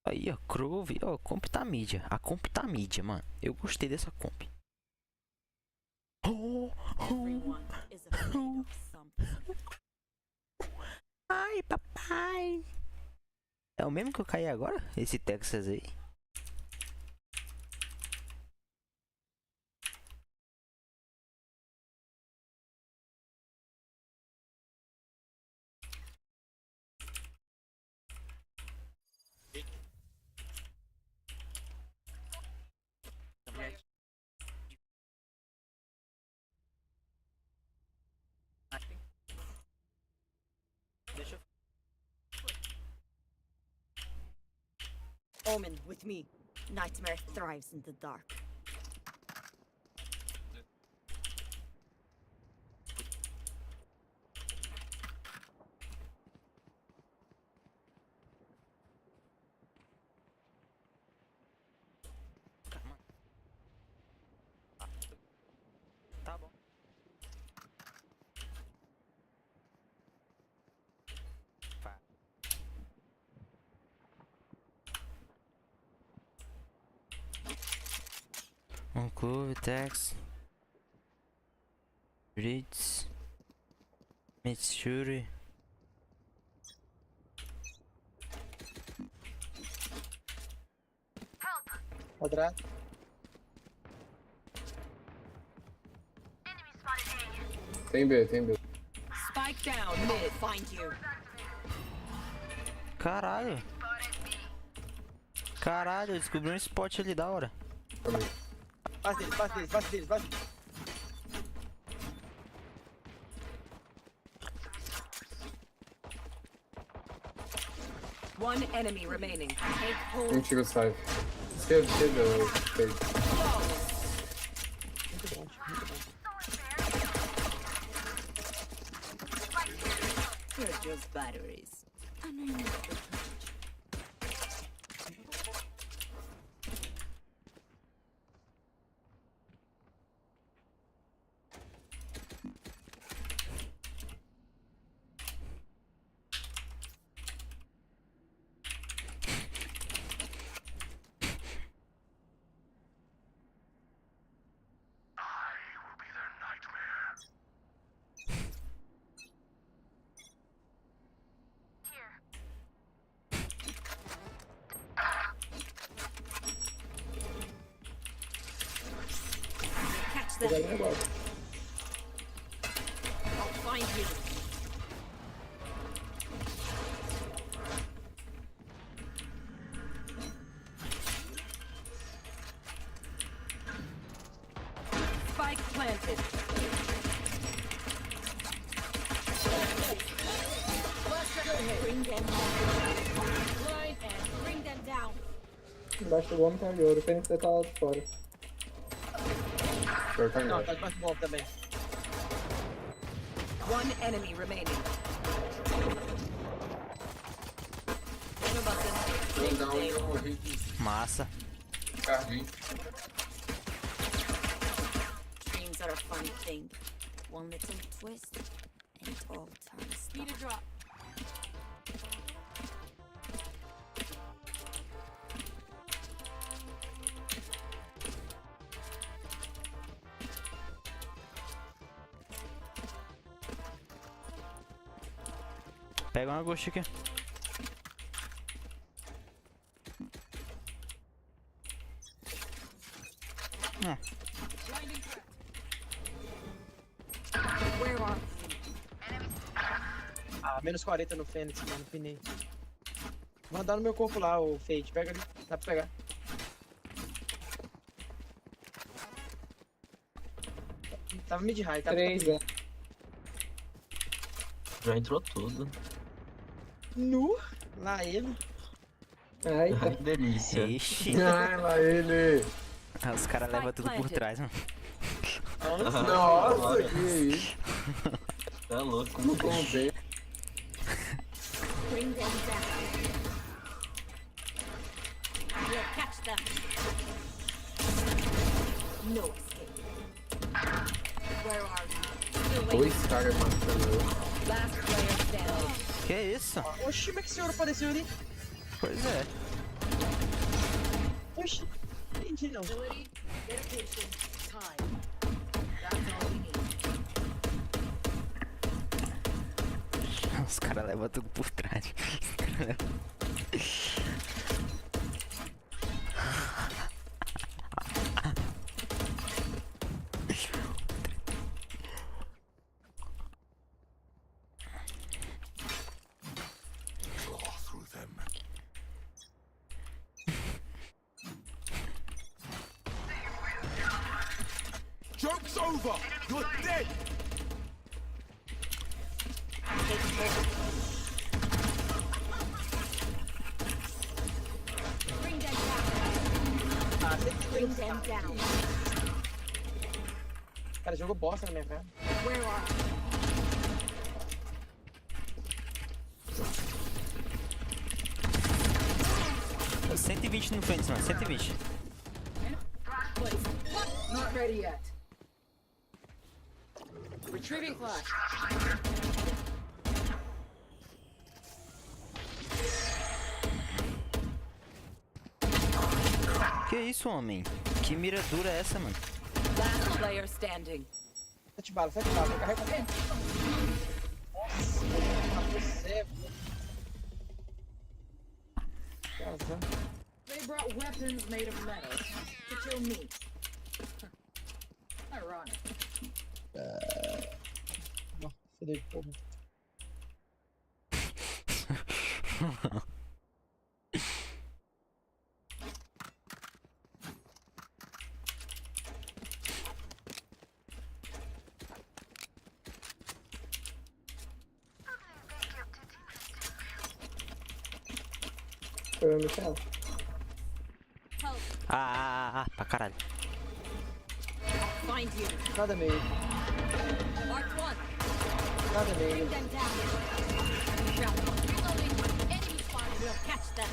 Aí, ó, Crove, ó, comp tá mídia. A comp tá mídia, mano. Eu gostei dessa comp. Everyone is afraid of something. Ai, papai. É o mesmo que eu caí agora? Esse Texas aí? Deixa eu... Omen, with me. Nightmare thrives in the dark. Tá bom. Um clube, tax. Brits. Mitsuri. Quadrado. Tem B. Spike down mid. Find you. Caralho. Caralho, eu descobri um spot ali da hora. Bate deles. One enemy remaining. Take hold. Um tiro sai. Esquerda, feito. Flawless. Muito bom. those batteries. Vou pegar ele agora. I'll find you. Spike planted. Bring them down. Blind and bring them down. Embaixo do homem tá de ouro. Pena que você tá lá de fora. Não, tá debaixo do ombro também. One enemy remaining. Vou dar onde eu morri. Massa. Carrinho. Dreams are a funny thing. One little twist and it all turns. Need a drop. Pega uma ghost aqui. Where are Ah, menos 40 no Fênix, mano, pinei. Vou andar no meu corpo lá, o Fate. Pega ali, dá pra pegar. Tava mid-high, tá? 3, velho. Já entrou tudo. Nu, lá ele. Ai, Ai, que delícia. Ixi. Ai, lá ele. Os caras levam tudo por trás, mano. Nossa, que isso. Tá louco. Não contei. bring them down? We'll catch them. No escape. Where are you? Still waiting. Dois caras matando eu. Last player standing. Que isso? Oxi, como é que esse ouro apareceu ali? Pois é. Oxi, entendi não. Ability, dedication, time. That's all we need. Os caras levam tudo por trás. Os caras levam... Joke's over! You're dead! Bring them down. Bring them down. Cara, jogou bosta na minha cara. Where are you? 120 no Fênix, mano. 120. Not ready yet. Retrieving flash. Que isso, homem? Que mira dura é essa, mano? Last player standing. 7 balas, carrega bem. Nossa, você. They brought weapons made of metal to kill me. Ironic. Fudeu, porra. Foi o Michel? Pra caralho. Find you. Nada meio. Mark one. Nada bem. Bring them down. Reloading. Enemy spotted. We'll catch them.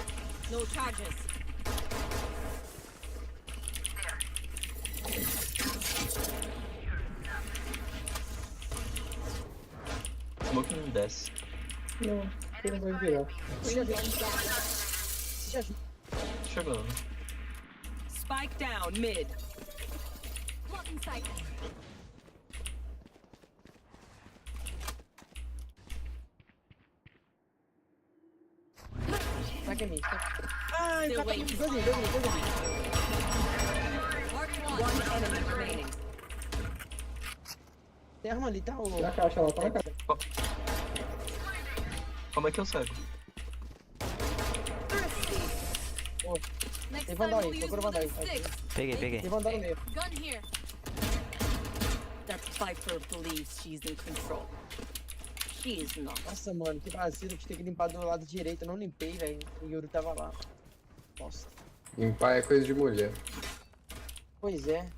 No charges. Smoke não desce. Não, ele não vai virar. Bring them down. Chegando. Spike down mid. Blocking sight. Tá que é mim. Ai, Still tá waiting. dois. One enemy remaining. Tem arma ali, tá? O... Na caixa lá, tá na caixa. Como é que eu cego? Next Tem time vandal we'll aí, use procura vandal aí. wooden sticks. Peguei. Tem vandal no meio. Gun here. That Viper believes she's in control. She is not. Nossa, mano, que vacilo de ter que limpar do lado direito. Eu não limpei, velho. O Yuri tava lá. Nossa. Limpar é coisa de mulher. Pois é.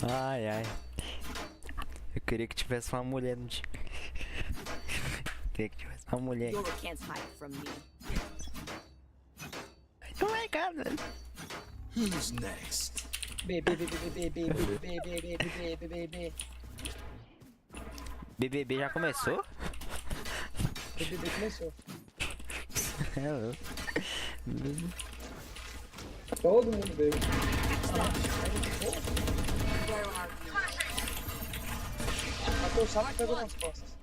Ai. Eu queria que tivesse uma mulher no time. Queria que tivesse uma mulher. Yoru can't hide from me. Oh my god, velho. Who's next? BBB já começou? BBB começou. É louco. Todo mundo veio. Matou o sapo e pegou nas costas.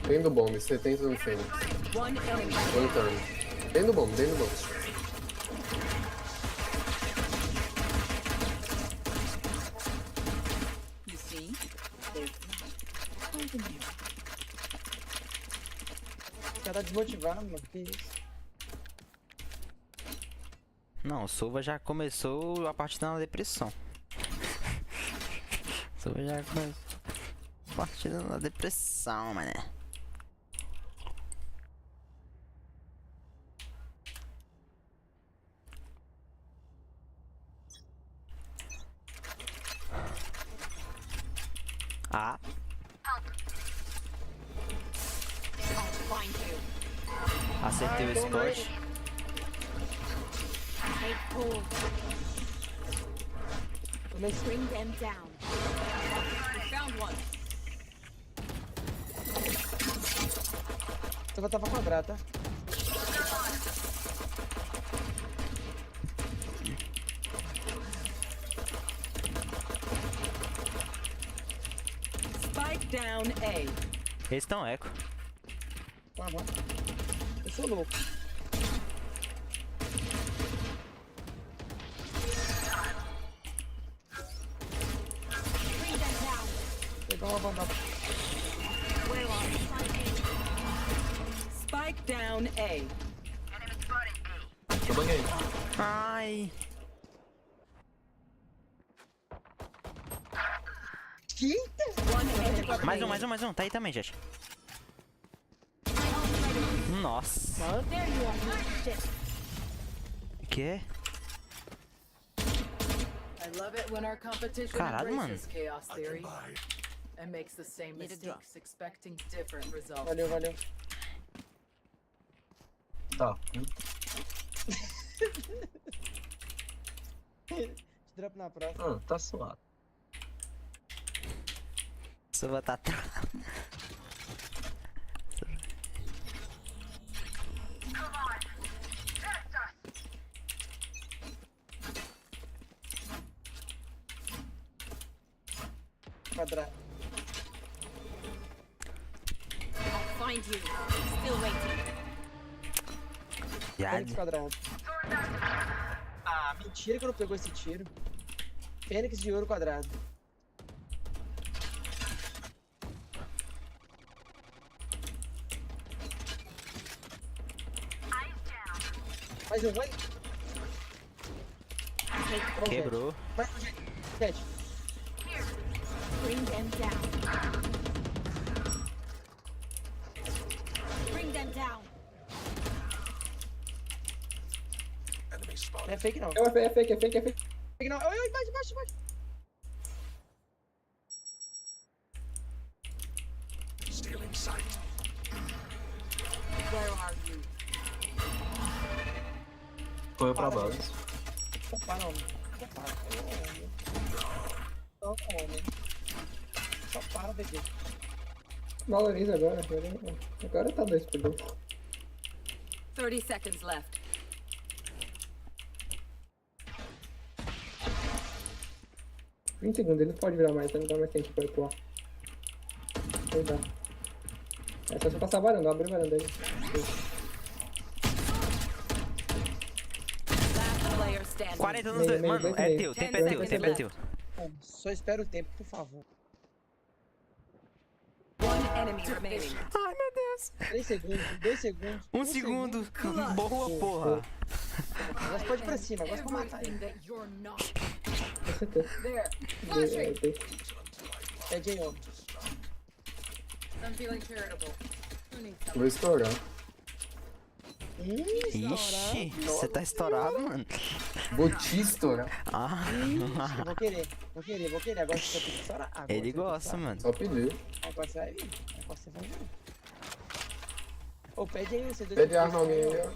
Tem do bomb, 70 no Fênix. One enemy. Tô entrando. Tem do bomb. You see? O cara tá desmotivado, mano. Que isso? Não, o Sova já começou a partida na depressão. Sova já começou a partida na depressão, mané. Ah. Acertei o spot. Take hold. Bring them down. We found one. Tava quadrado, tá? Spike down A. Eles estão eco. Tá bom. Eu sou louco. Bring them down. Pegar uma vandal. Where are you? Spike down A. Eu banguei. Ai. Mais um. Tá aí também, gente. Nossa. There you are. Shit. Que? I love it when our competition Caralho, embraces mano. chaos theory and makes the same mistakes, expecting different results. Valeu. Tá. Te drop na próxima. Tá suado. Sova tá atrás. Quadrado. I'll find you. Still waiting. Fênix quadrado. Ah, mentira que não pegou esse tiro. Fênix de ouro quadrado. Mais um, vai. Quebrou. Mais um, gente. Bring them down. Bring them down. Não é fake não. É fake. Fake não. Ai, baixo. Where are you? Foi pra base. Só para, homem. Só para, bebê. Valoriza agora. Agora tá 2 por 2. 30 seconds left. Segundos, ele não pode virar mais, não dá mais tempo pra atuar. Não dá. É só você passar a varanda, abre a varanda aí. Last player standing. 40 nos dois. Mano, é teu, tempo é teu. Só espera o tempo, por favor. One enemy remaining. Ai, meu Deus. 3 segundos, 2 segundos. 1 segundo. Boa, porra. Agora pode ir pra cima, agora pode matar ele. É de homem. I'm feeling charitable. Who needs some? Vou estourar. Ixi, você tá estourado, mano. Vou te estourar. Ah. Eu vou querer. Agora você tem que estourar. Agora Ele você tem que gosta, estourar. mano. Só pedir. Agora você vai vir. Agora você vai vir. Ô, pede aí, você Pede arma alguém aí, ó.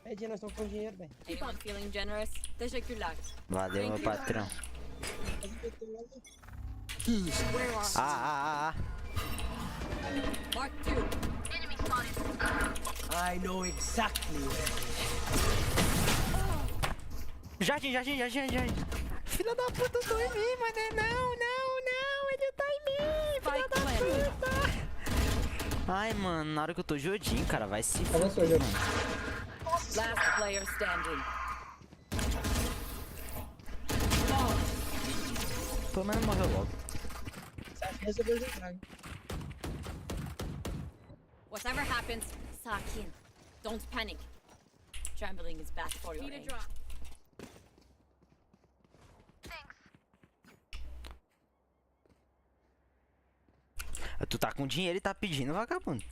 Pede aí, nós estamos com dinheiro, velho. Anyone feeling generous? Teşekkürler. Valeu, meu patrão. Where are Ah. Mark 2. I know exactly where. Jardim. Filha da puta, tô em mim, mano. Não. Ele tá em mim. Filha da puta. Ai, mano, na hora que eu tô jodinho, cara, vai se Avançou, mano. Last player standing. Pelo menos morreu logo. Resolveu jogar, hein? Whatever happens, sakin. Don't panic. Trembling is bad for your aim. Tu tá com dinheiro e tá pedindo, vagabundo.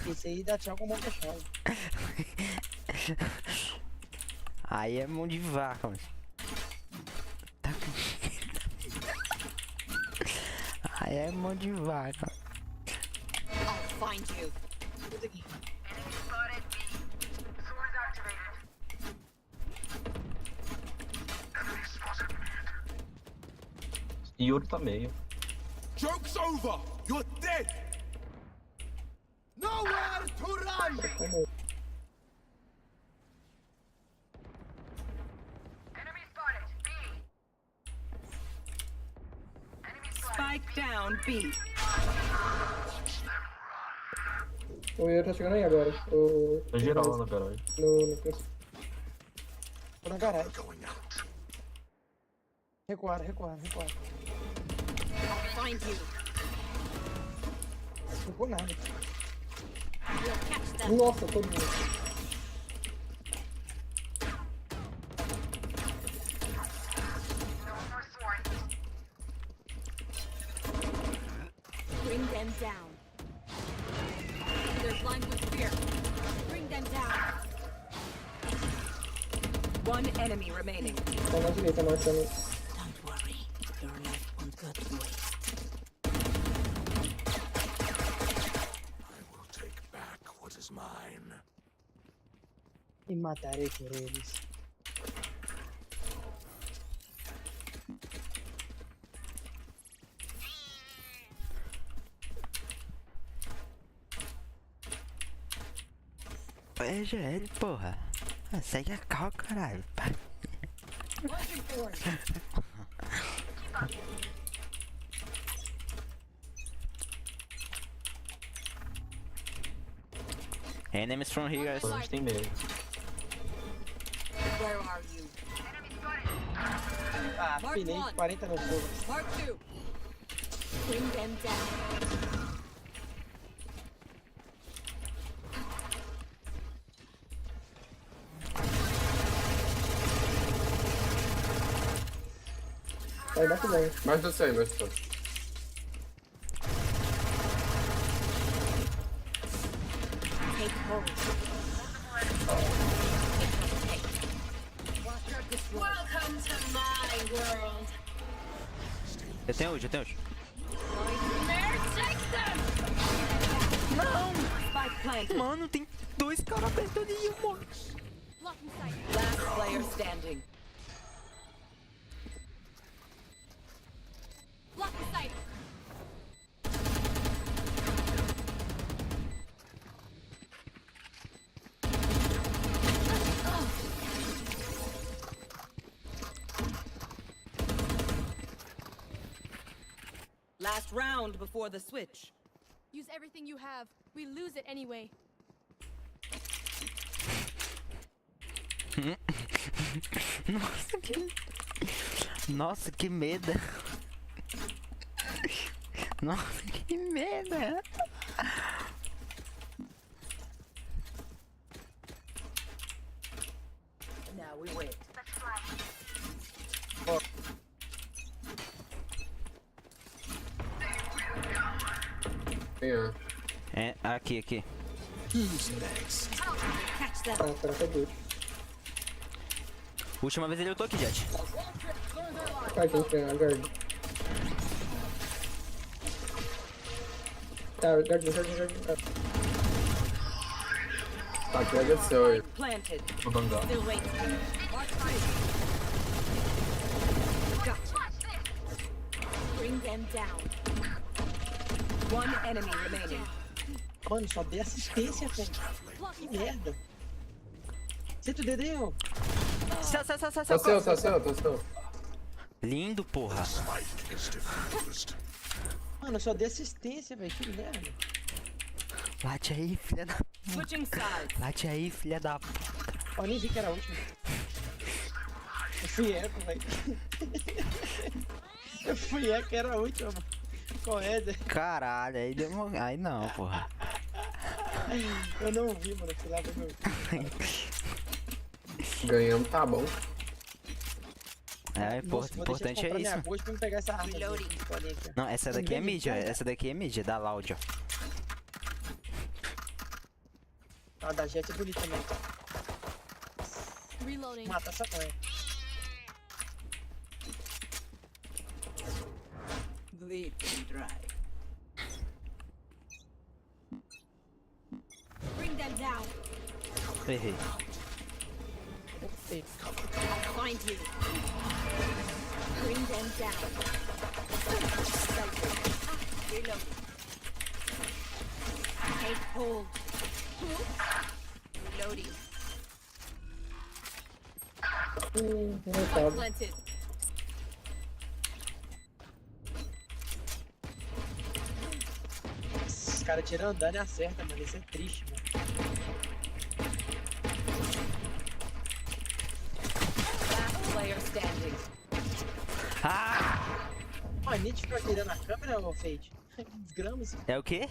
Esse aí dá tchau com a mão fechada. Aí é mão de vaca, mano. Tá com dinheiro. Aí é mão de vaca. I'll find you. Yuri tá meio. Joke's over! You're dead! Nowhere to run! Spike down B. O Yuri tá chegando aí agora. Tá geral lá na garagem. Tô na garagem. Recuaram. I'll find you. Não ficou nada. We'll catch them. Nossa, todo mundo. Bring them down. They're blind with fear. Bring them down. One enemy remaining. Tá na direita, marcando. Don't worry, your life won't go to waste. E matarei por eles. É GL, porra. Segue a cal, caralho. Enemies from here, guys. A gente tem medo. Where are you? Ah, pinei 40 no fogo. Mark 2. Bring them down. Vai dar tudo aí. Mais do 100, mais do 100. Take hold. Eu tenho hoje, eu tenho hoje. Não! Mano, tem dois caras perto ali, mano. Last player standing. Block the sight. Last round before the switch. Use everything you have. We lose it anyway. Nossa, que... Nossa, que medo. Nossa, que medo. Now we wait. É, aqui, aqui. Última vez ele eu tô aqui, Jet. Vai, gente, aguarde. Tá, guarde. Tá, pega seu aí. Planted. Vou bangar. Still waiting. Bring them down. One enemy remaining. Mano, só dei assistência, velho. Que merda. Senta o dedo aí, ó. Tá seu. Lindo, porra. Mano, eu só dei assistência, velho. Que merda. Late aí, filha da... Switching sides. Late aí, filha da... Eu nem vi que era a última. Eu fui eco, velho. Eu fui eco, era a última, mano. Qual é, Zé? Caralho, aí deu... Aí não, porra. Eu não vi, mano. Eu fui lá ver meu... Ganhamos, tá bom. É, importante é isso. Hoje pra me pegar essa arma. Não, essa daqui é mid, ó. Essa daqui é mid, da loud, ó. A da Jet é bonita também. Reloading. Mata essa coisa. Bleed and dry. Bring them down. Errei. I'll find you. Bring them down. Reload. Take hold. Reloading. Planted. Os caras tirando dano e acerta, mano. Isso é triste, mano. Player standing. Ah! Mano, a gente fica virando a câmera, ô Fade? Desgrama isso. É o quê?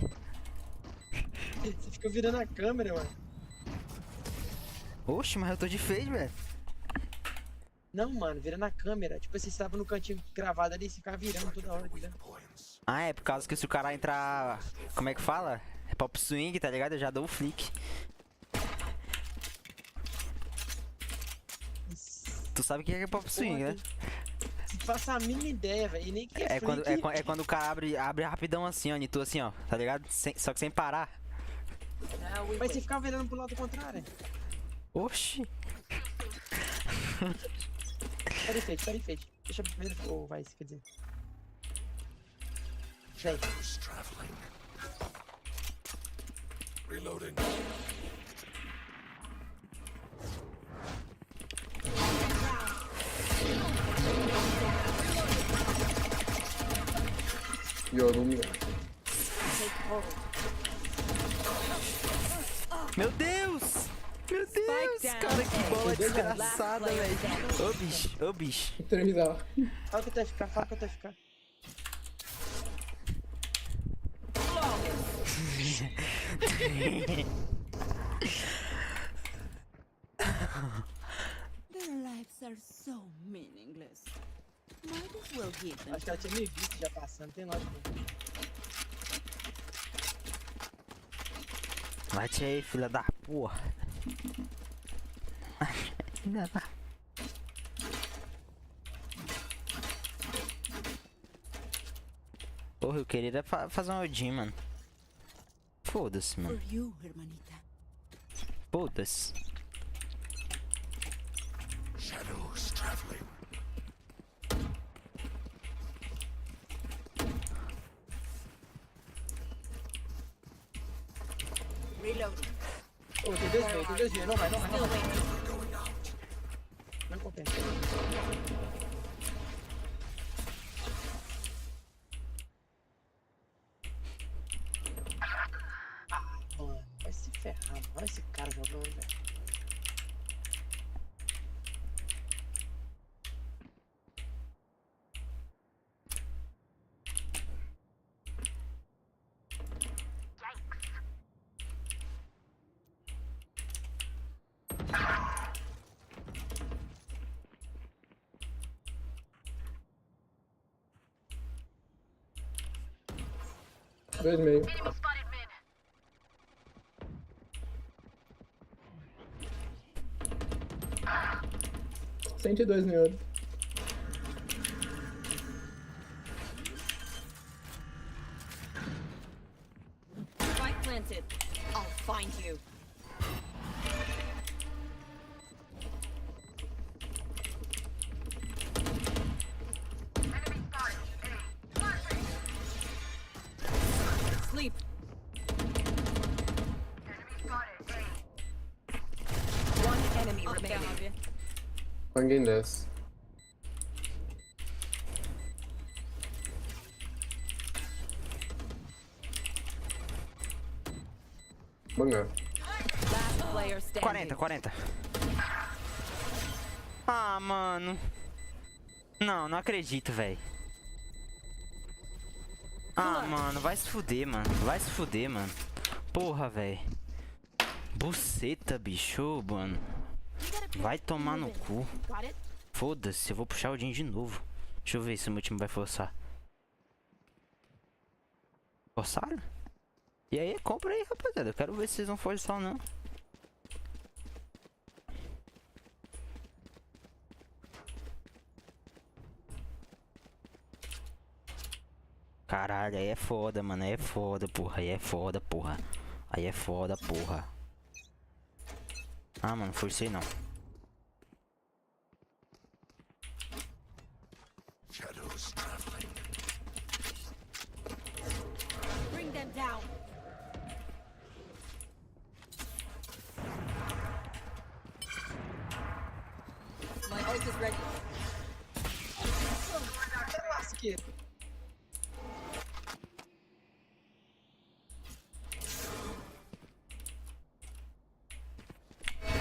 Você fica virando a câmera, mano. Oxe, mas eu tô de fade, velho. Não, mano, virando a câmera. Tipo assim, você tava no cantinho gravado ali, você ficava virando toda hora, entendeu? Ah, é por causa que se o cara entrar... Como é que fala? É pop swing, tá ligado? Eu já dou o flick. Tu sabe o que é pop swing, né? Não faço a mínima ideia, velho. E nem que É quando o cara abre rapidão assim, ó, tu assim, ó, tá ligado? Só que sem parar. Mas você ficava virando pro lado contrário. Oxi. Pera aí, Fade. Deixa eu primeiro... Ou vai, quer dizer... Vem. Reloading. Yorum. Meu Deus! Meu Deus! Cara, que bola desgraçada, velho. Ô bicho, ô bicho. Terminar. Fala que eu tô ficar, fala que eu tô ficar. Their lives are so meaningless. Might as well give them. Acho que ela tinha me visto já passando, tem lógico. Bate aí, filha da porra. Filha da... queria fazer um Odin, mano. Foda-se, mano. For you, hermanita. Foda-se. Shadows traveling. Reloading. Ô, tem 2 B, não vai. Não compensa. Mano, vai se ferrar, mano. Olha esse cara jogando, velho. Dois meio. $102 no ouro. Spike planted. I'll find you. Sleep. One enemy remaining. Ninguém desce. Bangar. Last player standing. 40. Ah, mano. Não acredito, velho. Ah, mano, vai se fuder, mano. Porra, velho. Buceta, bicho, mano. Vai tomar no cu. Foda-se, eu vou puxar o Odin de novo. Deixa eu ver se o meu time vai forçar. Forçaram? E aí, compra aí, rapaziada. Eu quero ver se vocês vão forçar ou não. Caralho, aí é foda, mano. Aí é foda, porra. Ah, mano, forcei não. Shadows traveling. Bring them down. My ult is ready. Lasqueiro.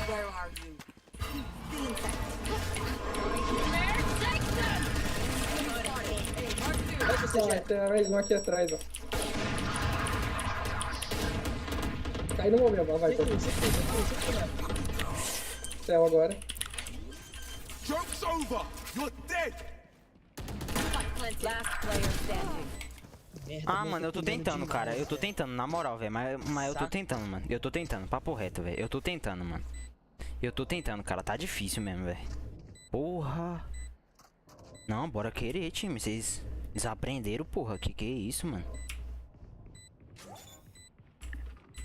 Where are you? Still inside. Tem mais um aqui atrás, ó. Cai no momento, ó. Vai, tô. Céu agora. Joke's over! You're dead! Last player standing. Ah, mano, eu tô tentando, cara. Eu tô tentando, na moral, velho. Mas eu tô tentando, mano. Eu tô tentando, papo reto, velho. Eu tô tentando, mano. Eu tô tentando, cara. Tá difícil mesmo, velho. Porra. Não, bora querer, time. Vocês aprenderam, porra. Que é isso, mano?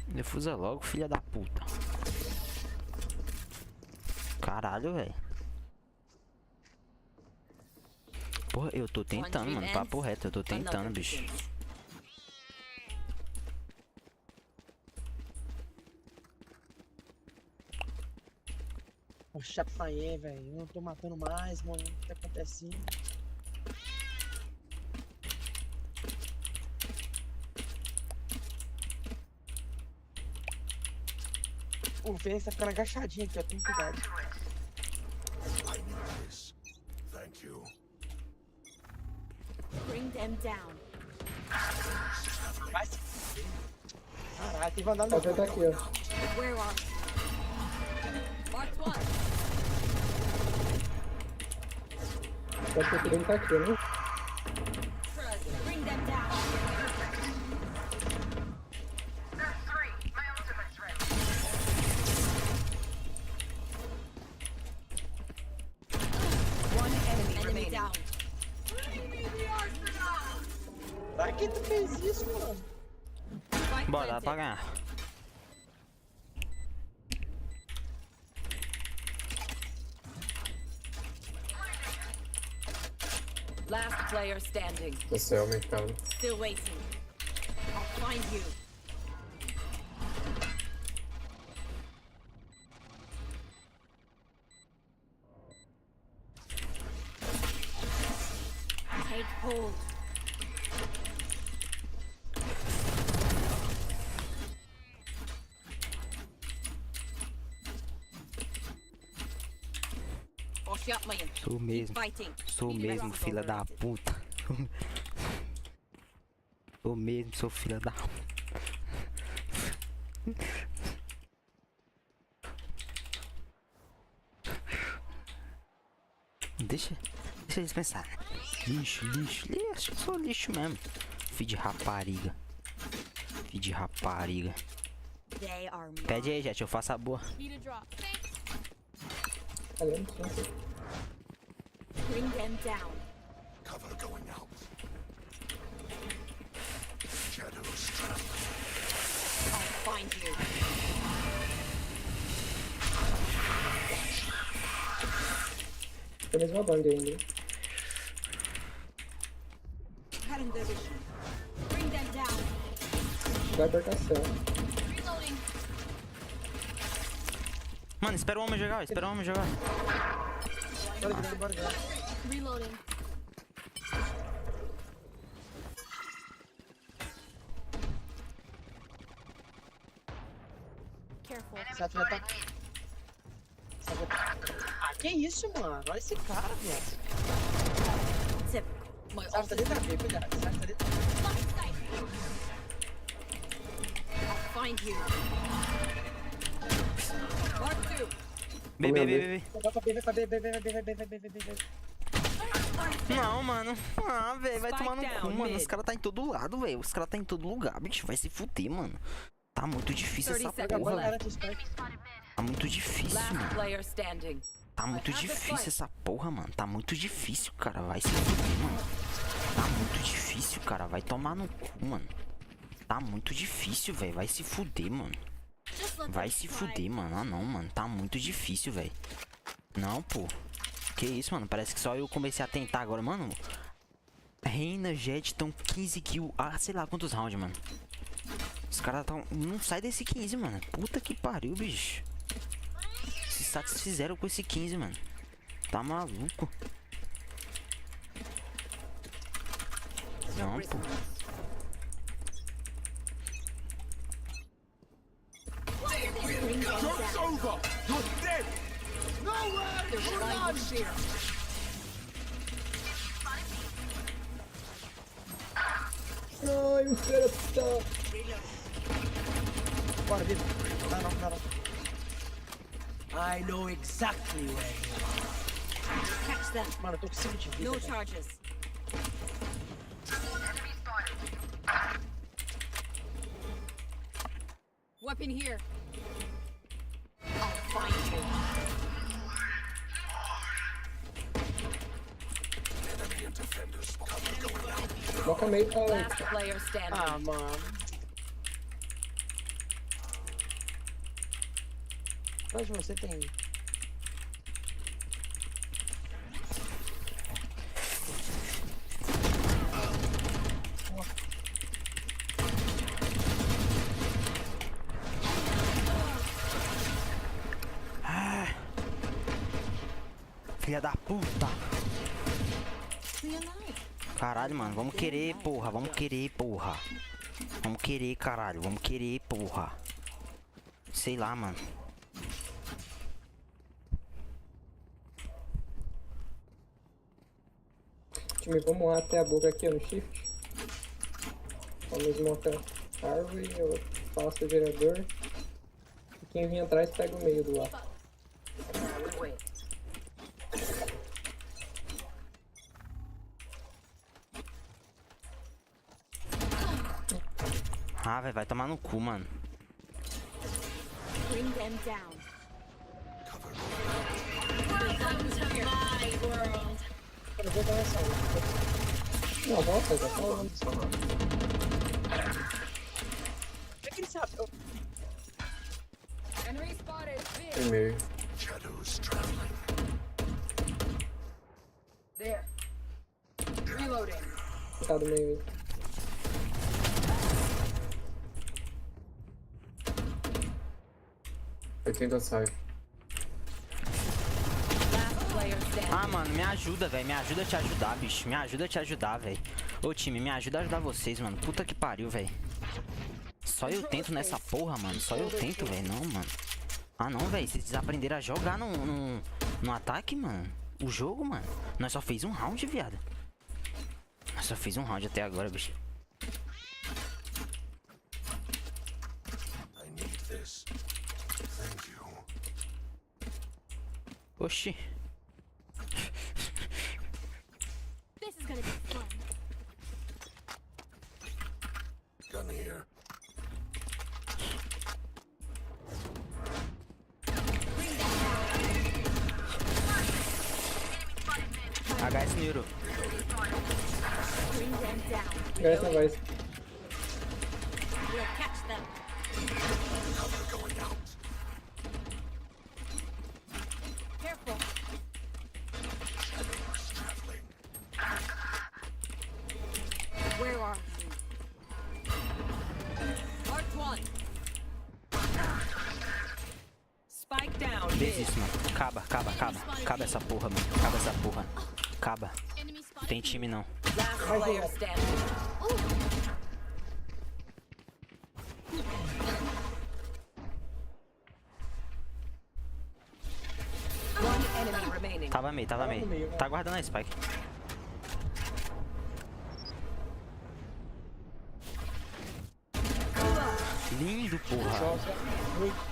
Defusa logo, filha da puta. Caralho, velho. Porra, eu tô tentando, mano. Papo reto, eu tô tentando, bicho. O chato aí, velho. Eu não tô matando mais, mano. O que tá acontecendo? O Fênix tá ficando agachadinho aqui, ó. Tem cuidado. I need this. Thank you. Bring them down. Vai se fuder. Caralho, tem que andar no Pode estar aqui, ó. Where are you? Marked one. Pode ser que ele tá aqui, né? Bring them down. One enemy remaining. Down. Vai, que tu fez isso, mano? Bora, dá pra ganhar. Last player standing. Esse é o mercado. Still waiting. I'll find you. Take hold. Sou mesmo. Sou mesmo, filha da puta. Sou mesmo, sou filha da. Deixa eles pensar. Lixo. Acho que sou lixo mesmo. Filho de rapariga. Pede aí, Jet, eu faço a boa. Bring them down. Cover going out. Shadows traveling. I'll find you. Tem mesmo uma bang ainda. Cutting their vision. Bring them down. Vai pra castelo. Reloading. Mano, espera o homem jogar, Bora. Reloading. Careful. Ah, que isso, mano? Olha esse cara, viado. Sabe, tá dentro da B, cuidado. Sabe, tá dentro I'll find you. Mark 2. B. Vai B. Não, mano. Ah, velho, vai tomar no cu, mano. Os caras tá em todo lado, velho. Os caras tá em todo lugar, bicho. Vai se fuder, mano. Tá muito difícil essa porra, velho. Tá muito difícil, mano. Tá muito difícil essa porra, mano. Tá muito difícil, cara. Vai se fuder, mano. Tá muito difícil, cara. Vai tomar no cu, mano. Tá muito difícil, velho. Vai se fuder, mano. Vai se fuder, mano. Ah, não, mano. Tá muito difícil, velho. Não, pô. Que isso, mano? Parece que só eu comecei a tentar agora, mano. Reina, Jet estão 15 kills. Ah, sei lá quantos rounds, mano. Os caras tão... Não sai desse 15, mano. Puta que pariu, bicho. Se satisfizeram com esse 15, mano. Tá maluco. Não, pô. Joke's over! You're dead! Ai, o cara tá... Bora, Vivo. Não. I know exactly where you are. Catch them. Mano, eu tô com 5 de vida. No charges. Weapon here. I'll find you. Enemy and defenders cover going out. Coloca meio. Last player standing. Ah, mano. Atrás de você tem. Filha da puta. Caralho, mano. Vamos querer, porra. Vamos querer, caralho. Vamos querer, porra. Sei lá, mano. Time, vamos lá até a boca aqui, ó, no shift. Vamos montar a árvore, eu faço o gerador. E quem vir atrás pega o meio do ar. Ah, velho, vai tomar no cu, mano. Bring them down. Eu vou dar essa. Não, volta, já tá rolando isso. Como é que ele sabe? Enemy spotted. Primeiro. Shadows traveling. There. Reloading. Tá do meio aí. Tenta sair. Ah, mano, me ajuda, velho. Me ajuda a te ajudar, bicho. Me ajuda a te ajudar, velho. Ô, time, me ajuda a ajudar vocês, mano. Puta que pariu, velho. Só eu tento nessa porra, mano. Só eu tento, velho. Não, mano. Ah, não, velho. Vocês aprenderam a jogar no ataque, mano. O jogo, mano. Nós só fez um round, viado. Nós só fez um round até agora, bicho. I need this. Thank you. Oxi. This is gonna be fun. Gun here. HS Neuro. Bring them down. Gareth não vai. We'll catch them. Cover going out. Careful. Shadows traveling. Where are you? Mark one. Spike down. Desiste, mano. Acaba, acaba, acaba. Acaba essa porra, mano. Acaba essa porra. Acaba. Não tem time, não. Last player standing. One enemy remaining. Tava meio, tava meio. Tá guardando a Spike. Lindo, porra.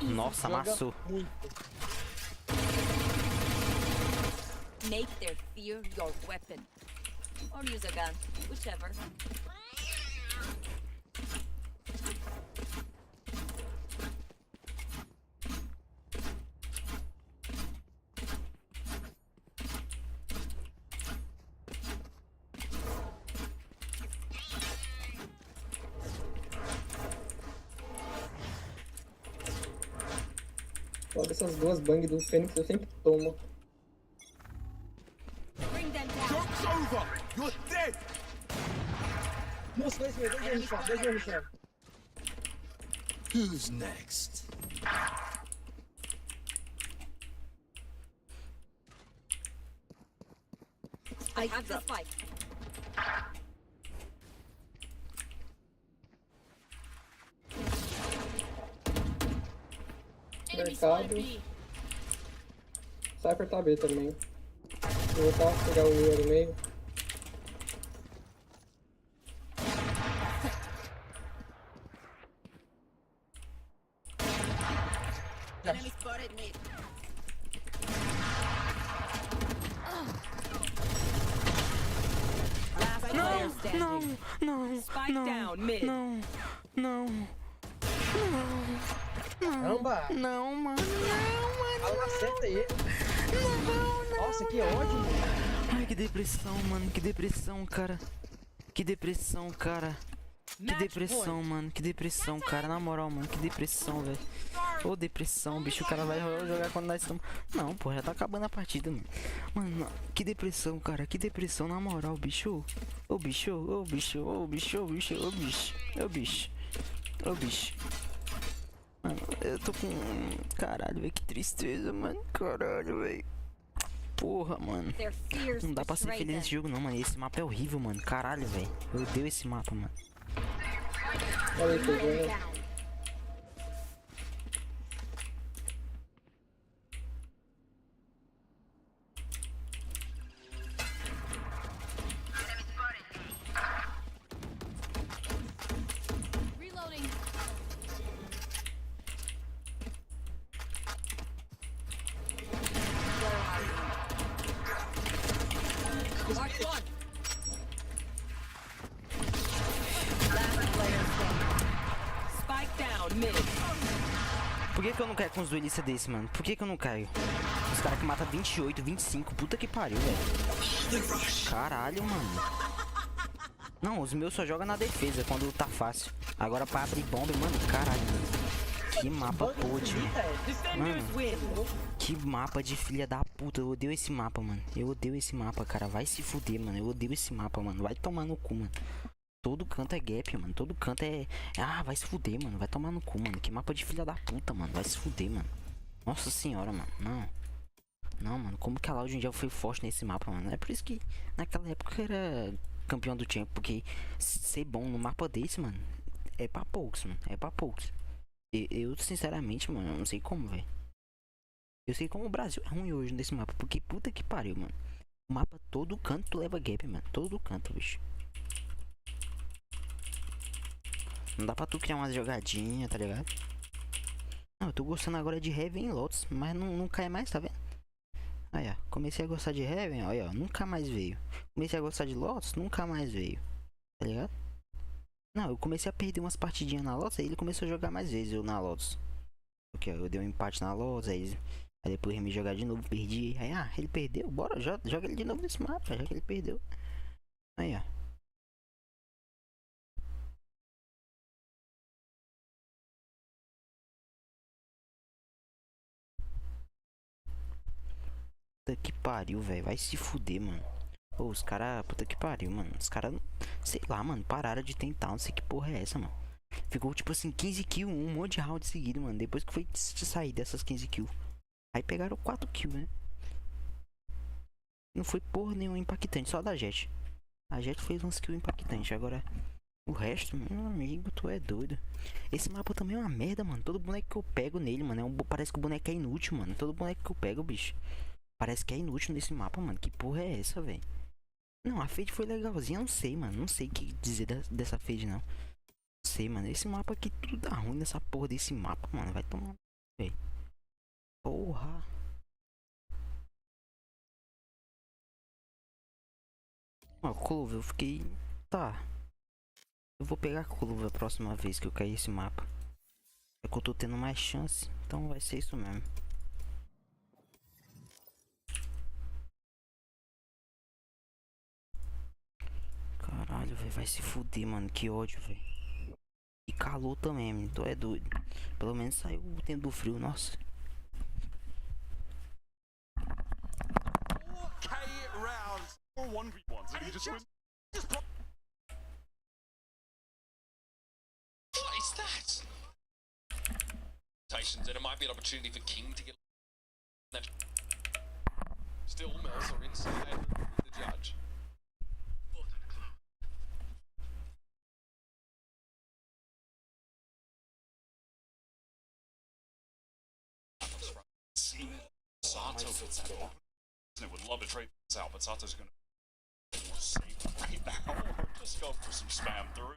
Nossa, amassou. Make their fear your weapon. Or use a gun, whichever. Logo essas duas bangs do Fênix eu sempre tomo. Joke's over! You're dead! Nossa, dois meio, Michel. Who's next? I have the spike. Mercado. Sai apertar B também. Vou voltar, pegar o Lua no meio. Enemy spotted mid. Last player standing. Não, Spike down mid. não, não. Caramba! Não, mano. Fala, acerta ele. Nossa, que ódio, mano. Ai, que depressão, mano. Que depressão, cara. Que depressão, cara. Que depressão, mano. Que depressão, cara. Na moral, mano. Que depressão, velho. Ô, depressão, bicho. O cara vai jogar quando nós estamos. Não, pô, já tá acabando a partida, mano. Mano, que depressão, cara. Que depressão, na moral, bicho. Ô, bicho. Ô, bicho. Ô, bicho. Ô, bicho. Ô, bicho. Ô, bicho. Ô, bicho. Mano, eu tô com... Caralho, velho. Que tristeza, mano. Caralho, velho. Porra, mano. Não dá pra ser feliz nesse jogo, não, mano. Esse mapa é horrível, mano. Caralho, velho. Eu odeio esse mapa, mano. Olha aí, pegou, né? Reloading. Mark one. Last player standing. Spike down mid. Por que eu não caio com uns duelistas desse, mano? Por que eu não caio? Os caras que matam 28, 25. Puta que pariu, velho. Caralho, mano. Não, os meus só jogam na defesa quando tá fácil. Agora pra abrir bomba, mano, caralho, mano. Que mapa podre. Mano, que mapa de filha da puta. Eu odeio esse mapa, mano. Eu odeio esse mapa, cara. Vai se fuder, mano. Eu odeio esse mapa, mano. Vai tomar no cu, mano. Todo canto é gap, mano. Todo canto é... Ah, vai se fuder, mano. Vai tomar no cu, mano. Que mapa de filha da puta, mano. Vai se fuder, mano. Nossa senhora, mano. Não. Não, mano. Como que a Loud um dia foi forte nesse mapa, mano? É por isso que naquela época era campeão do tempo. Porque ser bom no mapa desse, mano, é pra poucos, mano. É pra poucos. Eu sinceramente, mano, eu não sei como, velho. Eu sei como o Brasil é ruim hoje nesse mapa. Porque puta que pariu, mano. O mapa todo canto tu leva gap, mano. Todo canto, bicho. Não dá pra tu criar umas jogadinhas, tá ligado? Não, eu tô gostando agora de Heaven e Lotus, mas não cai mais, tá vendo? Aí, ó, comecei a gostar de Heaven, ó, nunca mais veio. Comecei a gostar de Lotus, nunca mais veio. Tá ligado? Não, eu comecei a perder umas partidinhas na Lotus, aí ele começou a jogar mais vezes eu na Lotus. Porque ó, eu dei um empate na Lotus, aí depois ele me jogar de novo, perdi. Aí, ele perdeu, bora, joga ele de novo nesse mapa, já que ele perdeu. Aí, ó. Puta que pariu, velho. Vai se fuder, mano. Pô, os caras, puta que pariu, mano. Os caras, sei lá, mano, pararam de tentar. Não sei que porra é essa, mano. Ficou tipo assim, 15 kills, um monte de round seguido, mano. Depois que foi sair dessas 15 kills. Aí pegaram 4 kills, né? Não foi porra nenhuma impactante, só da Jet. A Jet fez uns kills impactantes. Agora, o resto, meu amigo, tu é doido. Esse mapa também é uma merda, mano. Todo boneco que eu pego nele, mano, parece que o boneco é inútil, mano. Todo boneco que eu pego, bicho, parece que é inútil nesse mapa, mano. Que porra é essa, velho? Não, a Fade foi legalzinha, não sei, mano. Não sei o que dizer dessa Fade, não. Não sei, mano. Esse mapa aqui, tudo dá ruim nessa porra desse mapa, mano. Vai tomar, velho. Porra. Ó, Clover, eu fiquei... Tá. Eu vou pegar a Clover a próxima vez que eu cair esse mapa. É que eu tô tendo mais chance, então vai ser isso mesmo. Caralho, velho, vai se fuder, mano. Que ódio, velho. E calor também, mano. Tu é doido. Pelo menos saiu o tempo do frio, nossa. What is that? And it might be an opportunity for King to get that. Still, Mills are inside the judge. Sato gets that open. I would love to trade this out, but Sato's going to be more safe right now. Just go for some spam through.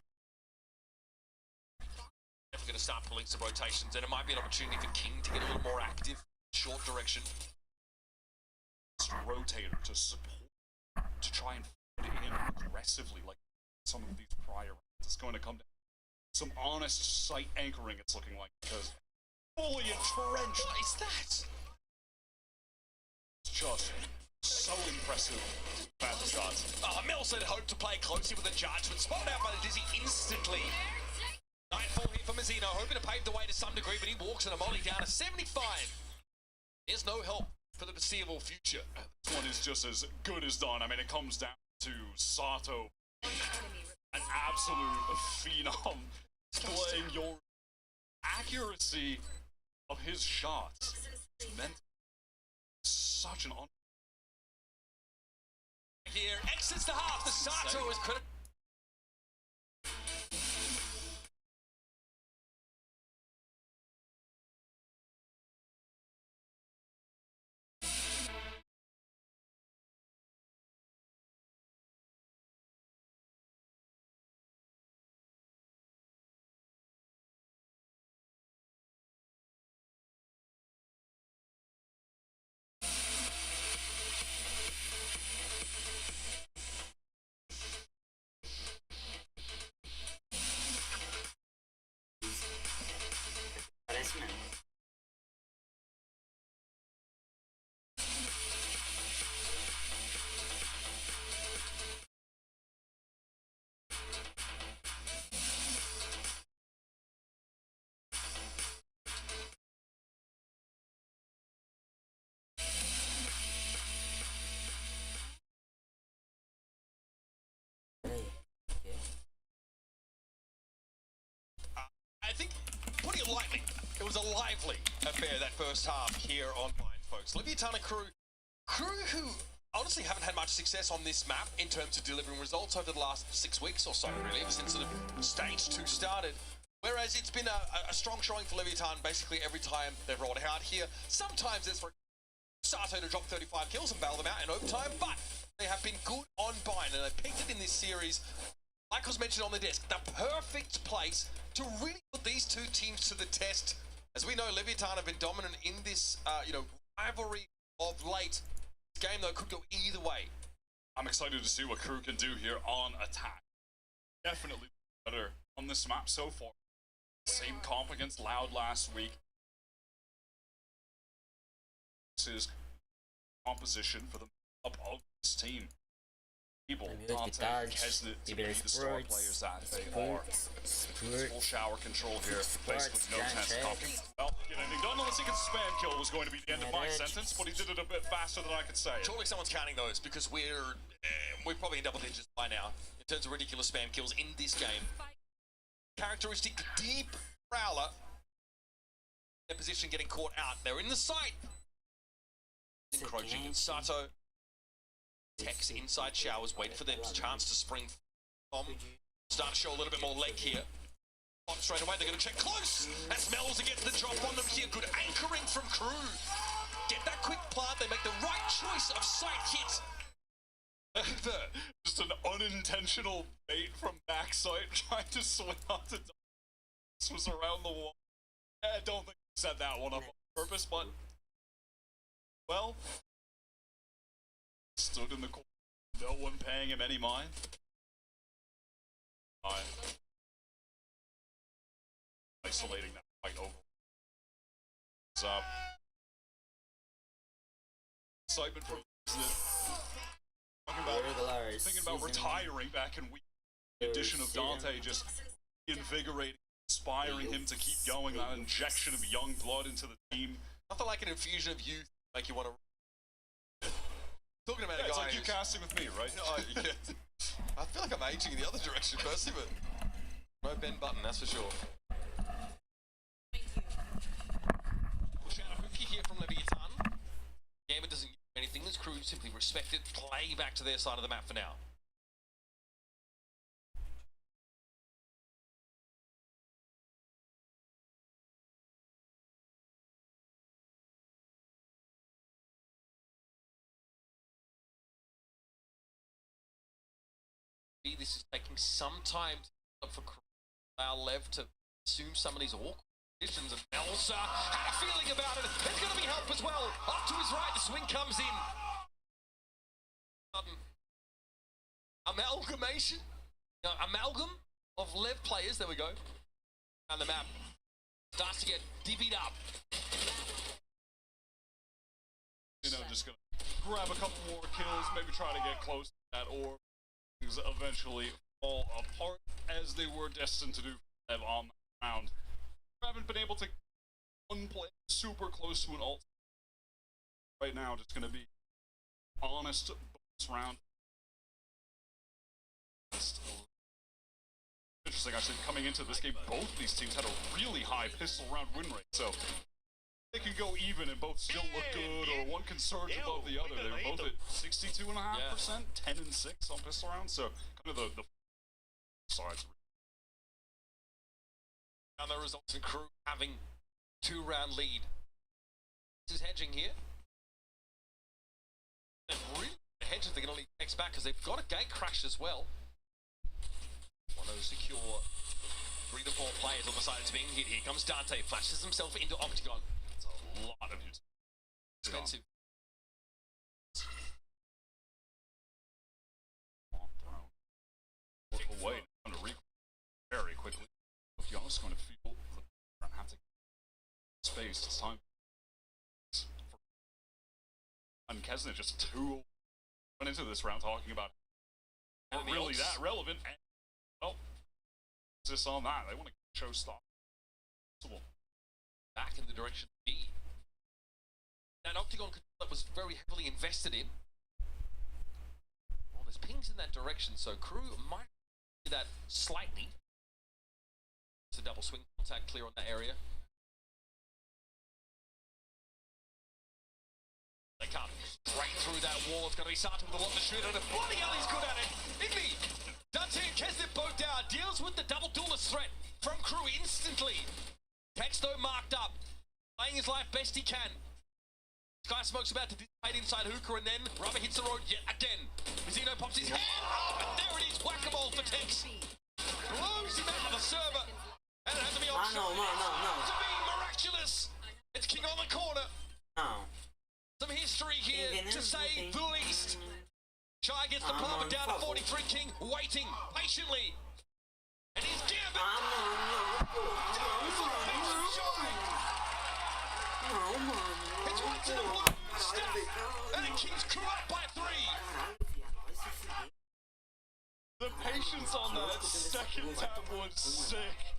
Definitely going to start pulling some rotations, and it might be an opportunity for King to get a little more active, short direction. Rotator to support, to try and put it in aggressively like some of these prior rounds. It's going to come down to some honest sight anchoring, it's looking like, because fully entrenched. What is that? It's just so impressive at the start. Oh, Mills had hoped to play closely with the judge, but spotted out by the Dizzy instantly. Nightfall here for Mazzino, hoping to pave the way to some degree, but he walks in a molly down to 75. There's no help for the foreseeable future. This one is just as good as done. I mean, it comes down to Sato, an absolute phenom, playing your accuracy of his shots. Meant such an honor. Here, exits the half. The Sato is critical. lightly. It was a lively affair that first half here on Mind, folks. Leviathan and crew who honestly haven't had much success on this map in terms of delivering results over the last 6 weeks or so, really, ever since sort of stage 2 started. Whereas it's been a strong showing for Leviathan basically every time they've rolled out here. Sometimes there's for Sato to drop 35 kills and bail them out in overtime, but they have been good on Bind, and they picked it in this series. Like was mentioned on the desk, the perfect place to really put these two teams to the test. As we know, Leviathan have been dominant in this, rivalry of late. This game, though, could go either way. I'm excited to see what crew can do here on attack. Definitely better on this map so far. Same comp against Loud last week. This is composition for the up of this team. People, Dante, Kesnet to be the star players that they are. Full shower control here, basically no chance of copying. Well, get anything done unless he can spam kill was going to be the end of my sentence, but he did it a bit faster than I could say it. Surely someone's counting those, because we're probably in double digits by now in terms of ridiculous spam kills in this game. Characteristic deep prowler. Their position getting caught out. They're in the sight. Encroaching in Sato. Techs inside showers, wait for their chance to spring from. Start to show a little bit more leg here. Pop straight away, they're going to check close. As Melza gets the drop on them here. Good anchoring from crew. Get that quick plant, they make the right choice of sight hit. Just an unintentional bait from backside trying to swing onto this was around the wall. I don't think he set that one up on purpose, but well, stood in the corner, no one paying him any mind. Isolating that fight over. What's up? Excitement from thinking about retiring back in week. The addition of Dante just invigorating, inspiring him to keep going. That injection of young blood into the team. Nothing like an infusion of youth make you want to. Talking about a guy. It's like you casting with me, right? Yeah. I feel like I'm aging in the other direction, personally, but no Ben Button, that's for sure. Here from Leviathan. Gambit doesn't give anything. This crew simply respect it. Play back to their side of the map for now. This is taking some time for Lev to assume some of these awkward positions, and Elsa had a feeling about it. There's going to be help as well. Up to his right, the swing comes in. Amalgam of Lev players. There we go. On the map starts to get divvied up. Just gonna grab a couple more kills, maybe try to get close to that orb. Things eventually fall apart as they were destined to do on the round. Haven't been able to one play super close to an ult. Right now, just going to be honest bonus round. Interesting, actually, coming into this game, both of these teams had a really high pistol round win rate, so they can go even and both still look good, or one can surge above the other. They were both at 62.5%, 10 and 6 on pistol rounds, so kind of the sides. And the results in crew having 2-round lead. This is hedging here. And really hedging, they're going to lead next back because they've got a gate crash as well. Want to secure 3 to 4 players on the side. It's being hit. Here comes Dante, flashes himself into Octagon. It's a lot of use. Expensive. Look away, time to recoil very quickly. If you're just going to feel the have to space, it's time. And Kesnet just too went into this round talking about not really that relevant. And, well, just on that, they want to show stop. Back in the direction of B. That Octagon that was very heavily invested in. Well, there's pings in that direction, so crew might do that slightly. It's a double swing contact clear on that area. Right through that wall. It's going to be Sato with a lot to shoot at it. Bloody hell, he's good at it. Igby, Dante and Kesnet both down. Deals with the double duelist threat from Crew instantly. Tex, though, marked up. Playing his life best he can. Sky Smoke's about to dissipate inside Hookah, and then Rubber hits the road yet again. Zeno pops his hand up, and there it is. Whack-a-mole for Tex. Blows him out of the server. And it has to be on no. To be miraculous. It's King on the corner. No. Some history here to say the least. Chai gets the palmer down to 43. King waiting patiently. And he's given. It's one to the blue stack. And it keeps Crew up by 3. The patience on that second tap was sick.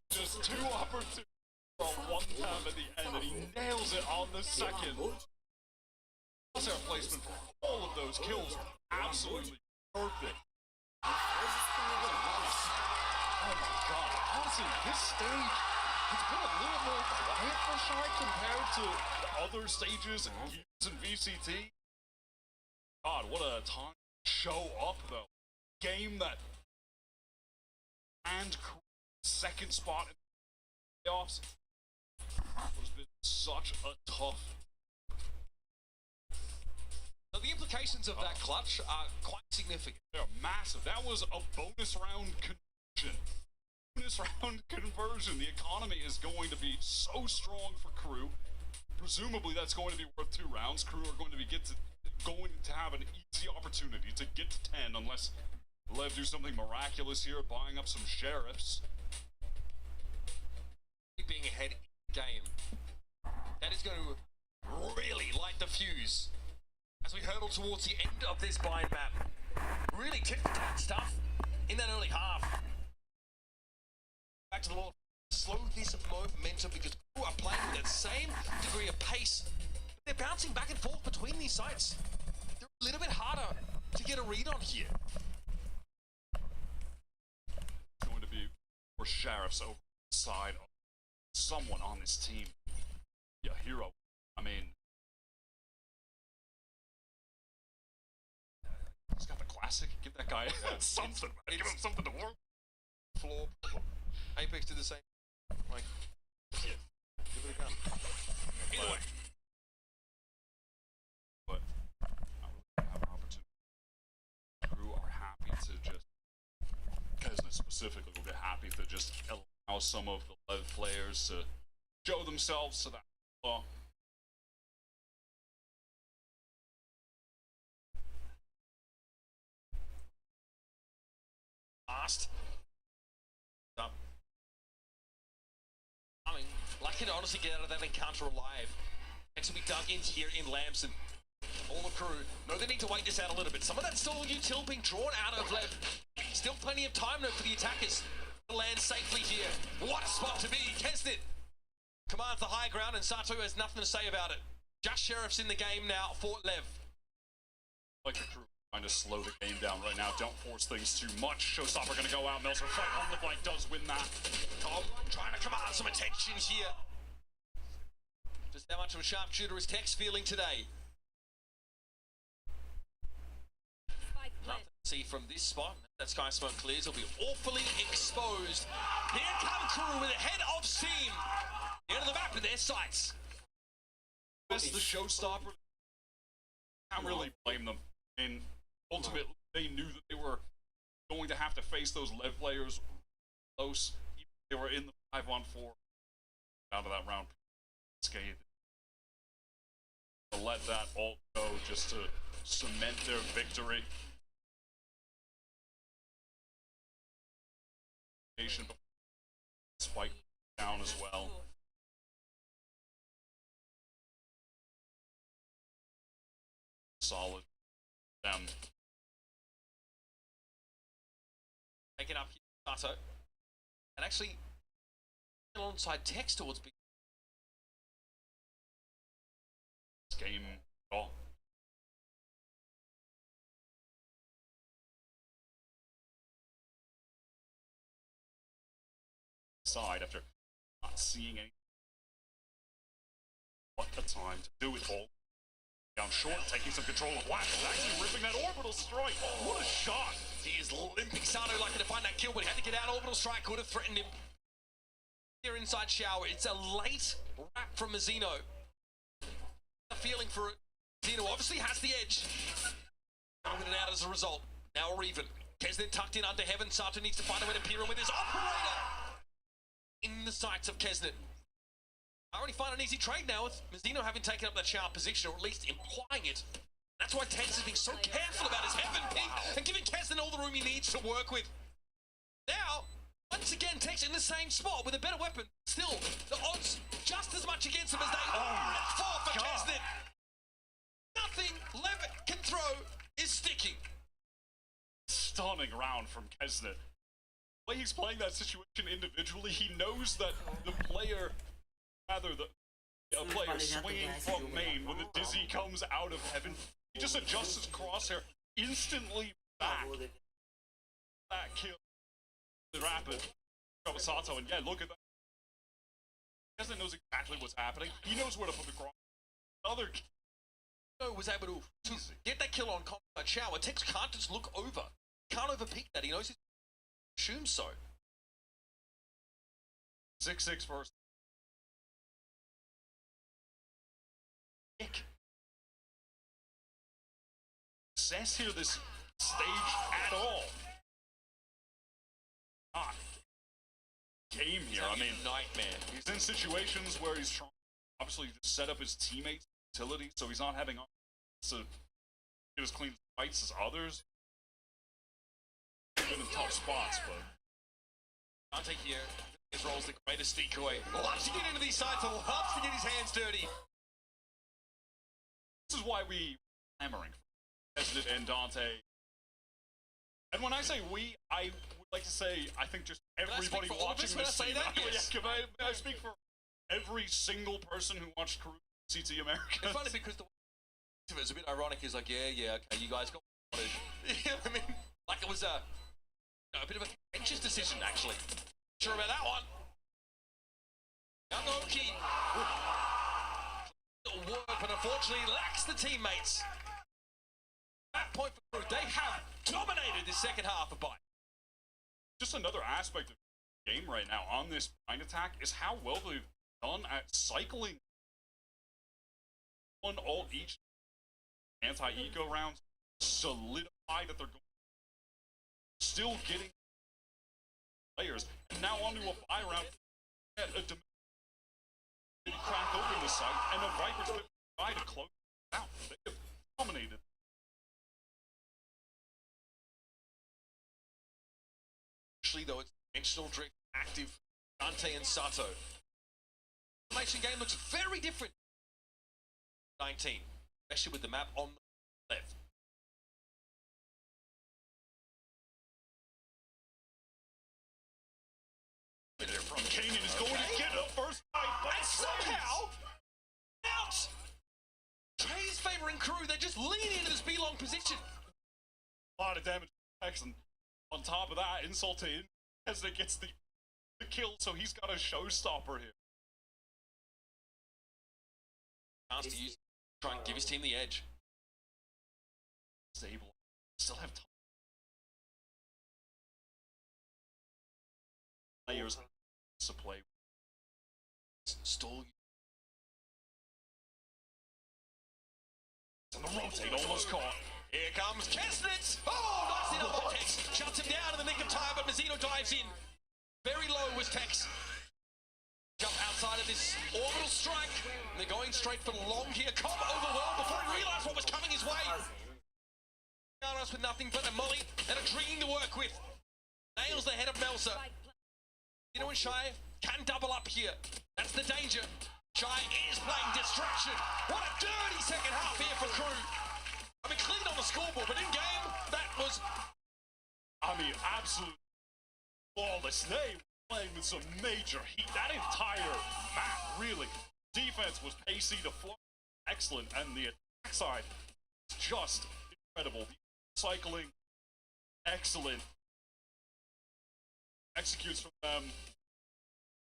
Just 2 opportunities from 1 tap at the end, and he nails it on the second. Crosshair placement for all of those kills, absolutely perfect. Oh my god, honestly, this stage, it's been a little more quiet for Shy compared to the other stages and games in VCT. God, what a time to show up though. Game that and second spot in the playoffs has been such a tough. So the implications of that clutch are quite significant. They're massive. That was a bonus round conversion. Bonus round conversion. The economy is going to be so strong for Crew. Presumably that's going to be worth 2 rounds. Crew are going to be going to have an easy opportunity to get to 10 unless Lev do something miraculous here, buying up some sheriffs. Being ahead in the game. That is going to really light the fuse as we hurtle towards the end of this bind map. Really tit-for-tat stuff in that early half. Back to the wall. Slow this momentum because people are playing with that same degree of pace. They're bouncing back and forth between these sites. They're a little bit harder to get a read on here. It's going to be more sheriffs over the side of someone on this team. Yeah, hero. I mean, he's got the classic. Give that guy something. Give him something to work. Floor. Apex did the same. Like, yeah, give it a gun. Either way. But I have an opportunity. Crew are happy to just, Kesna specifically will be happy to just allow some of the Lev players to show themselves so that last. I mean, lucky to honestly get out of that encounter alive. Next will be dug in here in Lamson. All the Crew know they need to wait this out a little bit. Some of that still util being drawn out of Lev. Still plenty of time though for the attackers to land safely here. What a spot to be. Kesnet commands the high ground and Sato has nothing to say about it. Just sheriffs in the game now for Lev. Like the Crew trying to slow the game down right now. Don't force things too much. Showstopper gonna go out. Melzer fight on the flank does win that. Tom trying to command some attention here. Just how much of a sharpshooter is Tex feeling today? Nothing to see from this spot. That Sky Smoke clears. He'll be awfully exposed. Here come Crew with a head of steam. The end of the map with their sights. That's the showstopper. Can't really blame them. And ultimately, they knew that they were going to have to face those Lev players close. Even if they were in the 5-on-4 out of that round. Scathed. To let that ult go just to cement their victory. Spike down as well. Solid. Them. Taking up here, Sato. And actually, alongside Tex towards big. This game at all. Side after not seeing any. What a time to do it all. Down short, taking some control of Wax, actually ripping that orbital strike. What a shot! He is limping. Sato lucky to find that kill, but he had to get out. Orbital strike could have threatened him. Here inside shower, it's a late wrap from Mazzino. A feeling for it. Mazzino obviously has the edge. Knocking it out as a result. Now we're even. Kesnet tucked in under heaven. Sato needs to find a way to peer in with his operator. In the sights of Kesnet. I already find an easy trade now with Mazzino having taken up that shower position, or at least implying it. That's why Tex is being so careful about his heaven ping and giving Kesnet all the room he needs to work with. Now, once again, Tex in the same spot with a better weapon. Still, the odds just as much against him as they are for Kesnet. Nothing Levitt can throw is sticking. Stunning round from Kesnet. The way he's playing that situation individually, he knows that the player, rather the player swinging from main when the dizzy comes out of heaven, he just adjusts his crosshair instantly back. That kill is rapid. Sato, and yeah, look at that. Kesnet knows exactly what's happening. He knows where to put the cross. Other was able to get that kill on combat shower. Tex can't just look over. Can't overpeak that. He knows he assumes so. 6-6 first. Success here this stage at all. Not game here. I mean, nightmare. He's in situations where he's trying obviously to set up his teammates' utility, so he's not having to get as clean fights as others. Good in tough spots, but Dante here, his role's the greatest decoy. Loves to get into these sides, loves to get his hands dirty. This is why we hammering Kesnet and Dante. And when I say we, I would like to say I think just everybody watching this scene. Yes. Can I speak for every single person who watched CT America? It's funny because the it's a bit ironic. He's like, yeah, okay, you guys got what you wanted. You know what I mean? Like it was a bit of a contentious decision, actually. Sure about that one. Yangoki. Work, but unfortunately lacks the teammates. That point for Crew, they have dominated the second half of Bite. Just another aspect of the game right now on this blind attack is how well they've done at cycling one ult each anti-eco rounds, solidify that they're going still getting players, and now onto a buy round at a crack open the site, and the Vipers will try to close it out. They have dominated. Actually, though, it's intentional drift, active, Dante and Sato. The formation game looks very different. 19, especially with the map on the left. From Kanan is going to get a first fight, but and somehow, out! Trey's favoring Crew, they just lean into this B-long position. A lot of damage to X, and on top of that, insult to him, Kesnet gets the kill, so he's got a showstopper here. Chance to use, try and give his team the edge. Stable, still have time. Players to play. Stall. And the rotate almost caught. Here comes Kesnet! Oh, nicely done by Tex. Shuts him down in the nick of time, but Mazzino dives in. Very low was Tex. Jump outside of this orbital strike. And they're going straight for long here. Cobb overwhelmed before he realized what was coming his way. Us with nothing but a molly and a dream to work with. Nails the head of Melsa. You know, and Shy can double up here. That's the danger. Shy is playing distraction. What a dirty second half here for Crew. I mean, clean on the scoreboard, but in game, that was... I mean, absolute flawless. They were playing with some major heat. That entire map, really. Defense was pacey, the flow excellent, and the attack side just incredible. Cycling, excellent. Executes from them.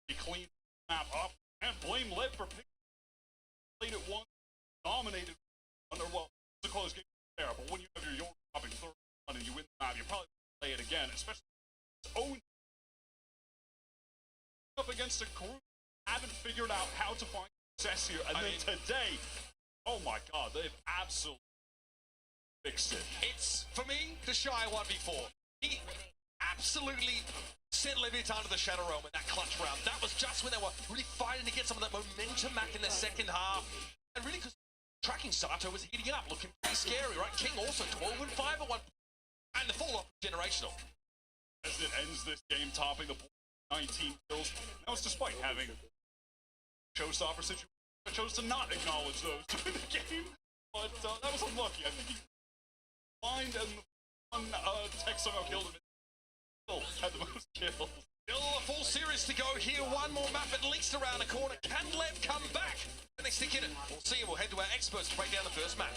He cleaned the map up and blame Lev for picking. Played it once, dominated Or, well, it's a close game there, but when you have your dropping 31 and you win the map, you probably play it again, especially its own up against a crew haven't figured out how to find success here. And then today, oh my god, they've absolutely fixed it. It's, for me, the shy 1v4. He absolutely sent Leviathan to the Shadow Realm in that clutch round. That was just when they were really fighting to get some of that momentum back in the second half. And really, because tracking Sato was heating up, looking pretty scary, right? King also 12 and 5 at one point. And the fall off generational. As it ends this game, topping the 19 kills. That was despite having showstopper situation. I chose to not acknowledge those during the game, but that was unlucky. I think he blind and one tech somehow killed him. Still had the most kills. Still a full series to go here. One more map at least around the corner. Can Lev come back? Can they stick in it? We'll see. We'll head to our experts to break down the first map.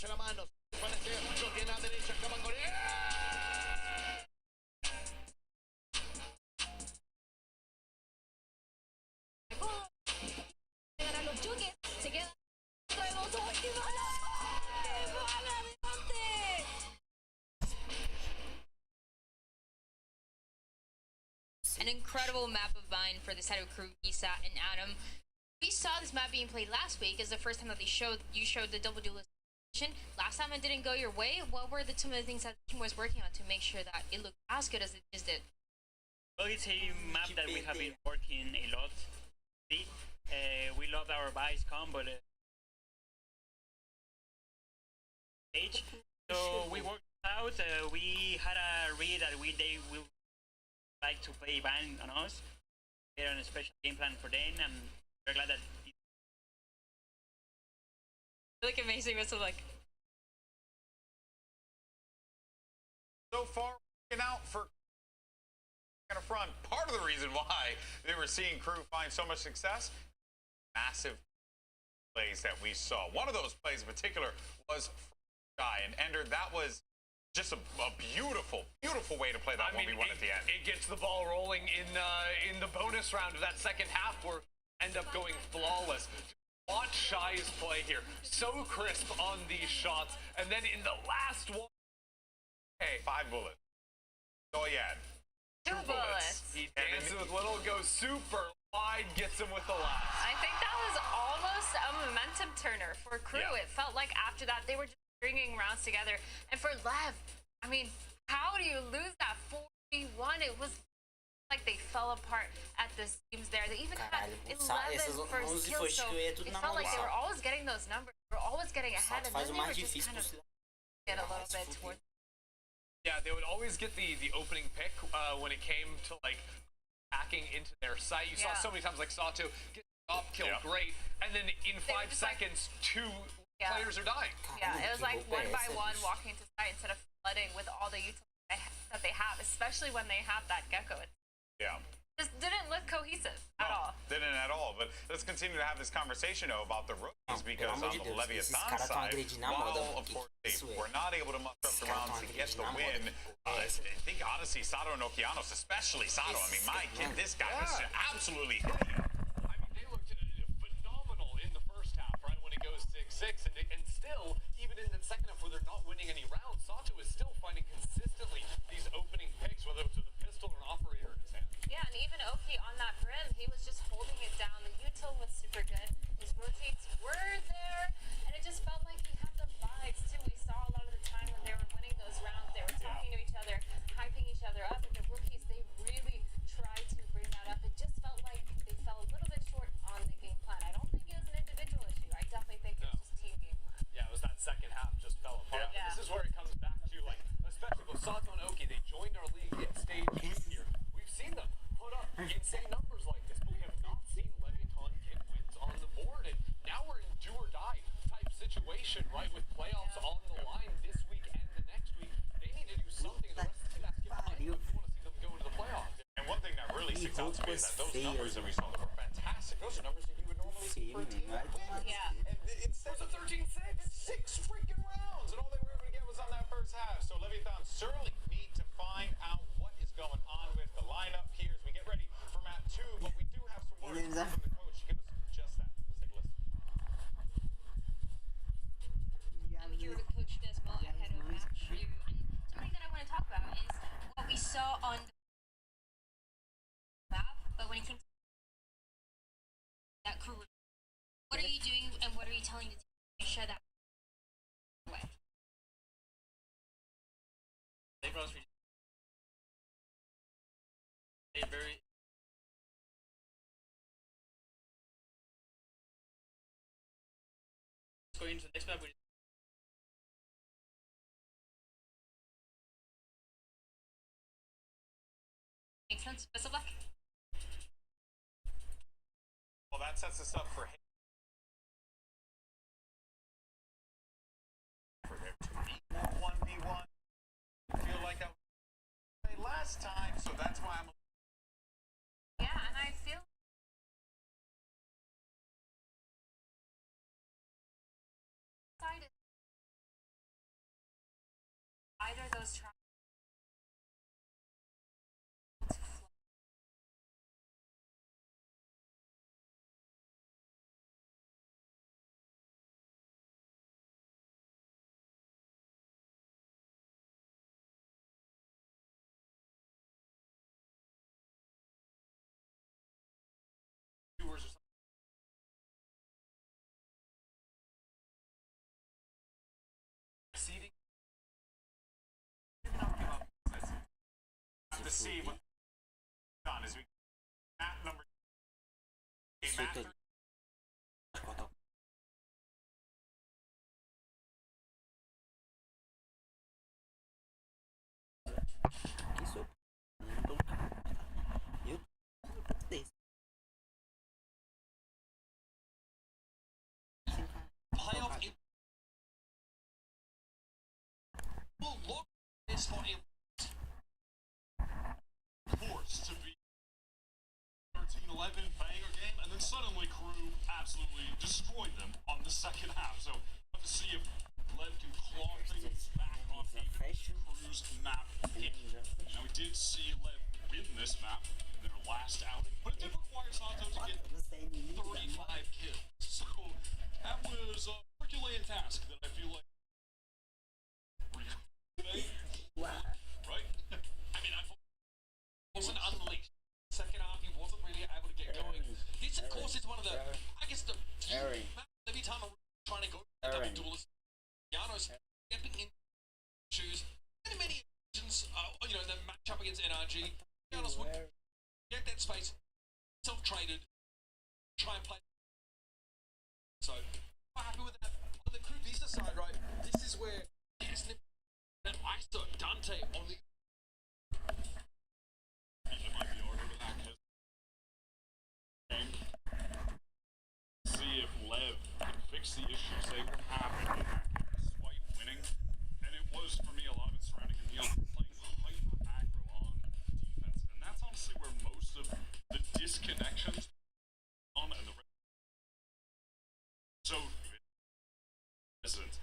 Derecha la mano, lo tiene a derecha, acaba con él. Ganan los choques, se queda de los ojos y bala, adelante. An incredible map of Vine for the side of crew, Isa and Adam. We saw this map being played last week. Is the first time that you showed the double duelist. Last time it didn't go your way. What were some of the things that the team was working on to make sure that it looked as good as it just did? Well, it's a map that we have been working a lot. See, we love our vice combo stage. So we worked out. We had a read that they will like to play ban on us. They're on a special game plan for them, and we're glad that. Like amazing whistle, like. So far, working out for in a front. Part of the reason why they were seeing crew find so much success, massive plays that we saw. One of those plays in particular was Sky and Ender. That was just a beautiful, beautiful way to play that 1v1 at the end. It gets the ball rolling in the bonus round of that second half, where end up going flawless. Watch Shy's play here, so crisp on these shots, and then in the last one, hey, 5 bullets. Oh yeah. 2 bullets. He dances with little, goes super wide, gets him with the last. I think that was almost a momentum turner for crew. Yeah. It felt like after that they were just stringing rounds together. And for Lev, I mean, how do you lose that 4v1? It was like they fell apart at the seams there. They even had 11 first kills, so it felt like they were always getting those numbers. They were always getting ahead, and then they were just kind of get a little bit towards. Yeah, they would always get the opening pick when it came to like hacking into their site. You saw so many times like Sato get up, kill, great, and then in 5 seconds, like, 2 players are dying. Yeah, it was like one by one walking into site instead of flooding with all the utilities that they have, especially when they have that gecko. Yeah. Just didn't look cohesive at all. Didn't at all. But let's continue to have this conversation though about the rookies, because on the Leviathan side, while of course they were not able to muster up the rounds to get the win, I think honestly Sato and Okeanos, especially Sato, I mean my kid, this guy was absolutely hitting. I mean, they looked phenomenal in the first half, right, when it goes 6-6, and still, even in the second half where they're not winning any rounds, Sato is still finding consistently these opening picks, whether it's with a pistol or an operator in his hand. Yeah, and even Oki on that brim, he was just holding it down. The util was super good. His rotates were there, and it just felt like he had the vibes too. We saw a lot of the time when they were winning those rounds, they were talking to each other, hyping each other up, and the rookies, they really tried to bring that up. It just felt like they fell a little bit short on the game plan. I don't think it was an individual issue. I definitely think it was just team game plan. Yeah, it was that second half just fell apart. Yeah. This is where it comes back to, like, especially with Sato and Oki, they joined our league at stage 2 here. We've seen them put up insane numbers like this, but we have not seen Leviathan get wins on the board. And now we're in do or die type situation, right? With playoffs on the line this week and the next week. They need to do something. The rest of the team has to give up. You want to see them go into the playoffs. And one thing that really sticks out to me is that those numbers that we saw were fantastic. Those are numbers that you would normally see for a team like this. Yeah. And instead of 13-6, 6 freaking rounds, and all they were able to get was on that first half. So Leviathan certainly need to find out what is going on with the lineup here as we get ready for map 2. But we do have some words from the coach to give us just that. Let's take a listen. I'm here with Coach Desmo ahead of map 2, and something that I want to talk about is what we saw on the map, but when it came to that crew, what are you doing and what are you telling the team to make sure that way? They brought us a very going to the next map. Makes sense. Best of luck. Well, that sets us up for there to be 1v1. Feel like that was last time, so that's why I'm. Yeah, and I feel excited. Either of those tries. Seeding. To see what done as we map number map 3. spot in. Forced to be 13-11 banger game, and then suddenly Crew absolutely destroyed them on the second half. So we'll have to see if Lev can claw things back on Crew's map pick. Now we did see Lev win this map in their last outing, but it did require Sato to get 35 kills. So that was a Herculean task that I feel like today. Right? I mean, I wasn't unleashed. Second half, he wasn't really able to get going. This, of course, is one of the, I guess, the every time I'm trying to go double duelist, Yano's stepping in shoes. Many occasions, you know, the match up against NRG, Yano's would get that space, self-traded, try and play. So, I'm happy with that. On the Crew Visa side, right, this is where and ISO Dante on the see if Lev can fix the issues they were having despite winning. And it was, for me, a lot of it surrounding Neon playing hyper aggro on defense. And that's honestly where most of the disconnections on and the so isn't.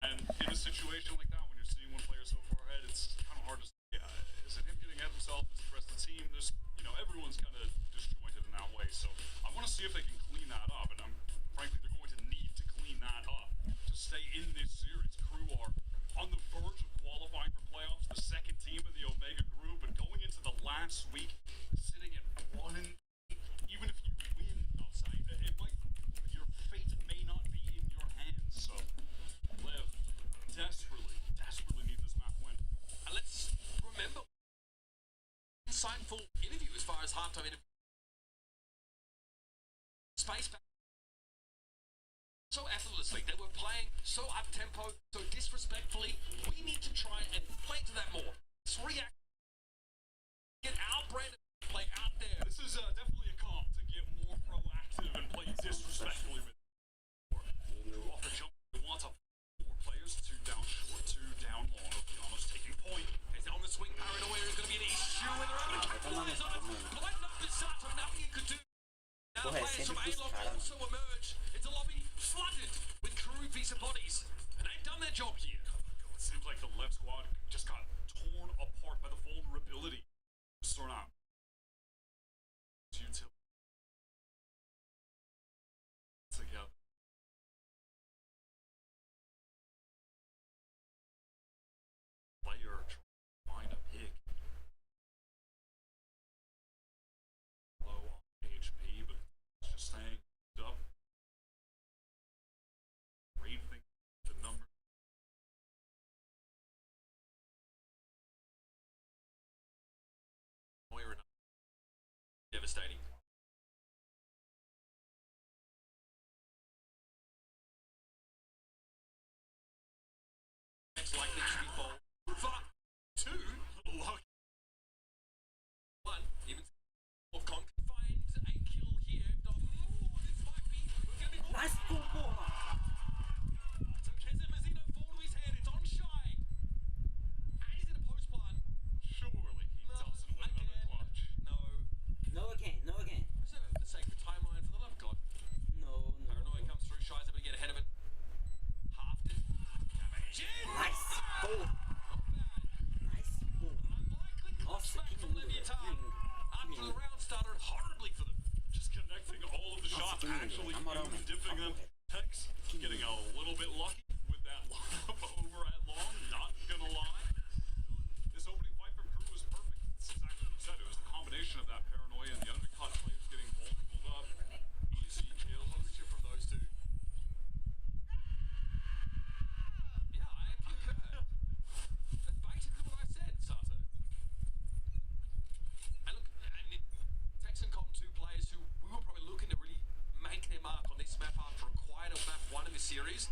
And in a situation like that, when you're seeing one player so far ahead, it's kind of hard to say, is it him getting ahead of himself? Is it the rest of the team? There's, you know, everyone's kind of disjointed in that way. So I want to see if they can clean that up. And frankly, they're going to need to clean that up to stay in this series. Crew are on the verge of qualifying for playoffs, the second team in the Omega group, and going into the last week, sitting at 1 and even if you win, I'll say, it might, your fate may not be in your hands. So Lev desperately need this map win. And let's remember, insightful interview as far as halftime interview. Space back so effortlessly. They were playing so up tempo, so disrespectfully. We need to try and play to that more. Let's react. Get our brand and play out there. This is definitely a comp to get more proactive and play disrespectfully with. Drew off the jump. He wants up 4 players, 2 down short, 2 down long. Okeano's taking point. He's on the swing. Paranoia is going to be an issue when they're able to capitalize on it. Lighten up the start of nothing you could do. Now the players from A-Log also emerge. It's a lobby flooded with Crew Visa bodies. And they've done their job here. It seems like the left squad just got torn apart by the vulnerability. Thrown out. Utility. Together. Player trying to find a pick. Low on HP, but it's just staying up. Raving the number. Devastating. Next likely to be bold. Over 2. Luck. 1. Even of Con finds a kill here. If not more, this might be. We're going to be more. Nice pull, So Kezemazino fall to his head. It's on Shy. And he's in a post plant. Surely he doesn't win another clutch. No again. Reserve the sacred timeline for the love god. No. Paranoia comes through. Shy's able to get ahead of it. Halved it. Damage in. Nice pull. Nice pull. Nossa, que lindo, velho. After the round started horribly for them. Just connecting all of the shots, actually even dipping them. Hex getting a little bit lucky with that lineup over at long, not gonna lie. This opening fight from Crew was perfect. It's exactly what you said. It was the combination of that paranoia and the undercut players getting vulnerable up. Easy kill. Ownership from those two. Yeah, I concur. That's basically what I said, Sato. And look, and Texancom 2 players who we were probably looking to really make their mark on this map after quite a map 1 in this series.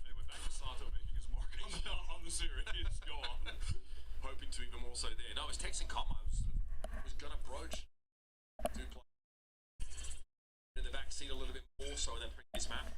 Anyway, back to Sato making his mark on the series. Go on. Hoping to even more so there. No, it's Texancom. I was going to broach 2 players in the back seat a little bit more so than previous map.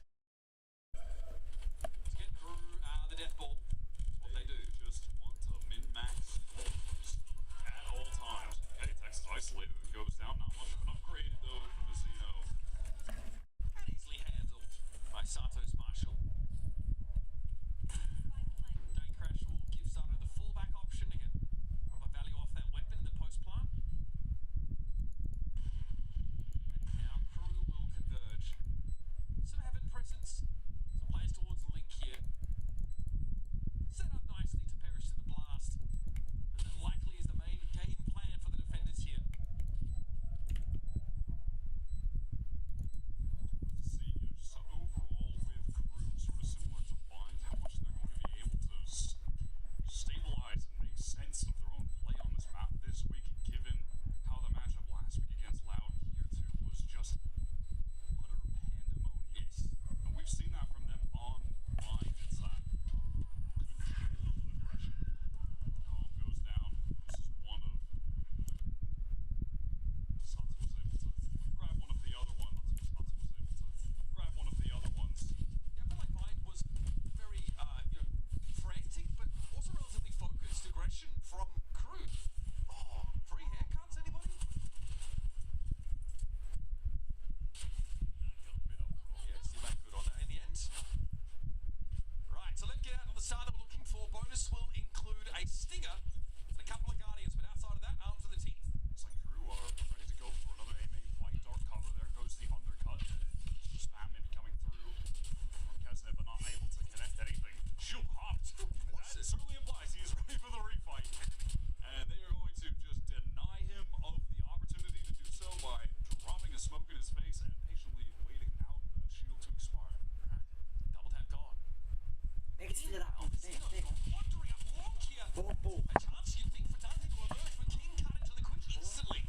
Boa, boa. A chance you'd think for Dante to emerge, but King cut into the quick instantly.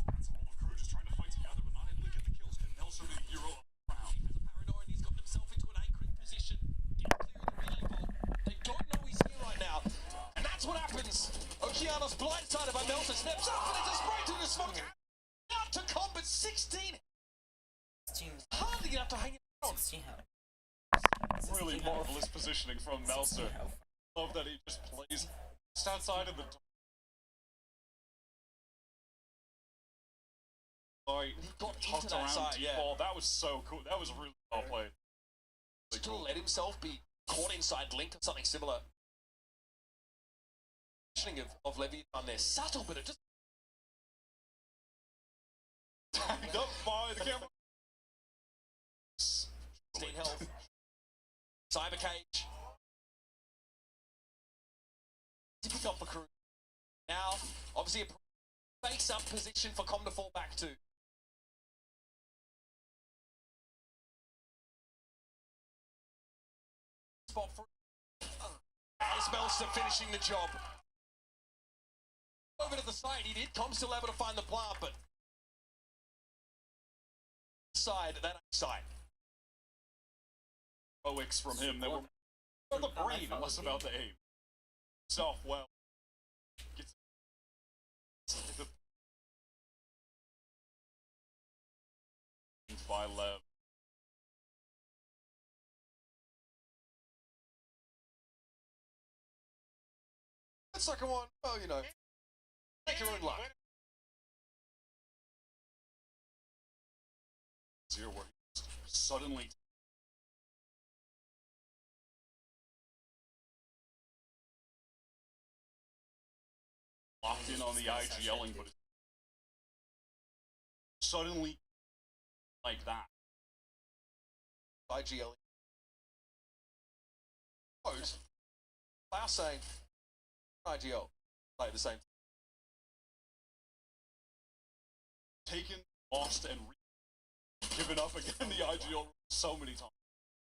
That's all the crew just trying to fight together, but not able to get the kills. Can Nelson be the hero of the round? He has a paranoid, he's gotten himself into an A-crit position. Didn't clear the relay vault. They don't know he's here right now. And that's what happens. Okeanos blindsided by Melter, steps up and it's a spray through the smoke. Out to combat 16. Hardly enough to hang it on. Really marvelous positioning from Melser. Love that he just plays just outside of the door. Like, he got tucked that around side, yeah. default. That was so cool. That was really well played. Still let himself be caught inside Link or something similar. Positioning of Leviathan there, subtle, but it just tagged up by the camera. 16 health. Cyber cage. To pick up the crew. Now, obviously a face-up position for Com to fall back to. Spot for Melster finishing the job. Over to the side, he did. Com still able to find the plant, but side, that side. Heroics from him. They were on the brain, less about the aim. Self well. Gets the by Lev. That second one, well, you know, take your own luck. Zero where he suddenly locked in on the IGLing, but it's suddenly like that. IGLing. Quote. Klaus saying IGL play the same. Taken, lost, and given up again the IGL so many times.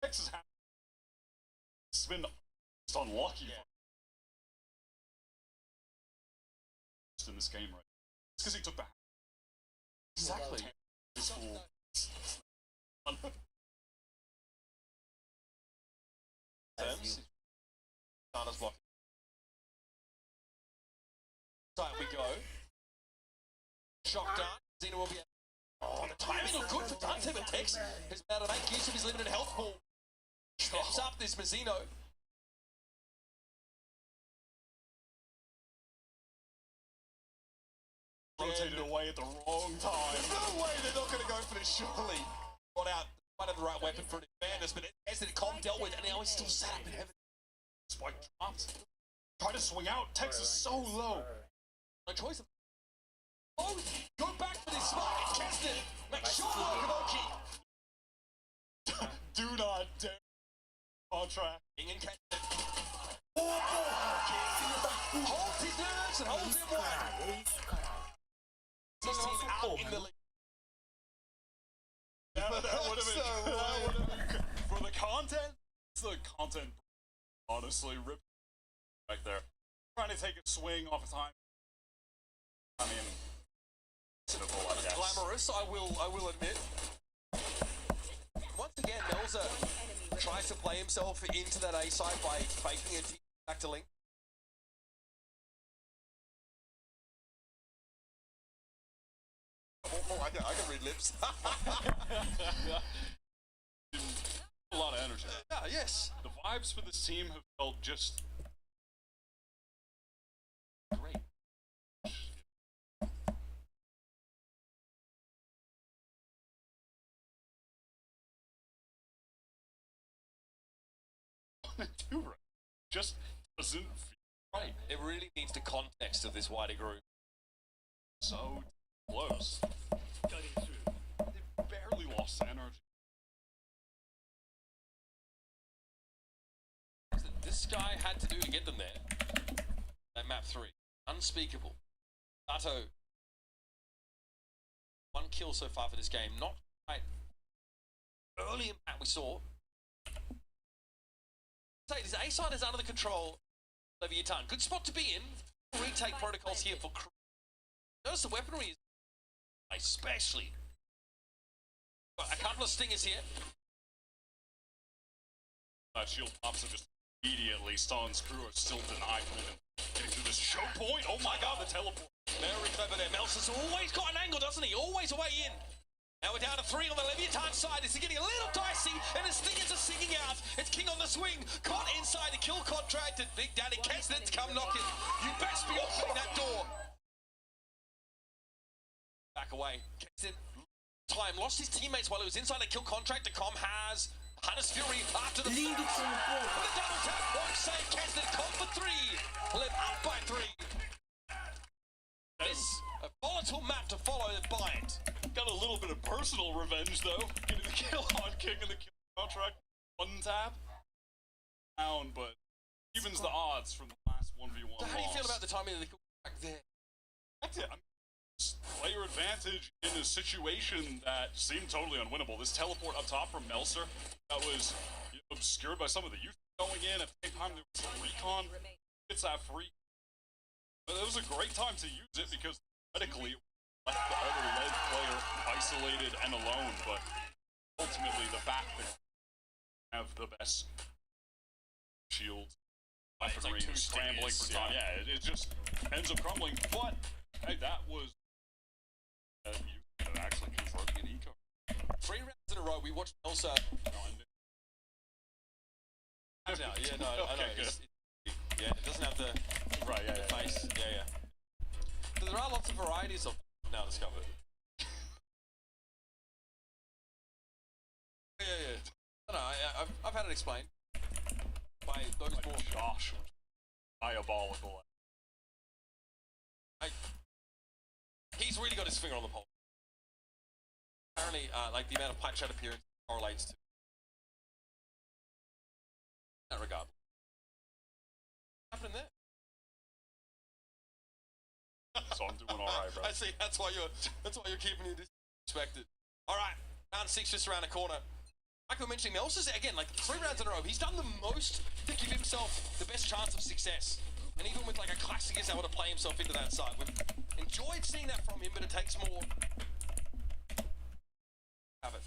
Texas has been just unlucky in this game, right? It's because he took the exactly. Insanas blocking. Side we go. Shock down. Xena will be. Oh, the timing looked good for Dante, but Tex has been able to make use of his limited health pool. Steps up this Mazzino. Rotated away at the wrong time. No way they're not going to go for this, surely. Got out, might have the right weapon for an advantage, but as the Com dealt with, and now he's still sat up in heaven. Spike dropped. Try to swing out. Texas so low. No choice. Oh, go back for this smart and cast it. Make sure work of Oki. Do not dare. Contract. King and catch it. Holds his nerves and holds him one. His team out in the league. That would have been for the content. It's the content. Honestly, rip right there. Trying to take a swing off of time. I mean, cynical, I guess. Glamorous, I will admit. Once again, Melzer tries to play himself into that A side by faking it back to Link. Oh, I can read lips. A lot of energy. Yeah, yes. The vibes for this team have felt just great. Just doesn't feel right. It really needs the context of this wider group. So close. They barely lost energy. This guy had to do to get them there. At map 3. Unspeakable. Sato. 1 kill so far for this game. Not quite early impact we saw. Say, this A side is under the control of Leviathan. Good spot to be in. Retake protocols here for crew. Notice the weaponry is especially. Got a couple of stingers here. Shield pops are just immediately stuns. Crew are still denied movement. Getting to this choke point. Oh my god, the teleport. Very clever there. Melsa's always got an angle, doesn't he? Always a way in. Now we're down to 3 on the Leviathan side. It's getting a little dicey, and his stingers are singing out. It's King on the swing. Caught inside the kill contracted. Big Daddy Kesnet's come knocking. You best be opening that door. Back away. Kesnet, time. Lost his teammates while he was inside the kill contract. The com has Hunter's Fury after the Lead it from the the double tap won't save Kesnet. Com for 3. Led up by 3. This a volatile map to follow the bind. Got a little bit of personal revenge though. Getting the kill on King and the kill contract. One tap. Down, but evens the odds from the last 1v1 So how do you feel loss. about the timing of the kill contract there? That's it. I mean, player advantage in a situation that seemed totally unwinnable. This teleport up top from Melser that was obscured by some of the youth going in. At the same time, there was some recon. It's that free. But it was a great time to use it because theoretically it left the other lead player isolated and alone. But ultimately, the fact that you have the best shields, weaponry, scrambling for time, yeah, it just ends up crumbling. But hey, that was you actually confirmed an eco. 3 rounds in a row, we watched Elsa. I know, Okay, yeah, it doesn't have the face. Yeah. But there are lots of varieties of now discovered. Yeah. No, I've had it explained by those more. Josh, diabolical. He's really got his finger on the pulse. Apparently, like the amount of pipe chat appearance correlates to that regard. What's happening there? So I'm doing all right, bro. I see. That's why you're keeping you disrespected. All right, round 6 just around the corner. Like we were mentioning, Melsa's again like 3 rounds in a row. He's done the most to give himself the best chance of success. And even with like a classic, he's able to play himself into that side. We've enjoyed seeing that from him, but it takes more. Have it.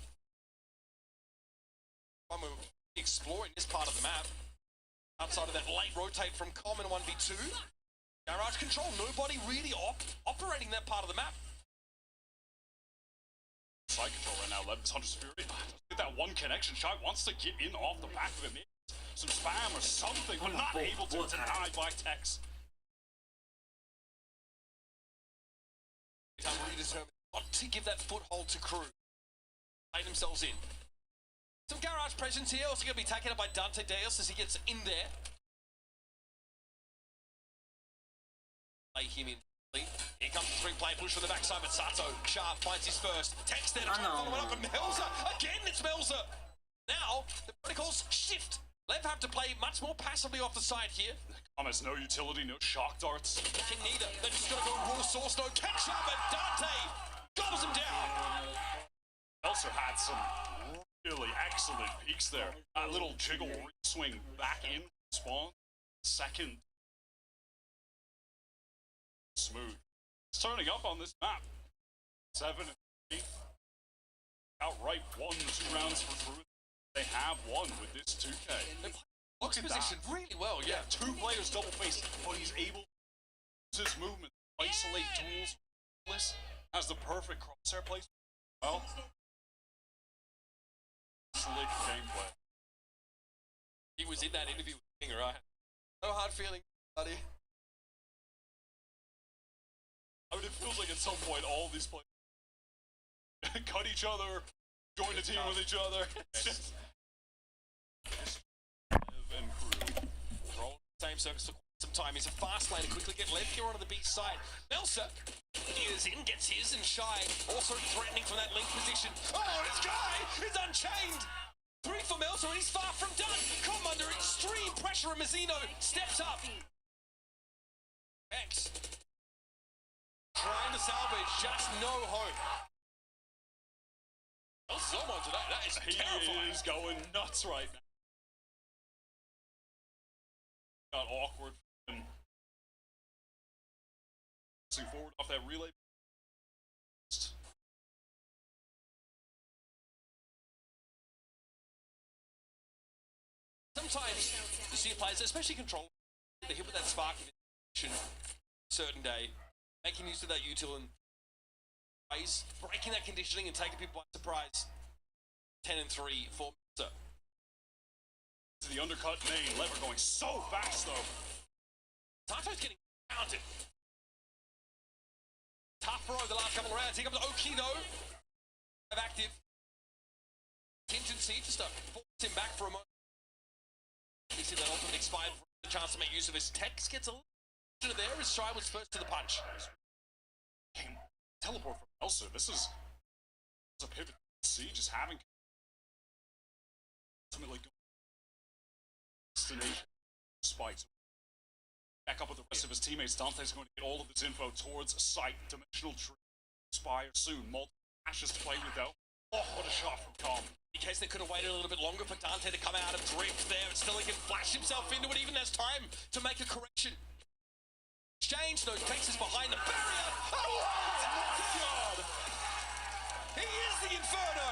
When we're exploring this part of the map, outside of that late rotate from common 1v2, garage control, nobody really operating that part of the map. Side control right now, Levin's Hunter's Fury. Get that one connection shot, wants to get in off the back of it. Maybe some spam or something, but not able to, denied by Tex. Time really determined not to give that foothold to crew. Play themselves in. Some garage presence here, also going to be taken up by Dante Deus as he gets in there. Play him in. Here comes the 3-play push from the backside, but Sato Sharp finds his first. Text there to try and follow it up, and Melser, again it's Melser. Now, the protocols shift. Lev have to play much more passively off the side here. Thomas, no utility, no shock darts. King neither. They're just going to go raw source, no catch up, and Dante gobbles him down. Melser had some really excellent peaks there. That little jiggle swing back in spawn. Second. Smooth. It's turning up on this map. 7 and 8. Outright 1 2 rounds for Crew. They have won with this 2K. Looks positioned really well, yeah. 2 players double faced, but he's able to use his movement, isolate tools. Has the perfect crosshair placement. Well, slick gameplay. He was in that interview with King, right? No hard feeling, buddy. I mean, it feels like at some point all these players cut each other, join a team with each other. It's just... and Crew. Roll same circus for some time. He's a fast lane to quickly get left here onto the B side. Melser is in, gets his, and Shy also threatening from that link position. Oh, this guy is unchained! 3 for Melser, and he's far from done. Come under extreme pressure, and Mazzino steps up. X trying to salvage, just no hope. Melser's on one today. That is terrifying. He is going nuts right now. got awkward and pressing forward off that relay. Sometimes you see players, especially control, they hit with that spark of action certain day, making use of that util and breaking that conditioning and taking people by surprise. 10 and 3 for Mr. To the undercut main lever going so fast though. Tato's getting counted. Tough for the last couple of rounds. Here comes Oki though. Active. Contingency just to force him back for a moment. You see that ultimate expired for the chance to make use of his Tex gets a little there as Shy was first to the punch. Teleport from Elsa. This is a pivot. See, just having ultimately destination spikes. Back up with the rest of his teammates. Dante's going to get all of his info towards sight. Dimensional tree. Expire soon. Multiple ashes to play with though. Oh, what a shot from Tom. In case they could have waited a little bit longer for Dante to come out of drift there, and still he can flash himself into it even as time to make a correction. Exchange those cases behind the barrier. Oh my God! He is the Inferno!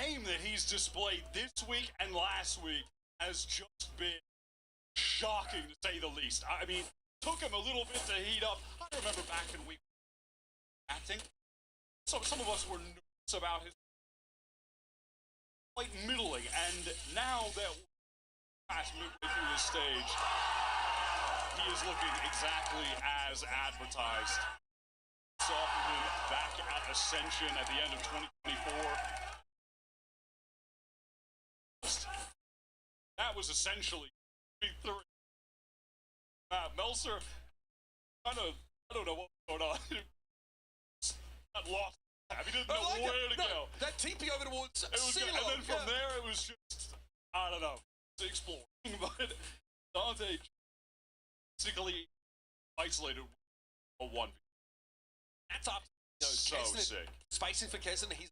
Aim that he's displayed this week and last week has just been shocking to say the least. I mean, took him a little bit to heat up. I remember back in week acting. Some of us were nervous about his quite middling, and now that we're past midway through this stage, he is looking exactly as advertised. Saw him back at Ascension at the end of 2024. That was essentially 3-3. Meltzer, I don't know what was going on. Got lost. He didn't know where to go. That TP over towards CeeLo, and then from there it was just, I don't know, exploring. But Dante basically isolated a 1v. That's up. So sick. Spacing for Kesson. He's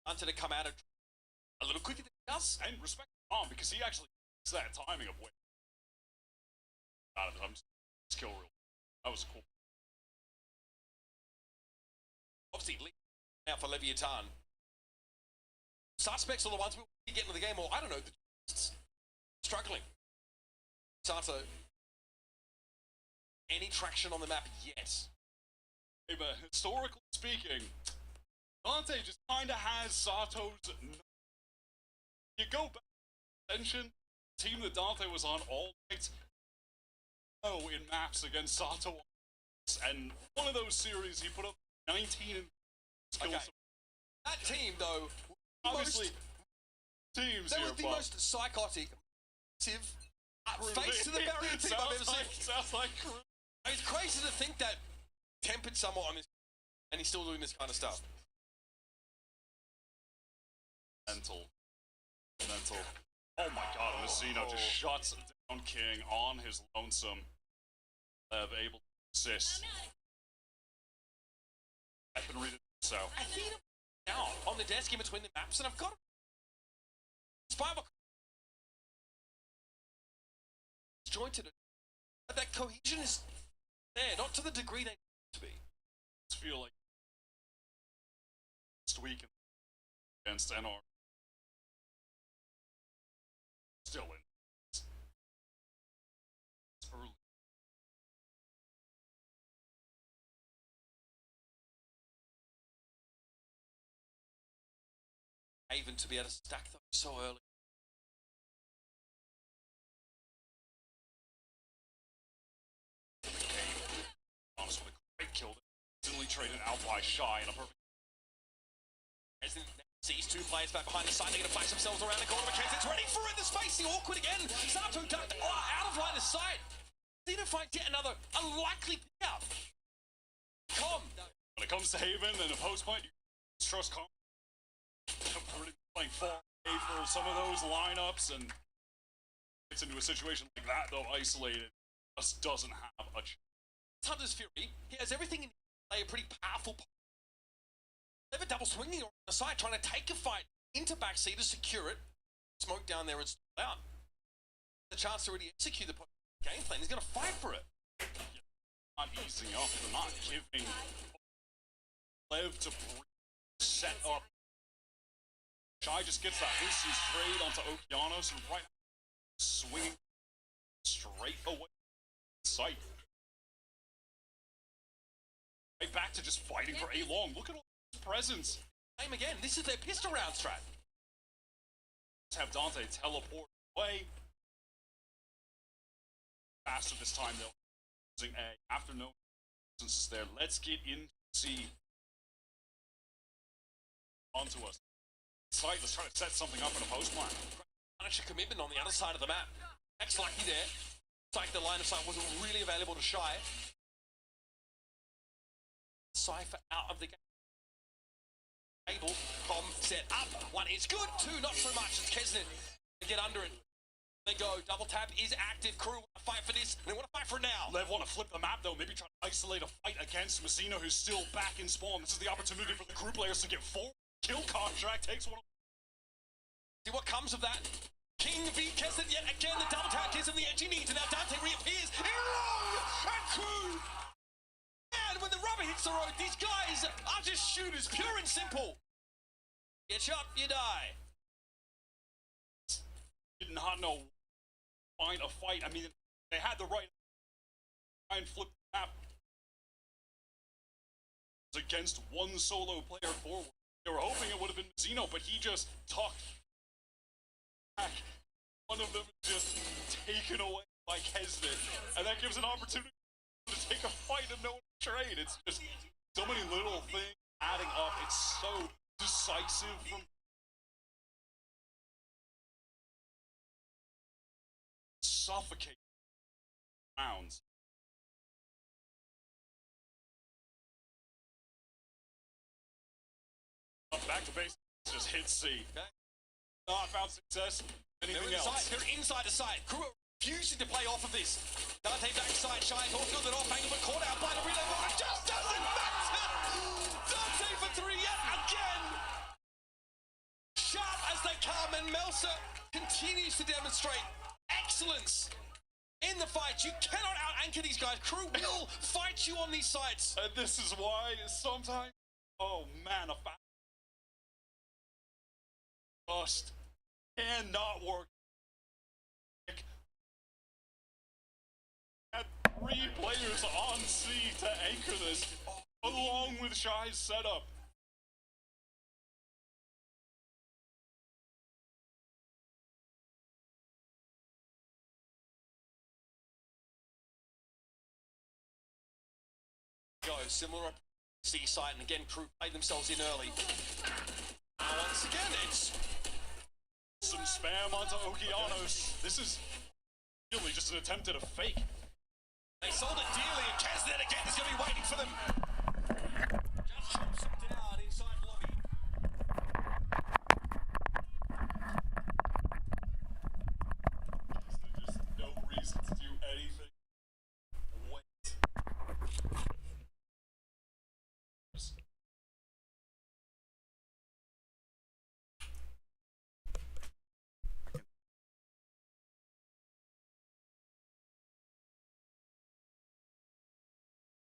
wanted to come out a little quicker than he does. And respect Tom, because he actually gets that timing of when. I'm skill real. That was cool. Obviously, now for Leviathan. Suspects are the ones we get into the game, or I don't know, struggling. Sato. Any traction on the map yet? Hey, but historically speaking, Dante just kind of has Sato's. You go back to Ascension, team that Dante was on all night. In maps against Sato, and one of those series he put up 19 and skills. Okay. That team, though, obviously, teams that here, was the most psychotic, face to the barrier team I've ever seen. Sounds like it's crazy to think that tempered somewhat on this, and he's still doing this kind of stuff. Mental. Oh my God, Messino just shuts down King on his lonesome. Able to assist. I've been reading so. I think now on the desk in between the maps, and I've got disjointed. But that cohesion is there, not to the degree they need to be. I feel like last week against NR. Still in. It's early. Even to be able to stack them so early. Honest with a great kill. Instantly traded out by Shy in a perfect. As he sees two players back behind his side, they're going to flash themselves around the corner. McKenzie's ready for it. The space, the awkward again. Sato ducked out of line of sight. Need to find yet another unlikely pickup. When it comes to Haven and a post point, you trust Com. Playing 4A for some of those lineups, and gets into a situation like that though, isolated, just doesn't have a chance. Hunter's Fury, he has everything in play, a pretty powerful. Never double swinging or a side, trying to take a fight into backseat to secure it. Smoke down there and stall out. The chance to really execute the game plan. He's going to fight for it. Not easing up, they're not giving Lev to set up. Shy just gets that instant trade onto Okeanos and right swinging straight away. Sight. Right back to just fighting for A long. Look at all his presence. Same again. This is their pistol round strat. Let's have Dante teleport away. Faster this time though. Using A after no distance there. Let's get in C. Onto us. Sight, let's try to set something up in a post line. Punisher commitment on the other side of the map. X lucky there. It's like the line of sight wasn't really available to Shy. Cypher out of the game. Able, bomb set up. One is good, two not so much. It's Kesnet to get under it. They go, double tap is active. Crew want to fight for this, and they want to fight for it now. Lev want to flip the map though, maybe try to isolate a fight against Messina, who's still back in spawn. This is the opportunity for the crew players to get forward. Kill contract takes one. See what comes of that. King beat Kesnet yet again. The double tap gives him the edge he needs, and now Dante reappears. Wrong! And crew! And when the rubber hits the road, these guys are just shooters, pure and simple. Get shot, you die. Did not know find a fight. I mean, they had the right try and flip the map against one solo player forward. They were hoping it would have been Zeno, but he just tucked back. One of them is just taken away by Kesnet, and that gives an opportunity to take a fight and no one to trade. It's just so many little things adding up. It's so decisive from suffocate rounds. Back to base, just hit C. Okay. Not found success. Anything else? They're inside the side. Crew refusing to play off of this. Dante backside, Shy all good and off angle, but caught out by the relay ball. It just doesn't matter. Dante for three yet again. Sharp as they come, and Melsa continues to demonstrate excellence in the fight. You cannot out-anchor these guys. Crew will fight you on these sites. And this is why sometimes, oh man, a fact just cannot work. Had 3 players on C to anchor this, along with Shy's setup. Go similar C site, and again crew played themselves in early. Once again it's some spam onto Okeanos. This is really just an attempt at a fake. They sold it dearly, and Kesnet again is going to be waiting for them. Just chops him down inside lobby. There's just no reason to